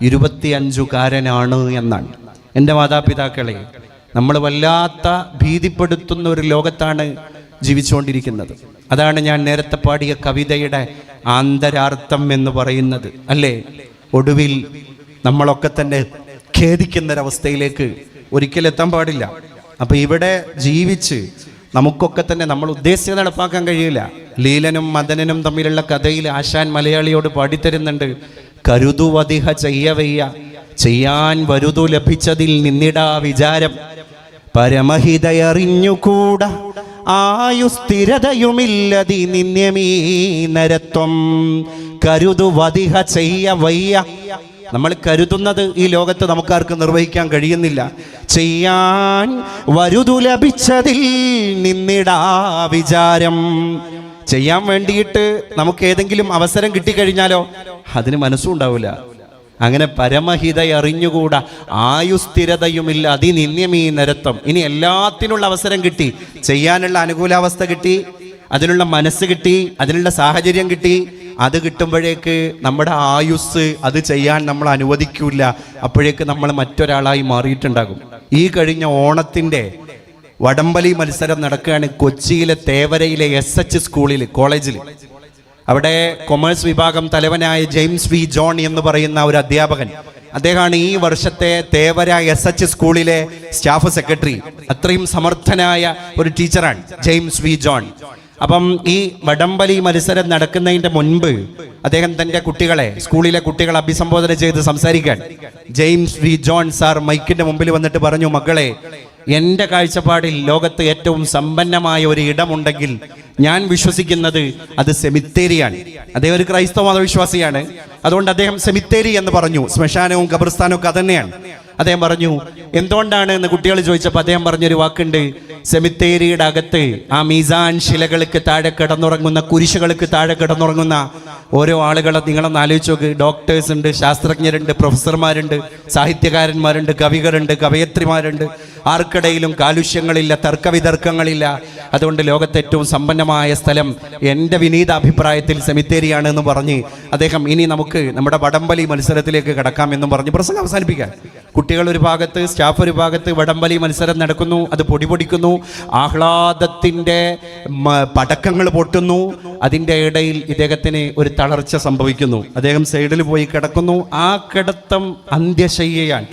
25-കാരനാണ് എന്നാണ്. എൻ്റെ മാതാപിതാക്കളെ, നമ്മൾ വല്ലാത്ത ഭീതിപ്പെടുത്തുന്ന ഒരു ലോകത്താണ് ജീവിച്ചുകൊണ്ടിരിക്കുന്നത്. അതാണ് ഞാൻ നേരത്തെ പാടിയ കവിതയുടെ ആന്തരാർത്ഥം എന്ന് പറയുന്നത്, അല്ലേ? ഒടുവിൽ നമ്മളൊക്കെ തന്നെ ഖേദിക്കുന്നൊരവസ്ഥയിലേക്ക് ഒരിക്കലും എത്താൻ പാടില്ല. അപ്പം ഇവിടെ ജീവിച്ച് നമുക്കൊക്കെ തന്നെ നമ്മൾ ഉദ്ദേശിച്ചത് നടപ്പാക്കാൻ കഴിയില്ല. ലീലനും മദനനും തമ്മിലുള്ള കഥയിൽ ആശാൻ മലയാളിയോട് പാടിത്തരുന്നുണ്ട്, കരുതുവതിഹ ചെയ്യവയ്യ ചെയ്യാൻ വരുതു ലഭിച്ചതിൽ നിന്നിടാ വിചാരം പരമഹിതയറിഞ്ഞുകൂടാ ആയുസ്ഥിരതയുമില്ലതി നിന്യമീ നരത്വം കരുതുവതിഹ ചെയ്യവയ്യ. നമ്മൾ കരുതുന്നത് ഈ ലോകത്ത് നമുക്കാർക്കും നിർവഹിക്കാൻ കഴിയുന്നില്ല. ചെയ്യാൻ വരുതു ലഭിച്ചതിൽ നിന്നിടാ വിചാരം. ചെയ്യാൻ വേണ്ടിയിട്ട് നമുക്ക് ഏതെങ്കിലും അവസരം കിട്ടിക്കഴിഞ്ഞാലോ അതിന് മനസ്സും ഉണ്ടാവില്ല. അങ്ങനെ പരമഹിത അറിഞ്ഞുകൂടാ ആയുസ്ഥിരതയുമില്ല അതിനിന്യമീ നരത്വം. ഇനി എല്ലാത്തിനുള്ള അവസരം കിട്ടി, ചെയ്യാനുള്ള അനുകൂലാവസ്ഥ കിട്ടി, അതിനുള്ള മനസ്സ് കിട്ടി, അതിനുള്ള സാഹചര്യം കിട്ടി, അത് കിട്ടുമ്പോഴേക്ക് നമ്മുടെ ആയുസ് അത് ചെയ്യാൻ നമ്മൾ അനുവദിക്കില്ല. അപ്പോഴേക്ക് നമ്മൾ മറ്റൊരാളായി മാറിയിട്ടുണ്ടാകും. ഈ കഴിഞ്ഞ ഓണത്തിൻ്റെ വടംവലി മത്സരം നടക്കുകയാണ് കൊച്ചിയിലെ തേവരയിലെ SH സ്കൂളിൽ, കോളേജിൽ. അവിടെ കൊമേഴ്സ് വിഭാഗം തലവനായ ജെയിംസ് വി ജോൺ എന്ന് പറയുന്ന ഒരു അധ്യാപകൻ, അദ്ദേഹമാണ് ഈ വർഷത്തെ തേവര SH സ്കൂളിലെ സ്റ്റാഫ് സെക്രട്ടറി. അത്രയും സമർത്ഥനായ ഒരു ടീച്ചറാണ് ജെയിംസ് വി ജോൺ. അപ്പം ഈ വടംവലി മത്സരം നടക്കുന്നതിന്റെ മുൻപ് അദ്ദേഹം തന്റെ കുട്ടികളെ, സ്കൂളിലെ കുട്ടികളെ അഭിസംബോധന ചെയ്ത് സംസാരിക്കാൻ ജെയിംസ് വി ജോൺ സാർ മൈക്കിന്റെ മുമ്പിൽ വന്നിട്ട് പറഞ്ഞു, മക്കളെ, എൻ്റെ കാഴ്ചപ്പാടിൽ ലോകത്ത് ഏറ്റവും സമ്പന്നമായ ഒരു ഇടമുണ്ടെങ്കിൽ ഞാൻ വിശ്വസിക്കുന്നത് അത് സെമിത്തേരിയാണ്. അദ്ദേഹം ഒരു ക്രൈസ്തവ മതവിശ്വാസിയാണ്. അതുകൊണ്ട് അദ്ദേഹം സെമിത്തേരി എന്ന് പറഞ്ഞു. ശ്മശാനവും ഖബർസ്ഥാനവും ഒക്കെ അതന്നെയാണ്. അദ്ദേഹം പറഞ്ഞു, എന്തുകൊണ്ടാണ് എന്ന് കുട്ടികൾ ചോദിച്ചപ്പോൾ അദ്ദേഹം പറഞ്ഞൊരു വാക്കുണ്ട്, സെമിത്തേരിയുടെ അകത്ത് ആ മീസാൻ ശിലകൾക്ക് താഴെ കിടന്നുറങ്ങുന്ന, കുരിശുകൾക്ക് താഴെ കിടന്നുറങ്ങുന്ന ഓരോ ആളുകളെ നിങ്ങളൊന്ന് ആലോചിച്ച് നോക്ക്. ഡോക്ടേഴ്സ് ഉണ്ട്, ശാസ്ത്രജ്ഞരുണ്ട്, പ്രൊഫസർമാരുണ്ട്, സാഹിത്യകാരന്മാരുണ്ട്, കവികളുണ്ട്, കവയത്രിമാരുണ്ട്. ആർക്കിടയിലും കാലുഷ്യങ്ങളില്ല, തർക്കവിതർക്കങ്ങളില്ല. അതുകൊണ്ട് ലോകത്തെ ഏറ്റവും സമ്പന്നമായ സ്ഥലം എൻ്റെ വിനീത അഭിപ്രായത്തിൽ സെമിത്തേരിയാണ് എന്ന് പറഞ്ഞ് അദ്ദേഹം ഇനി നമുക്ക് നമ്മുടെ വടംവലി മത്സരത്തിലേക്ക് കടക്കാം എന്നും പറഞ്ഞ് പ്രസംഗം അവസാനിപ്പിക്കാൻ. കുട്ടികൾ ഒരു ഭാഗത്ത്, സ്റ്റാഫ് ഒരു ഭാഗത്ത്, വടംവലി മത്സരം നടക്കുന്നു, അത് പൊടിപൊടിക്കുന്നു, ആഹ്ലാദത്തിൻ്റെ പടക്കങ്ങൾ പൊട്ടുന്നു. അതിൻ്റെ ഇടയിൽ ഇദ്ദേഹത്തിന് ഒരു തളർച്ച സംഭവിക്കുന്നു. അദ്ദേഹം സൈഡിൽ പോയി കിടക്കുന്നു. ആ കിടത്തം അന്ത്യശയ്യയാണ്.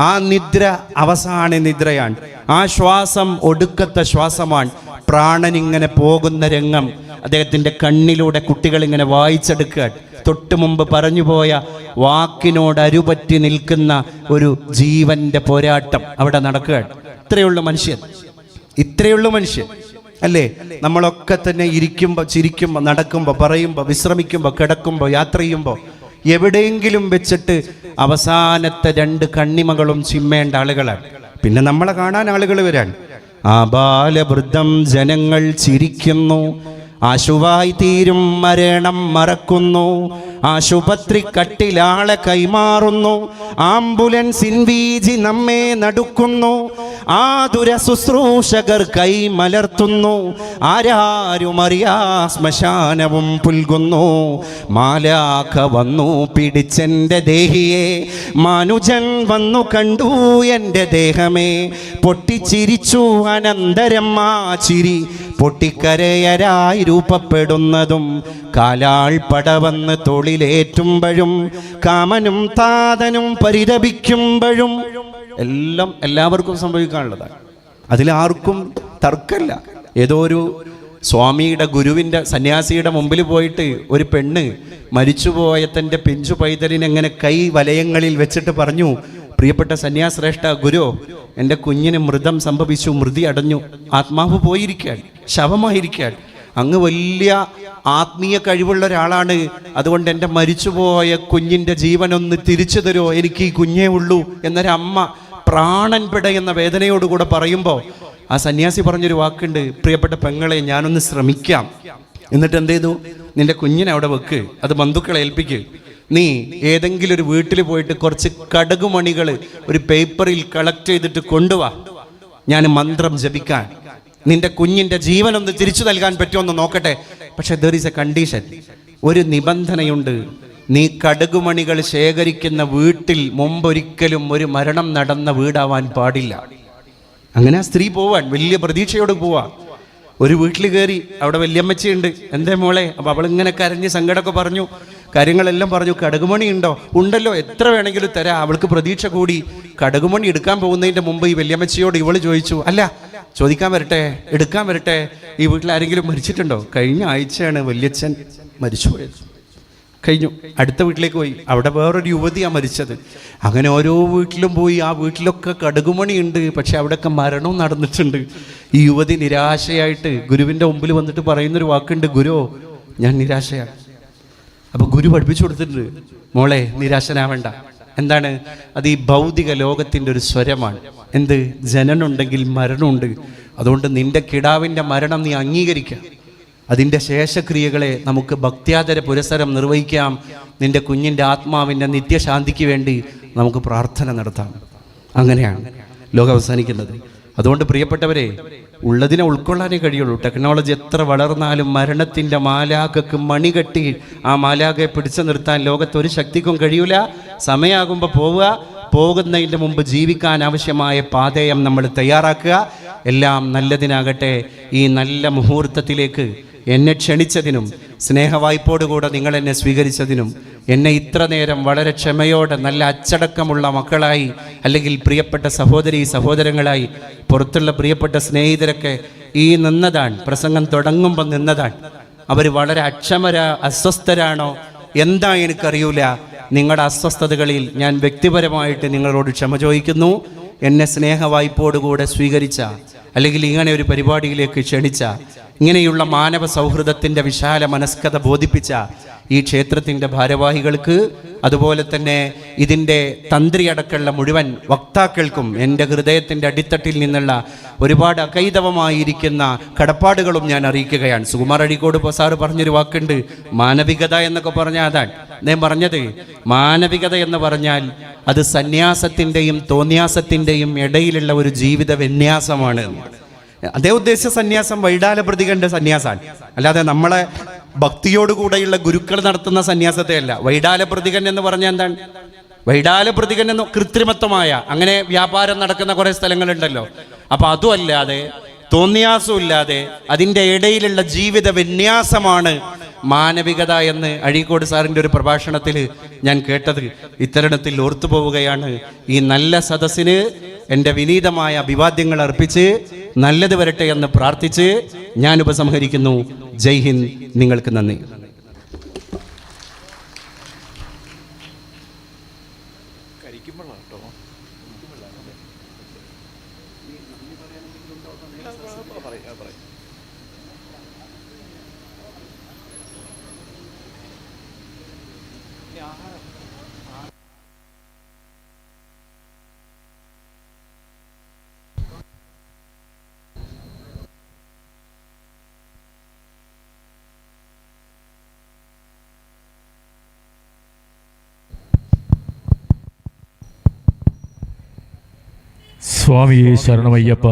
ആ നിദ്ര അവസാന നിദ്രയാണ്. ആ ശ്വാസം ഒടുക്കത്തെ ശ്വാസമാണ്. പ്രാണനിങ്ങനെ പോകുന്ന രംഗം അദ്ദേഹത്തിൻ്റെ കണ്ണിലൂടെ കുട്ടികൾ ഇങ്ങനെ വായിച്ചെടുക്കുക. തൊട്ടു മുമ്പ് പറഞ്ഞുപോയ വാക്കിനോട് അരുപറ്റി നിൽക്കുന്ന ഒരു ജീവന്റെ പോരാട്ടം അവിടെ നടക്കുകയാണ്. ഇത്രയുള്ളൂ മനുഷ്യൻ, ഇത്രയുള്ളൂ മനുഷ്യൻ അല്ലേ? നമ്മളൊക്കെ തന്നെ ഇരിക്കുമ്പോൾ, ചിരിക്കുമ്പോൾ, നടക്കുമ്പോൾ, പറയുമ്പോൾ, വിശ്രമിക്കുമ്പോൾ, കിടക്കുമ്പോൾ, യാത്ര ചെയ്യുമ്പോൾ എവിടെയെങ്കിലും വെച്ചിട്ട് അവസാനത്തെ 2 കണ്ണിമകളും ചിമ്മേണ്ട ആളുകളാണ്. പിന്നെ നമ്മളെ കാണാൻ ആളുകൾ വരാൻ. ആബാലവൃദ്ധം ജനങ്ങൾ ചിരിക്കുന്നു, ആശുവായി തീരും മരണം മറക്കുന്നു, ആശുപത്രി കട്ടിലാളെ കൈമാറുന്നു, ആംബുലൻസിൻ വീജി നമ്മെ നടുക്കുന്നു, ആതുര ശുശ്രൂഷകർ കൈമലർത്തുന്നു, ആരാരുമറിയാ ശ്മശാനവും പുൽകുന്നു, മാലാഖ വന്നു പിടിച്ചെൻ്റെ ദേഹിയെ, മാനുജൻ വന്നു കണ്ടു എൻ്റെ ദേഹമേ, പൊട്ടിച്ചിരിച്ചു അനന്തരം ആ ചിരി, പൊട്ടിക്കരയരായി രൂപപ്പെടുന്നതും കാലാൾ പടവന്ന് തൊളിലേറ്റുമ്പോഴും കാമനും താതനും പരിതപിക്കുമ്പോഴും എല്ലാം എല്ലാവർക്കും സംഭവിക്കാനുള്ളതാണ്. അതിലാർക്കും തർക്കമില്ല. ഏതോ ഒരു സ്വാമിയുടെ, ഗുരുവിൻ്റെ, സന്യാസിയുടെ മുമ്പിൽ പോയിട്ട് ഒരു പെണ്ണ് മരിച്ചുപോയ തൻ്റെ പിഞ്ചു പൈതലിനെങ്ങനെ കൈ വലയങ്ങളിൽ വെച്ചിട്ട് പറഞ്ഞു, പ്രിയപ്പെട്ട സന്യാശ്രേഷ്ഠ ഗുരു, എൻ്റെ കുഞ്ഞിന് മൃതം സംഭവിച്ചു, മൃതി അടഞ്ഞു, ആത്മാവ് പോയിരിക്കാൻ, ശവമായിരിക്കാൻ. അങ്ങ് വലിയ ആത്മീയ കഴിവുള്ള ഒരാളാണ്. അതുകൊണ്ട് എൻ്റെ മരിച്ചുപോയ കുഞ്ഞിൻ്റെ ജീവനൊന്ന് തിരിച്ചു തരുമോ, എനിക്ക് ഈ കുഞ്ഞേ ഉള്ളൂ എന്നൊരമ്മ പ്രാണൻ പിടയുന്ന വേദനയോടുകൂടെ പറയുമ്പോൾ ആ സന്യാസി പറഞ്ഞൊരു വാക്കുണ്ട്, പ്രിയപ്പെട്ട പെങ്ങളെ, ഞാനൊന്ന് ശ്രമിക്കാം. എന്നിട്ട് എന്ത് ചെയ്തു? നിന്റെ കുഞ്ഞിനെ അവിടെ വെക്ക്, അത് ബന്ധുക്കളെ ഏൽപ്പിക്ക്. നീ ഏതെങ്കിലും ഒരു വീട്ടിൽ പോയിട്ട് കുറച്ച് കടുകുമണികൾ ഒരു പേപ്പറിൽ കളക്ട് ചെയ്തിട്ട് കൊണ്ടുവാ, ഞാൻ മന്ത്രം ജപിക്കാൻ. നിന്റെ കുഞ്ഞിൻ്റെ ജീവനൊന്ന് തിരിച്ചു നൽകാൻ പറ്റുമെന്ന് നോക്കട്ടെ. പക്ഷെ ദർ ഈസ് എ കണ്ടീഷൻ, ഒരു നിബന്ധനയുണ്ട്. നീ കടുകുമണികൾ ശേഖരിക്കുന്ന വീട്ടിൽ മുമ്പൊരിക്കലും ഒരു മരണം നടന്ന വീടാവാൻ പാടില്ല. അങ്ങനെ ആ സ്ത്രീ പോവാൻ വലിയ പ്രതീക്ഷയോട് പോവാ. ഒരു വീട്ടിൽ കയറി, അവിടെ വല്യമ്മച്ചിയുണ്ട്. എന്തേ മോളെ? അപ്പം അവളിങ്ങനെ കരഞ്ഞ് സങ്കടമൊക്കെ പറഞ്ഞു, കാര്യങ്ങളെല്ലാം പറഞ്ഞു. കടുകുമണി ഉണ്ടോ? ഉണ്ടല്ലോ, എത്ര വേണമെങ്കിലും തരാം. അവൾക്ക് പ്രതീക്ഷ കൂടി. കടുകുമണി എടുക്കാൻ പോകുന്നതിൻ്റെ മുമ്പ് ഈ വല്യമ്മച്ചിയോട് ഇവള് ചോദിച്ചു, അല്ല, ചോദിക്കാൻ വരട്ടെ, എടുക്കാൻ വരട്ടെ, ഈ വീട്ടിൽ ആരെങ്കിലും മരിച്ചിട്ടുണ്ടോ? കഴിഞ്ഞ ആഴ്ചയാണ് വല്യച്ഛൻ മരിച്ചുപോയത്. കഴിഞ്ഞു. അടുത്ത വീട്ടിലേക്ക് പോയി, അവിടെ വേറൊരു യുവതിയാണ് മരിച്ചത്. അങ്ങനെ ഓരോ വീട്ടിലും പോയി. ആ വീട്ടിലൊക്കെ കടുകുമണി ഉണ്ട്, പക്ഷെ അവിടെയൊക്കെ മരണവും നടന്നിട്ടുണ്ട്. ഈ യുവതി നിരാശയായിട്ട് ഗുരുവിൻ്റെ മുമ്പിൽ വന്നിട്ട് പറയുന്നൊരു വാക്കുണ്ട്, ഗുരു, ഞാൻ നിരാശയാണ്. അപ്പോൾ ഗുരു പഠിപ്പിച്ചു കൊടുത്തിട്ടുണ്ട്, മോളെ നിരാശനാവേണ്ട. എന്താണ് അത്? ഈ ഭൗതിക ലോകത്തിൻ്റെ ഒരു സ്വരമാണ്. എന്ത്? ജനനമുണ്ടെങ്കിൽ മരണമുണ്ട്. അതുകൊണ്ട് നിന്റെ കിടാവിൻ്റെ മരണം നീ അംഗീകരിക്കുക. അതിൻ്റെ ശേഷക്രിയകളെ നമുക്ക് ഭക്ത്യാദര പുരസ്സരം നിർവഹിക്കാം. നിന്റെ കുഞ്ഞിൻ്റെ ആത്മാവിൻ്റെ നിത്യശാന്തിക്ക് വേണ്ടി നമുക്ക് പ്രാർത്ഥന നടത്താം. അങ്ങനെയാണ് ലോകം അവസാനിക്കുന്നത്. അതുകൊണ്ട് പ്രിയപ്പെട്ടവരെ, ഉള്ളതിനെ ഉൾക്കൊള്ളാനേ കഴിയുള്ളൂ. ടെക്നോളജി എത്ര വളർന്നാലും മരണത്തിൻ്റെ മാലാഖക്ക് മണി കെട്ടി ആ മാലാഖയെ പിടിച്ചു നിർത്താൻ ലോകത്തൊരു ശക്തിക്കും കഴിയൂല. സമയമാകുമ്പോൾ പോകുന്നതിൻ്റെ മുമ്പ് ജീവിക്കാൻ ആവശ്യമായ പാതയം നമ്മൾ തയ്യാറാക്കുക. എല്ലാം നല്ലതിനാകട്ടെ. ഈ നല്ല മുഹൂർത്തത്തിലേക്ക് എന്നെ ക്ഷണിച്ചതിനും സ്നേഹവായ്പോടുകൂടെ നിങ്ങൾ എന്നെ സ്വീകരിച്ചതിനും എന്നെ ഇത്ര നേരം വളരെ ക്ഷമയോടെ നല്ല അച്ചടക്കമുള്ള മക്കളായി, അല്ലെങ്കിൽ പ്രിയപ്പെട്ട സഹോദരങ്ങളായി, പുറത്തുള്ള പ്രിയപ്പെട്ട സ്നേഹിതരൊക്കെ ഈ നിന്നതാണ്, പ്രസംഗം തുടങ്ങുമ്പോൾ നിന്നതാണ്. അവർ വളരെ അസ്വസ്ഥരാണോ എന്താ എനിക്കറിയൂല. നിങ്ങളുടെ അസ്വസ്ഥതകളിൽ ഞാൻ വ്യക്തിപരമായിട്ട് നിങ്ങളോട് ക്ഷമ ചോദിക്കുന്നു. എന്നെ സ്നേഹവായ്പോടുകൂടെ സ്വീകരിച്ച, അല്ലെങ്കിൽ ഇങ്ങനെ ഒരു പരിപാടിയിലേക്ക് ക്ഷണിച്ച, ഇങ്ങനെയുള്ള മാനവ സൗഹൃദത്തിൻ്റെ വിശാല മനസ്കത ബോധിപ്പിച്ച ഈ ക്ഷേത്രത്തിൻ്റെ ഭാരവാഹികൾക്ക്, അതുപോലെ തന്നെ ഇതിൻ്റെ തന്ത്രിയടക്കമുള്ള മുഴുവൻ വക്താക്കൾക്കും എൻ്റെ ഹൃദയത്തിൻ്റെ അടിത്തട്ടിൽ നിന്നുള്ള ഒരുപാട് അകൈതവമായിരിക്കുന്ന കടപ്പാടുകളും ഞാൻ അറിയിക്കുകയാണ്. സുകുമാർ അഴീക്കോട് സാറ് പറഞ്ഞൊരു വാക്കുണ്ട്, മാനവികത എന്നൊക്കെ പറഞ്ഞാൽ അതാണ് ഞാൻ പറഞ്ഞത്. മാനവികത എന്ന് പറഞ്ഞാൽ അത് സന്യാസത്തിൻ്റെയും തോന്യാസത്തിൻ്റെയും ഇടയിലുള്ള ഒരു ജീവിത വിന്യാസമാണ്. അതേ ഉദ്ദേശിച്ച സന്യാസം വൈഡാല പ്രതികന്റെ സന്യാസാണ്, അല്ലാതെ നമ്മളെ ഭക്തിയോടുകൂടെയുള്ള ഗുരുക്കൾ നടത്തുന്ന സന്യാസത്തെ അല്ല. വൈഡാല പ്രതികൻ എന്ന് പറഞ്ഞാൽ എന്താണ്? വൈഡാല പ്രതികൻ എന്ന് കൃത്രിമത്വമായ, അങ്ങനെ വ്യാപാരം നടക്കുന്ന കുറെ സ്ഥലങ്ങളുണ്ടല്ലോ. അപ്പൊ അതും അല്ലാതെ തോന്നിയാസം ഇല്ലാതെ അതിൻ്റെ ഇടയിലുള്ള ജീവിത വിന്യാസമാണ് മാനവികത എന്ന് അഴീക്കോട് സാറിൻ്റെ ഒരു പ്രഭാഷണത്തിൽ ഞാൻ കേട്ടത്. ഇത്തരണത്തിൽ ഓർത്തു പോവുകയാണ്. ഈ നല്ല സദസ്സിന് എൻ്റെ വിനീതമായ അഭിവാദ്യങ്ങൾ അർപ്പിച്ച് നല്ലത് വരട്ടെ എന്ന് പ്രാർത്ഥിച്ച് ഞാൻ ഉപസംഹരിക്കുന്നു. ജയ് ഹിന്ദ്. നിങ്ങൾക്ക് നന്ദി. സ്വാമിയെ ശരണമയ്യപ്പ.